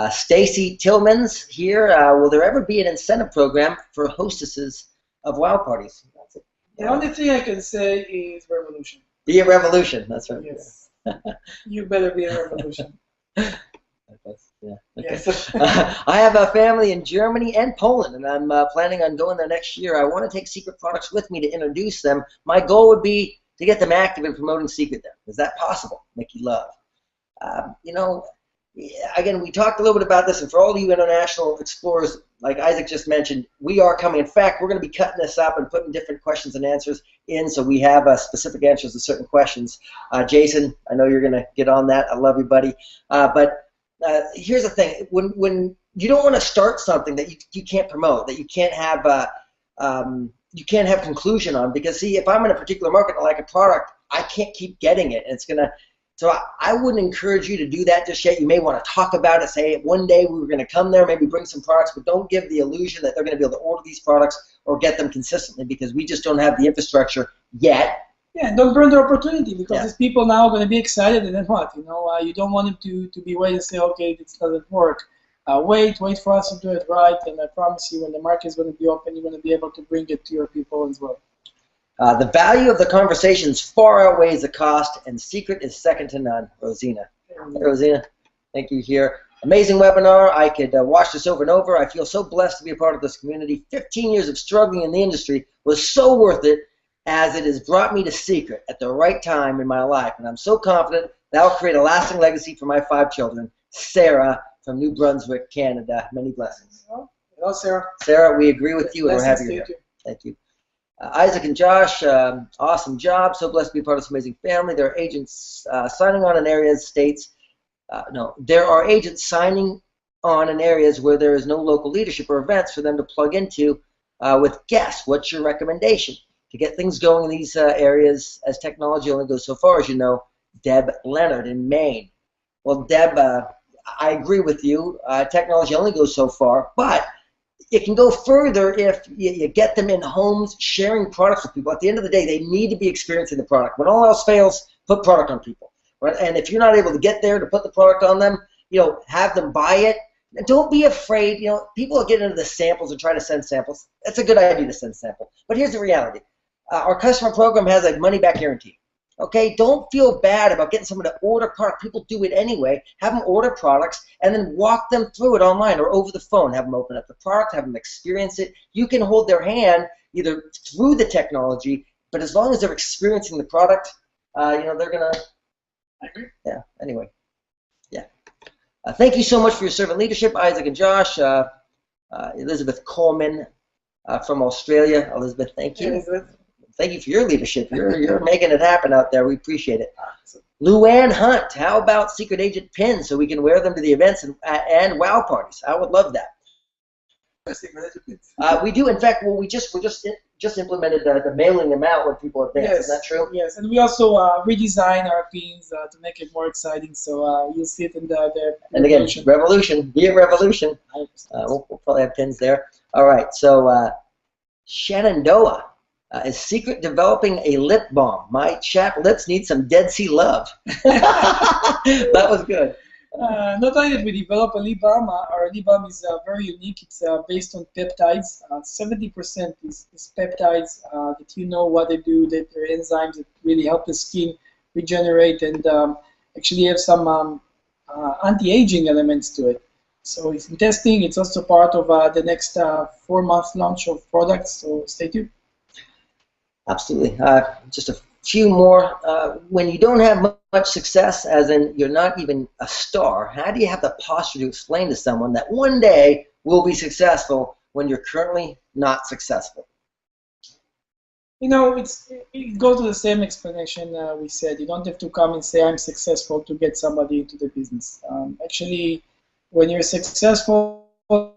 Stacy Tillmans here. Will there ever be an incentive program for hostesses of wild parties? That's it. The only thing I can say is revolution. Be a revolution. That's right. Yes. You better be a revolution. Yeah. Okay. Yes. I have a family in Germany and Poland, and I'm planning on going there next year. I want to take Seacret products with me to introduce them. My goal would be to get them active in promoting Seacret there. Is that possible? Mickey Love. Again, we talked a little bit about this, and for all of you international explorers, like Izhak just mentioned, we are coming. In fact, we're going to be cutting this up and putting different questions and answers in, so we have specific answers to certain questions. Jason, I know you're going to get on that. I love you, buddy. But here's the thing: when you don't want to start something that you can't promote, that you can't have conclusion on, because see, if I'm in a particular market and I like a product, I can't keep getting it, and it's gonna. So I wouldn't encourage you to do that just yet. You may want to talk about it, say one day we were going to come there, maybe bring some products, but don't give the illusion that they're going to be able to order these products or get them consistently, because we just don't have the infrastructure yet. Yeah, and don't burn the opportunity, because Yeah. these people now are going to be excited, and then what? You don't want them to be waiting and say, okay, this doesn't work. Wait for us to do it right, and I promise you, when the market is going to be open, you're going to be able to bring it to your people as well. The value of the conversations far outweighs the cost, and Seacret is second to none. Rosina. Hey, Rosina, thank you here. Amazing webinar. I could watch this over and over. I feel so blessed to be a part of this community. 15 years of struggling in the industry was so worth it, as it has brought me to Seacret at the right time in my life. And I'm so confident that I'll create a lasting legacy for my 5 children. Sarah from New Brunswick, Canada. Many blessings. Hello, Sarah. Sarah, we agree with you, and we're happy you're here. Too. Thank you. Isaac and Josh, awesome job. So blessed to be a part of this amazing family. There are agents signing on in areas, states. There are agents signing on in areas where there is no local leadership or events for them to plug into with guests. What's your recommendation to get things going in these areas, as technology only goes so far, as you know? Deb Leonard in Maine. Well, Deb, I agree with you. Technology only goes so far, but it can go further if you get them in homes sharing products with people. At the end of the day, they need to be experiencing the product. When all else fails, put product on people. Right? And if you're not able to get there to put the product on them, have them buy it. And don't be afraid. People are getting into the samples and try to send samples. That's a good idea to send samples. But here's the reality. Our customer program has a money-back guarantee. Okay, don't feel bad about getting someone to order product. People do it anyway. Have them order products and then walk them through it online or over the phone. Have them open up the product, have them experience it. You can hold their hand either through the technology, but as long as they're experiencing the product, they're gonna. I agree. Yeah. Anyway. Yeah. Thank you so much for your servant leadership, Isaac and Josh. Elizabeth Coleman from Australia. Elizabeth, thank you. Elizabeth. Thank you for your leadership. You're making it happen out there. We appreciate it. Luann Hunt, how about Secret Agent pins so we can wear them to the events and wow parties? I would love that. We do. In fact, we just implemented the mailing them out when people advance. Yes. Is that true? Yes, and we also redesign our pins to make it more exciting. So you'll see it in the and again, revolution. Be a revolution. We'll probably have pins there. All right. So Shenandoah. Is Seacret developing a lip balm? My chap lips need some Dead Sea love. That was good. Not only that we develop a lip balm, our lip balm is very unique. It's based on peptides. 70% is peptides that what they do, that they're enzymes that really help the skin regenerate and actually have some anti-aging elements to it. So it's in testing. It's also part of the next 4-month launch of products, so stay tuned. Absolutely. Just a few more. When you don't have much success, as in you're not even a star, how do you have the posture to explain to someone that one day will be successful when you're currently not successful? It goes to the same explanation we said. You don't have to come and say I'm successful to get somebody into the business. Actually, when you're successful, you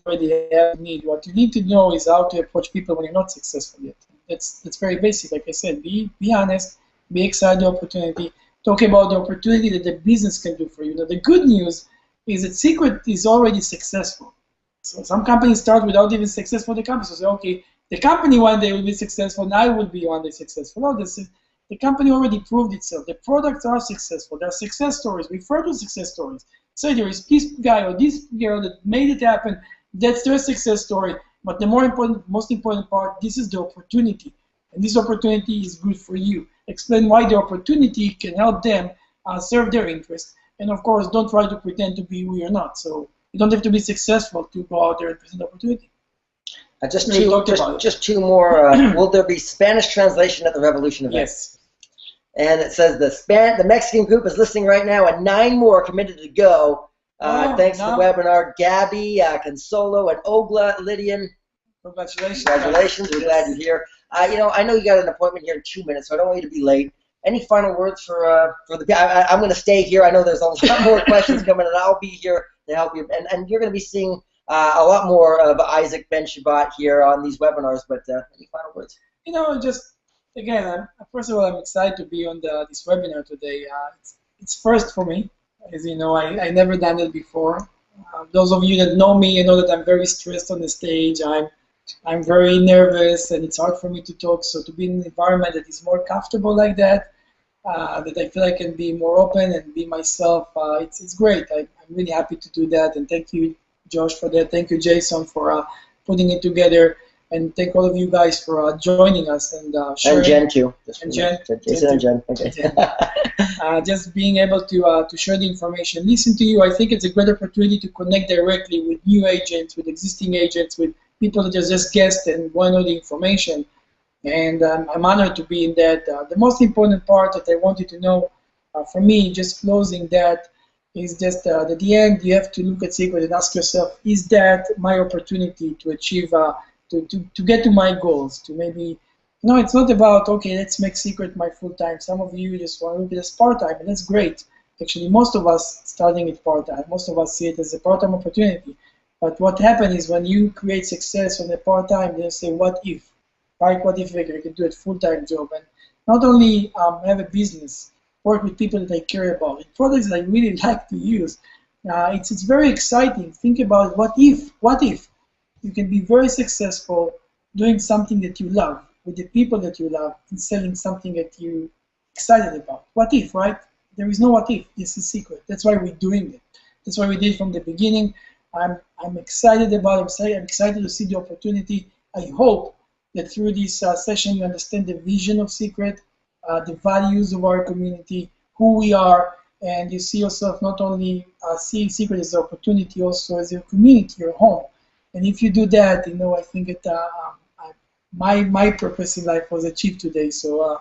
already have a need. What you need to know is how to approach people when you're not successful yet. That's very basic. Like I said, be honest, be excited the opportunity, talk about the opportunity that the business can do for you. Now, the good news is that Seacret is already successful. So some companies start without even successful the company. So say, okay, the company one day will be successful, and I will be one day successful. No, the company already proved itself. The products are successful. There are success stories. Refer to success stories. Say there is this guy or this girl that made it happen. That's their success story. But the most important part, this is the opportunity. And this opportunity is good for you. Explain why the opportunity can help them serve their interest. And of course, don't try to pretend to be who you're not. So you don't have to be successful to go out there and present the opportunity. Just two more. Will there be Spanish translation at the Revolution event? Yes. And it says the Mexican group is listening right now, and 9 more committed to go. Thanks to the webinar, Gabby, Consolo, and Ogla, Lydian. Congratulations. Congratulations. We're glad you're here. I know you got an appointment here in 2 minutes, so I don't want you to be late. Any final words for the? I'm going to stay here. I know there's a lot more questions coming, and I'll be here to help you. And you're going to be seeing a lot more of Izhak Benshabat here on these webinars. But any final words? Again, first of all, I'm excited to be on this webinar today. It's first for me. As you know, I never done it before. Those of you that know me, you know that I'm very stressed on the stage. I'm I'm very nervous and it's hard for me to talk. So to be in an environment that is more comfortable like that, that I feel I can be more open and be myself, it's great. I'm really happy to do that. And thank you, Josh, for that. Thank you, Jason, for putting it together. And thank all of you guys for joining us and sharing. And Jen, too. And Jen. Jason and Jen. Okay. Just being able to share the information, listen to you. I think it's a great opportunity to connect directly with new agents, with existing agents, with people that are just guests and want to know the information. And I'm honored to be in that. The most important part that I want you to know, for me, just closing that, is just at the end, you have to look at Seacret and ask yourself, is that my opportunity to achieve, to get to my goals, to maybe, no, it's not about, okay, let's make Seacret my full-time. Some of you just want to look at it as part-time, and that's great. Actually, most of us starting it part-time. Most of us see it as a part-time opportunity. But what happens is when you create success on a part-time, you say, what if? Right? What if I can do a full-time job? And not only have a business, work with people that I care about, and products that I really like to use. It's very exciting. Think about what if you can be very successful doing something that you love, with the people that you love, and selling something that you're excited about. What if, right? There is no what if. This is Seacret. That's why we're doing it. That's why we did from the beginning. I'm excited about it. I'm excited to see the opportunity. I hope that through this session you understand the vision of Seacret, the values of our community, who we are, and you see yourself not only seeing Seacret as an opportunity, also as your community, your home. And if you do that, I think that my purpose in life was achieved today. So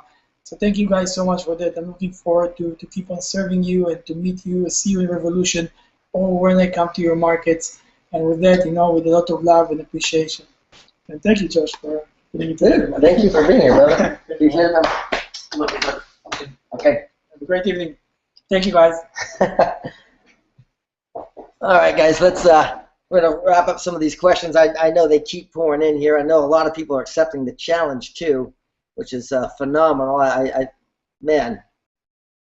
thank you guys so much for that. I'm looking forward to keep on serving you and to meet you, see you in Revolution, or when I come to your markets. And with that, with a lot of love and appreciation. And thank you, Josh, for putting it together. Thank you for being here, brother. Okay. Have a great evening. Thank you, guys. All right, guys, we're going to wrap up some of these questions. I know they keep pouring in here. I know a lot of people are accepting the challenge too, which is phenomenal. Man,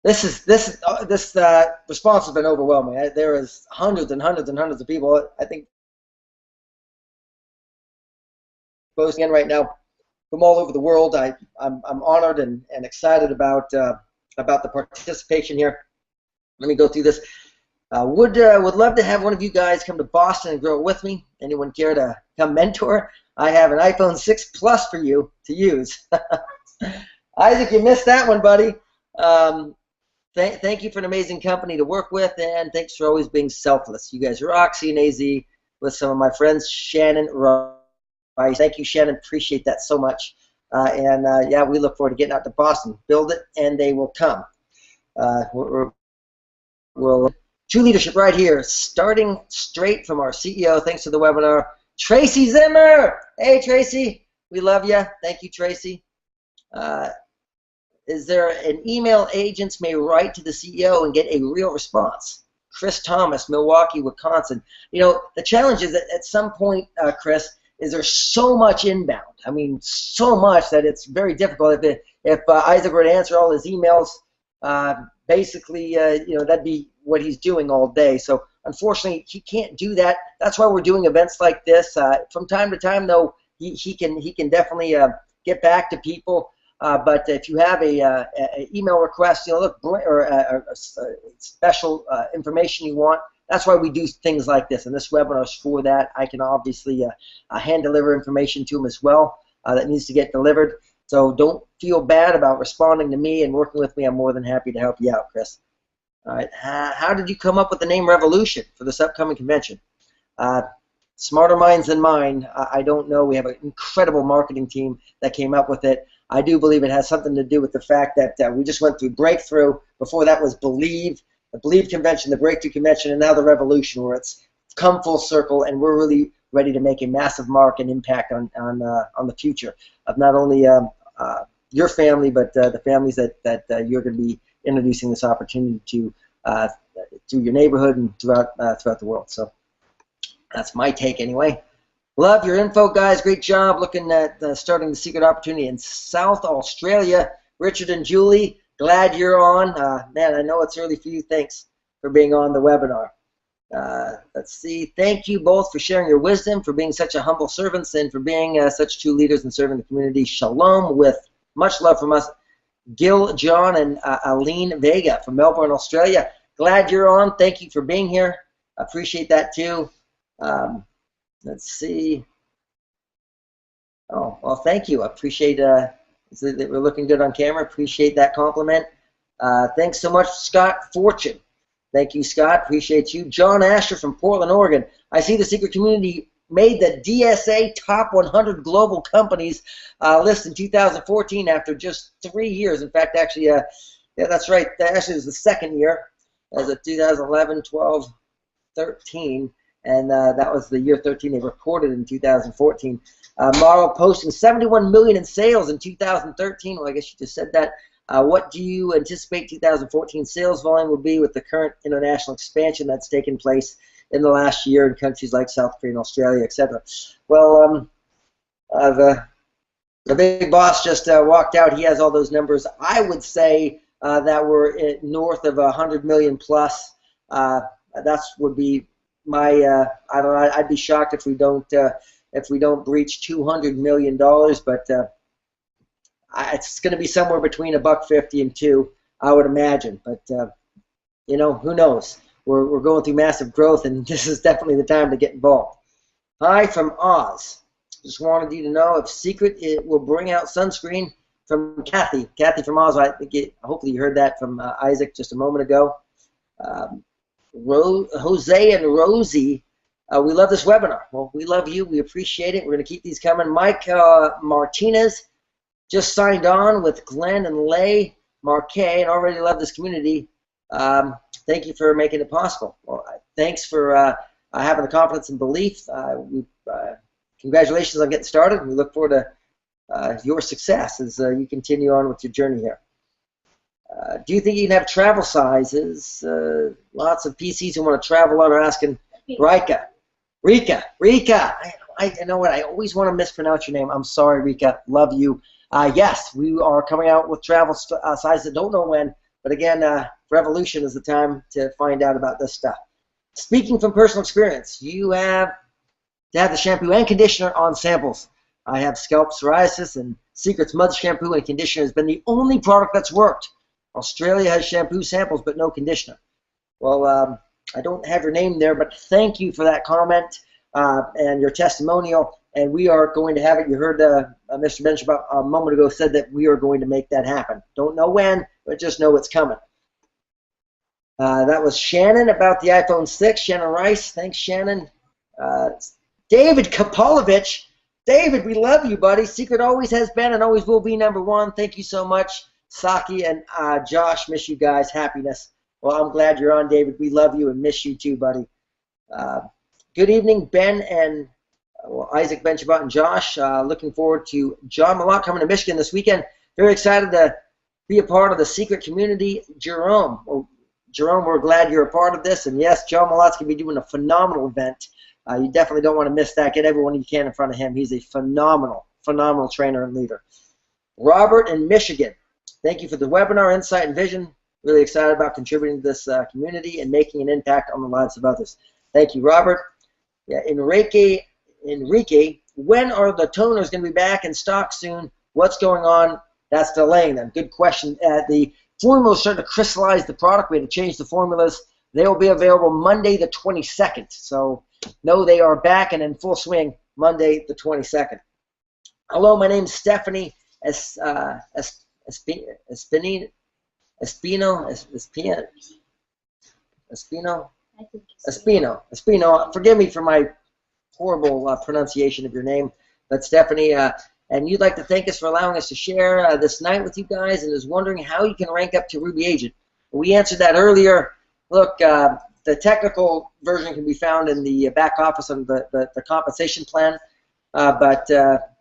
this response has been overwhelming. There is hundreds and hundreds and hundreds of people. I think posting in right now from all over the world. I'm honored and excited about the participation here. Let me go through this. Would love to have one of you guys come to Boston and grow it with me. Anyone care to come mentor? I have an iPhone 6 Plus for you to use. Isaac, you missed that one, buddy. Thank you for an amazing company to work with, and thanks for always being selfless. You guys rock, CNAZ, with some of my friends, Shannon Rice. Thank you, Shannon. Appreciate that so much. Yeah, we look forward to getting out to Boston. Build it, and they will come. We'll true leadership right here, starting straight from our CEO. Thanks to the webinar, Tracy Zimmer. Hey, Tracy, we love you. Thank you, Tracy. Is there an email agents may write to the CEO and get a real response? Chris Thomas, Milwaukee, Wisconsin. The challenge is that at some point, Chris, is there's so much inbound. I mean, so much that it's very difficult. If Isaac were to answer all his emails, basically, that'd be what he's doing all day. So unfortunately, he can't do that. That's why we're doing events like this. From time to time, though, he can definitely get back to people. But if you have a email request, or a special information you want, that's why we do things like this. And this webinar is for that. I can obviously hand deliver information to him as well that needs to get delivered. So don't feel bad about responding to me and working with me. I'm more than happy to help you out, Chris. All right. How did you come up with the name Revolution for this upcoming convention? Smarter minds than mine. I don't know. We have an incredible marketing team that came up with it. I do believe it has something to do with the fact that we just went through Breakthrough. Before that was Believe, the Believe convention, the Breakthrough convention, and now the Revolution, where it's come full circle, and we're really ready to make a massive mark and impact on the future of not only your family, but the families that you're going to be introducing this opportunity to through your neighborhood and throughout the world. So that's my take anyway. Love your info, guys. Great job looking at starting the Seacret opportunity in South Australia. Richard and Julie, glad you're on. Man, I know it's early for you. Thanks for being on the webinar. Let's see. Thank you both for sharing your wisdom, for being such a humble servants, and for being such true leaders and serving the community. Shalom, with much love from us, Gil, John, and Aline Vega from Melbourne, Australia. Glad you're on. Thank you for being here. Appreciate that too. Let's see. Oh, well, thank you. I appreciate that we're looking good on camera. Appreciate that compliment. Thanks so much, Scott Fortune. Thank you, Scott. Appreciate you. John Asher from Portland, Oregon. I see the secret community made the DSA Top 100 Global Companies list in 2014 after just 3 years. In fact, actually, yeah, that's right. That actually was the second year, as of 2011, 12, 13, and that was the year 13 they recorded in 2014. Model posting 71 million in sales in 2013. Well, I guess you just said that. What do you anticipate 2014 sales volume will be with the current international expansion that's taken place in the last year in countries like South Korea and Australia, etc.? Well, the big boss just walked out. He has all those numbers. I would say that we're north of 100 million plus. That would be my. I don't know. I'd be shocked if we don't breach $200 million, but. It's going to be somewhere between $1.50 and $2, I would imagine. But you know, who knows? We're going through massive growth, and this is definitely the time to get involved. Hi from Oz. Just wanted you to know if Seacret will bring out sunscreen from Kathy. Kathy from Oz. I think hopefully you heard that from Isaac just a moment ago. Jose and Rosie. We love this webinar. Well, we love you. We appreciate it. We're going to keep these coming. Mike Martinez. Just signed on with Glenn and Lay Marquet and already love this community. Thank you for making it possible. Well, thanks for having the confidence and belief. Congratulations on getting started. We look forward to your success as you continue on with your journey here. Do you think you can have travel sizes? Lots of PCs who want to travel out are asking. Rika. I know what, I always want to mispronounce your name. I'm sorry, Rika. Love you. Yes, we are coming out with travel sizes. Don't know when, but again, Revolution is the time to find out about this stuff. Speaking from personal experience, you have to have the shampoo and conditioner on samples. I have scalp psoriasis, and Seacret's Mud Shampoo and Conditioner has been the only product that's worked. Australia has shampoo samples, but no conditioner. Well, I don't have your name there, but thank you for that comment and your testimonial. And we are going to have it. You heard Mr. Benshabat a moment ago said that we are going to make that happen. Don't know when, but just know it's coming. That was Shannon about the iPhone 6. Shannon Rice. Thanks, Shannon. David Kapolovich. David, we love you, buddy. Seacret always has been and always will be #1. Thank you so much. Saki and Josh, miss you guys. Happiness. Well, I'm glad you're on, David. We love you and miss you too, buddy. Good evening, Ben and Izhak Benshabat and Josh. Looking forward to John Malott coming to Michigan this weekend. Very excited to be a part of the Seacret community. Jerome. Well, Jerome, we're glad you're a part of this. And yes, John Malott's going to be doing a phenomenal event. You definitely don't want to miss that. Get everyone you can in front of him. He's a phenomenal trainer and leader. Robert in Michigan. Thank you for the webinar, Insight and Vision. Really excited about contributing to this community and making an impact on the lives of others. Thank you, Robert. Yeah, Enrique, when are the toners going to be back in stock soon? What's going on? That's delaying them. Good question. The formulas starting to crystallize the product. We had to change the formulas. They will be available Monday the 22nd. So, no, they are back and in full swing Monday the 22nd. Hello, my name is Stephanie Espino. Forgive me for my horrible pronunciation of your name, but Stephanie, and you'd like to thank us for allowing us to share this night with you guys, and is wondering how you can rank up to Ruby Agent. We answered that earlier. Look, the technical version can be found in the back office of the compensation plan, but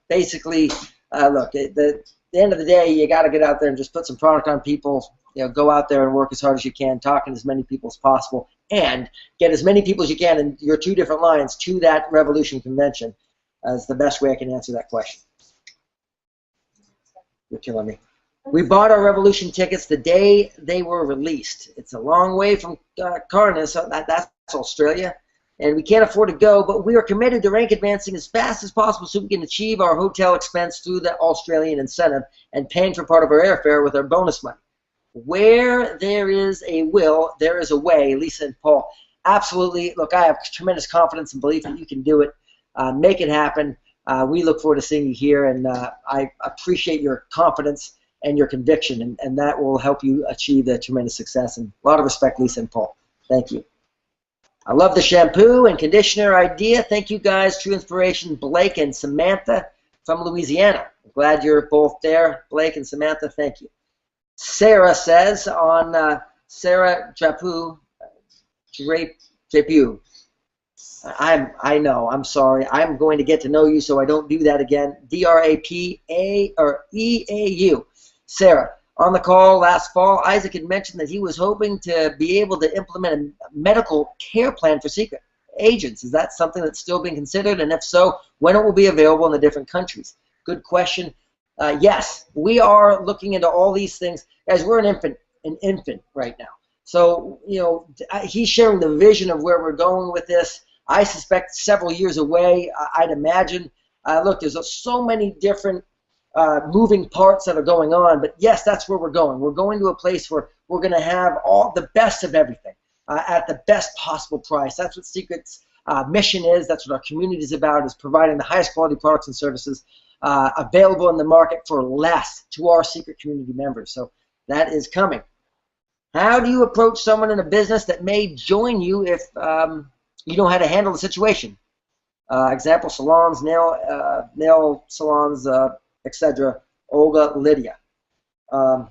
basically, look, at the end of the day, you got to get out there and just put some product on people. You know, go out there and work as hard as you can, talking to as many people as possible, and get as many people as you can in your 2 different lines to that Revolution convention. Is the best way I can answer that question. You're killing me. We bought our Revolution tickets the day they were released. It's a long way from Carnes, so that's Australia. And we can't afford to go, but we are committed to rank advancing as fast as possible so we can achieve our hotel expense through the Australian incentive and paying for part of our airfare with our bonus money. Where there is a will, there is a way. Lisa and Paul, absolutely. Look, I have tremendous confidence and belief that you can do it. Make it happen. We look forward to seeing you here, and I appreciate your confidence and your conviction, and that will help you achieve the tremendous success. And a lot of respect, Lisa and Paul. Thank you. I love the shampoo and conditioner idea. Thank you guys. True inspiration, Blake and Samantha from Louisiana. I'm glad you're both there, Blake and Samantha. Thank you. Sarah says on Sarah Drapu, I know. I'm sorry. I'm going to get to know you so I don't do that again. D-R-A-P-A or E-A-U. Sarah. On the call last fall, Izhak had mentioned that he was hoping to be able to implement a medical care plan for Seacret agents. Is that something that's still being considered? And if so, when it will be available in the different countries? Good question. Yes, we are looking into all these things. Guys, we're an infant right now. So, he's sharing the vision of where we're going with this. I suspect several years away, I'd imagine. Look, there's so many different moving parts that are going on, but yes, that's where we're going. We're going to a place where we're going to have all the best of everything at the best possible price. That's what Seacret's mission is. That's what our community is about, is providing the highest quality products and services available in the market for less to our Seacret community members. So that is coming. How do you approach someone in a business that may join you if you know how to handle the situation? Example, salons, nail salons, etc. Olga, Lydia. I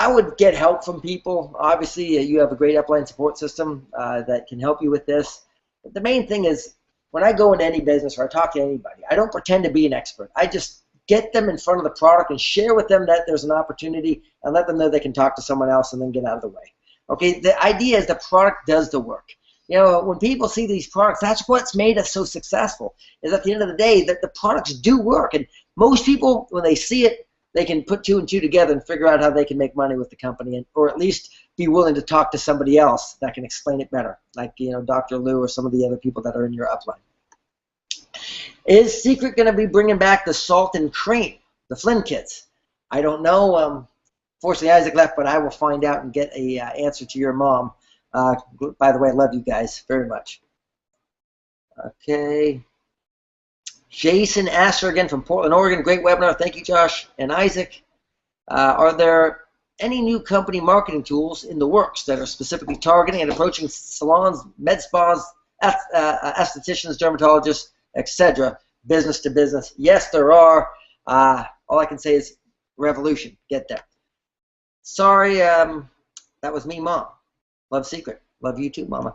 would get help from people. Obviously, you have a great upline support system that can help you with this. But the main thing is, when I go into any business or I talk to anybody, I don't pretend to be an expert. I just get them in front of the product and share with them that there's an opportunity and let them know they can talk to someone else and then get out of the way. Okay, the idea is the product does the work. When people see these products, that's what's made us so successful, is at the end of the day that the products do work. And most people, when they see it, they can put two and two together and figure out how they can make money with the company, or at least be willing to talk to somebody else that can explain it better, like Dr. Lou or some of the other people that are in your upline. Is Seacret going to be bringing back the salt and cream, the Flynn kits? I don't know. Fortunately, Izhak left, but I will find out and get a answer to your mom. By the way, I love you guys very much. Okay. Jason Asher again from Portland, Oregon. Great webinar. Thank you, Josh and Izhak. Are there any new company marketing tools in the works that are specifically targeting and approaching salons, med spas, estheticians, dermatologists, etc., business to business? Yes, there are. All I can say is revolution. Get there. Sorry, that was me, Mom. Love Seacret. Love you too, Mama.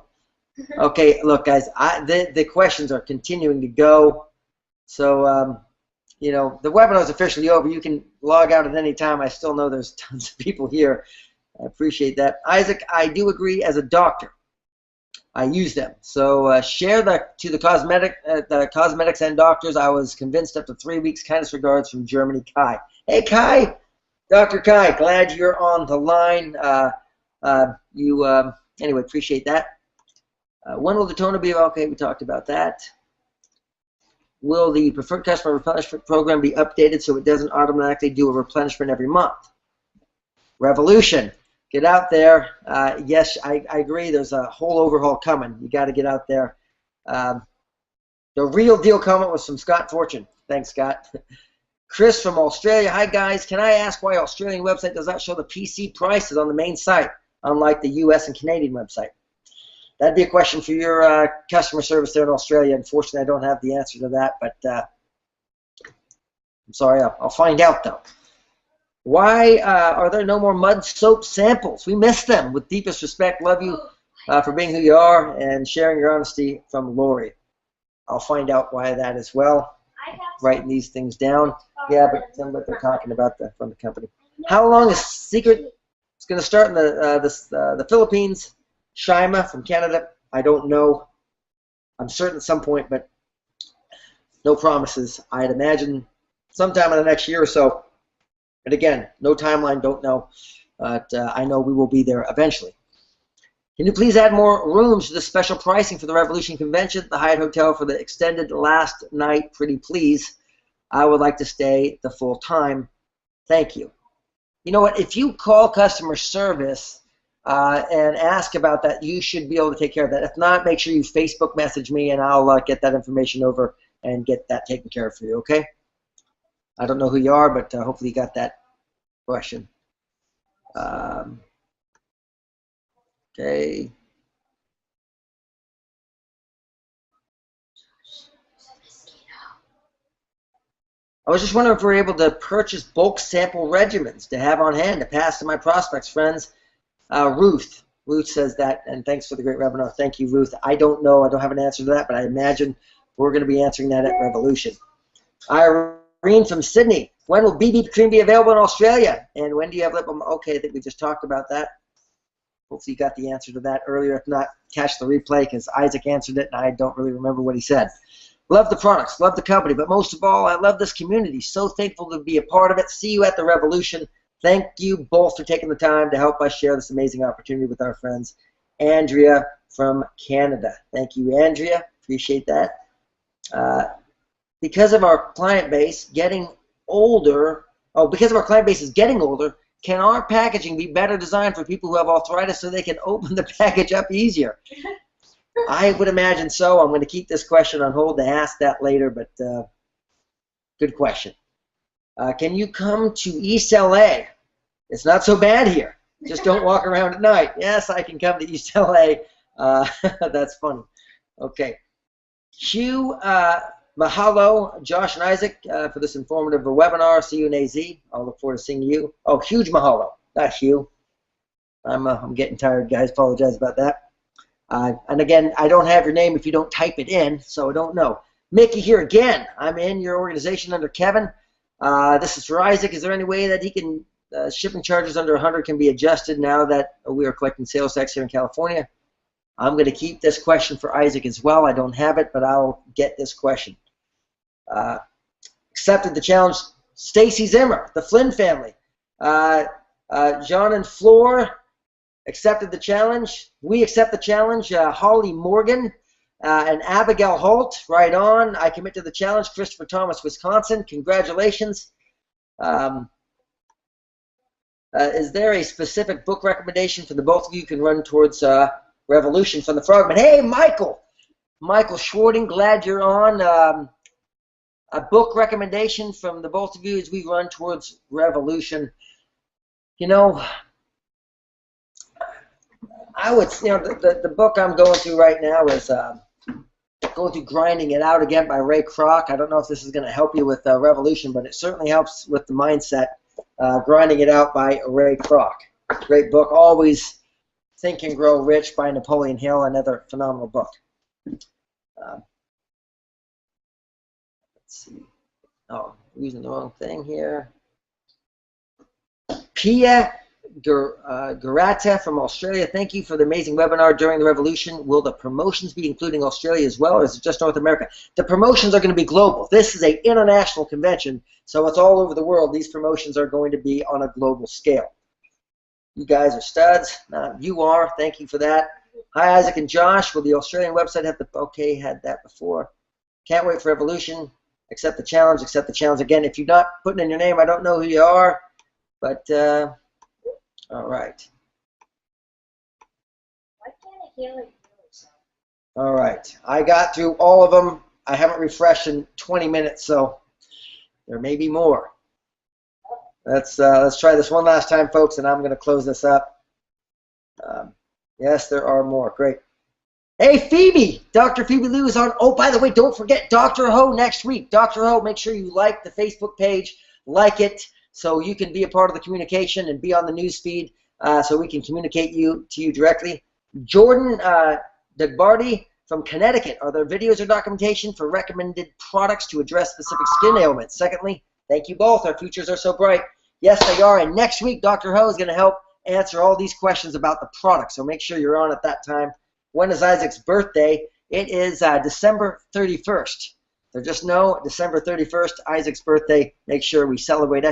Okay, look, guys, the questions are continuing to go. So, the webinar is officially over. You can log out at any time. I still know there's tons of people here. I appreciate that. Izhak, I do agree. As a doctor, I use them. So share to the cosmetics and doctors. I was convinced after 3 weeks. Kindest regards from Germany, Kai. Hey, Kai. Dr. Kai, glad you're on the line. Anyway, appreciate that. When will the toner be? Okay, we talked about that. Will the preferred customer replenishment program be updated so it doesn't automatically do a replenishment every month? Revolution. Get out there. Yes, I agree. There's a whole overhaul coming. You got to get out there. The real deal comment was from Scott Fortune. Thanks, Scott. Chris from Australia. Hi, guys. Can I ask why Australian website does not show the PC prices on the main site, unlike the US and Canadian website? That'd be a question for your customer service there in Australia. Unfortunately, I don't have the answer to that, but I'm sorry. I'll find out, though. Why are there no more mud soap samples? We miss them. With deepest respect, love you for being who you are and sharing your honesty, from Lori. I'll find out why that as well. Writing these things down. Yeah, but tell them what they're talking about from the company. How long is Seacret? It's going to start in the Philippines. Shima from Canada. I don't know. I'm certain at some point, but no promises. I'd imagine sometime in the next year or so. And again, no timeline, don't know. but I know we will be there eventually. Can you please add more rooms to the special pricing for the Revolution Convention, the Hyatt Hotel for the extended last night, pretty please? I would like to stay the full time. Thank you. You know what? If you call customer service and ask about that, you should be able to take care of that. If not, make sure you Facebook message me, and I'll get that information over and get that taken care of for you, okay? I don't know who you are, but hopefully you got that question. Okay. I was just wondering if we're able to purchase bulk sample regimens to have on hand to pass to my prospects, friends. Ruth says that, and thanks for the great webinar. Thank you, Ruth. I don't know. I don't have an answer to that, but I imagine we're going to be answering that at Revolution. Irene from Sydney. When will BB cream be available in Australia? And when do you have lip balm? Okay, I think we just talked about that. Hopefully you got the answer to that earlier. If not, catch the replay because Isaac answered it, and I don't really remember what he said. Love the products, love the company, but most of all, I love this community. So thankful to be a part of it. See you at the Revolution. Thank you both for taking the time to help us share this amazing opportunity with our friends. Andrea from Canada. Thank you, Andrea. Appreciate that. Because of our client base getting older, can our packaging be better designed for people who have arthritis so they can open the package up easier? I would imagine so. I'm going to keep this question on hold to ask that later, but good question. Can you come to East LA? It's not so bad here. Just don't walk around at night. Yes, I can come to East LA. That's funny. Okay. Hugh, mahalo, Josh and Isaac, for this informative webinar. See you in AZ. I'll look forward to seeing you. Oh, huge mahalo. Not Hugh. I'm getting tired, guys. Apologize about that. And again, I don't have your name if you don't type it in, so I don't know. Mickey here again. I'm in your organization under Kevin. This is for Isaac. Is there any way that he can, shipping charges under 100 can be adjusted now that we are collecting sales tax here in California? I'm going to keep this question for Isaac as well. I don't have it, but I'll get this question. Accepted the challenge. Stacy Zimmer, the Flynn family. John and Floor accepted the challenge. We accept the challenge. Holly Morgan and Abigail Holt, right on. I commit to the challenge. Christopher Thomas, Wisconsin. Congratulations. Is there a specific book recommendation for the both of you can run towards Revolution from the Frogman? Hey, Michael Schwarting, glad you're on. A book recommendation from the both of you as we run towards Revolution. You know, I would, the book I'm going through right now is going through Grinding It Out Again by Ray Kroc. I don't know if this is going to help you with Revolution, but it certainly helps with the mindset. Grinding It Out by Ray Kroc. Great book. Always Think and Grow Rich by Napoleon Hill, another phenomenal book. Let's see. Oh, I'm using the wrong thing here. Pia Garata from Australia. Thank you for the amazing webinar during the Revolution. Will the promotions be including Australia as well, or is it just North America? The promotions are going to be global. This is an international convention, so it's all over the world. These promotions are going to be on a global scale. You guys are studs. You are. Thank you for that. Hi, Isaac and Josh. Will the Australian website have the... Okay, had that before. Can't wait for Revolution. Accept the challenge. Accept the challenge. Again, if you're not putting in your name, I don't know who you are, but all right. Why can't I hear it? All right. I got through all of them. I haven't refreshed in 20 minutes, so there may be more. Let's try this one last time, folks, and I'm going to close this up. Yes, there are more. Great. Hey, Phoebe! Dr. Phoebe Lou is on. Oh, by the way, don't forget Dr. Ho next week. Dr. Ho, make sure you like the Facebook page, like it, so you can be a part of the communication and be on the news feed so we can communicate to you directly. Jordan Dagbardi from Connecticut. Are there videos or documentation for recommended products to address specific skin ailments? Secondly, thank you both. Our futures are so bright. Yes, they are. And next week, Dr. Ho is going to help answer all these questions about the product. So make sure you're on at that time. When is Isaac's birthday? It is December 31st. So just know December 31st, Isaac's birthday. Make sure we celebrate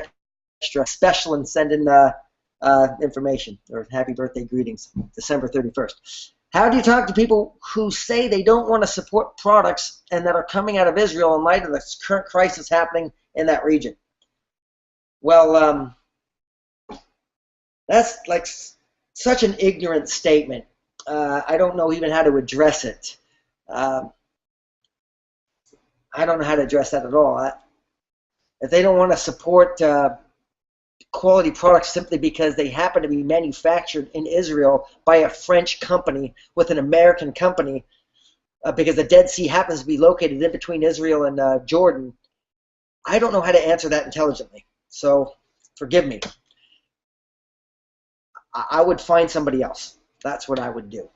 extra special and send in information, or happy birthday greetings, December 31st. How do you talk to people who say they don't want to support products and that are coming out of Israel in light of the current crisis happening in that region? Well, that's like such an ignorant statement. I don't know even how to address it. I don't know how to address that at all. If they don't want to support quality products simply because they happen to be manufactured in Israel by a French company with an American company, because the Dead Sea happens to be located in between Israel and Jordan, I don't know how to answer that intelligently. So forgive me. I would find somebody else. That's what I would do.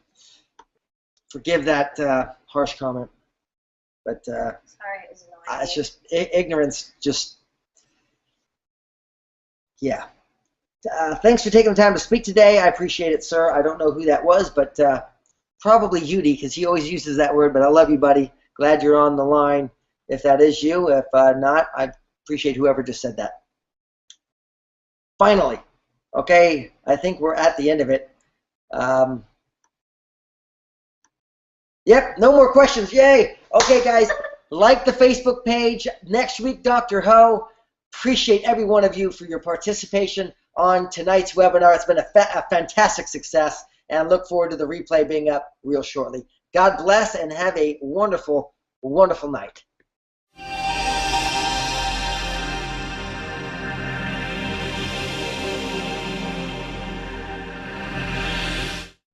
Forgive that harsh comment, but Sorry, it's just ignorance. Just yeah. Thanks for taking the time to speak today. I appreciate it, sir. I don't know who that was, but probably Yudi, because he always uses that word. But I love you, buddy. Glad you're on the line. If that is you, if not, I appreciate whoever just said that. Finally, okay, I think we're at the end of it. Yep, no more questions. Yay. Okay, guys, like the Facebook page. Next week, Dr. Ho. Appreciate every one of you for your participation on tonight's webinar. It's been a fantastic success, and I look forward to the replay being up real shortly. God bless and have a wonderful, wonderful night.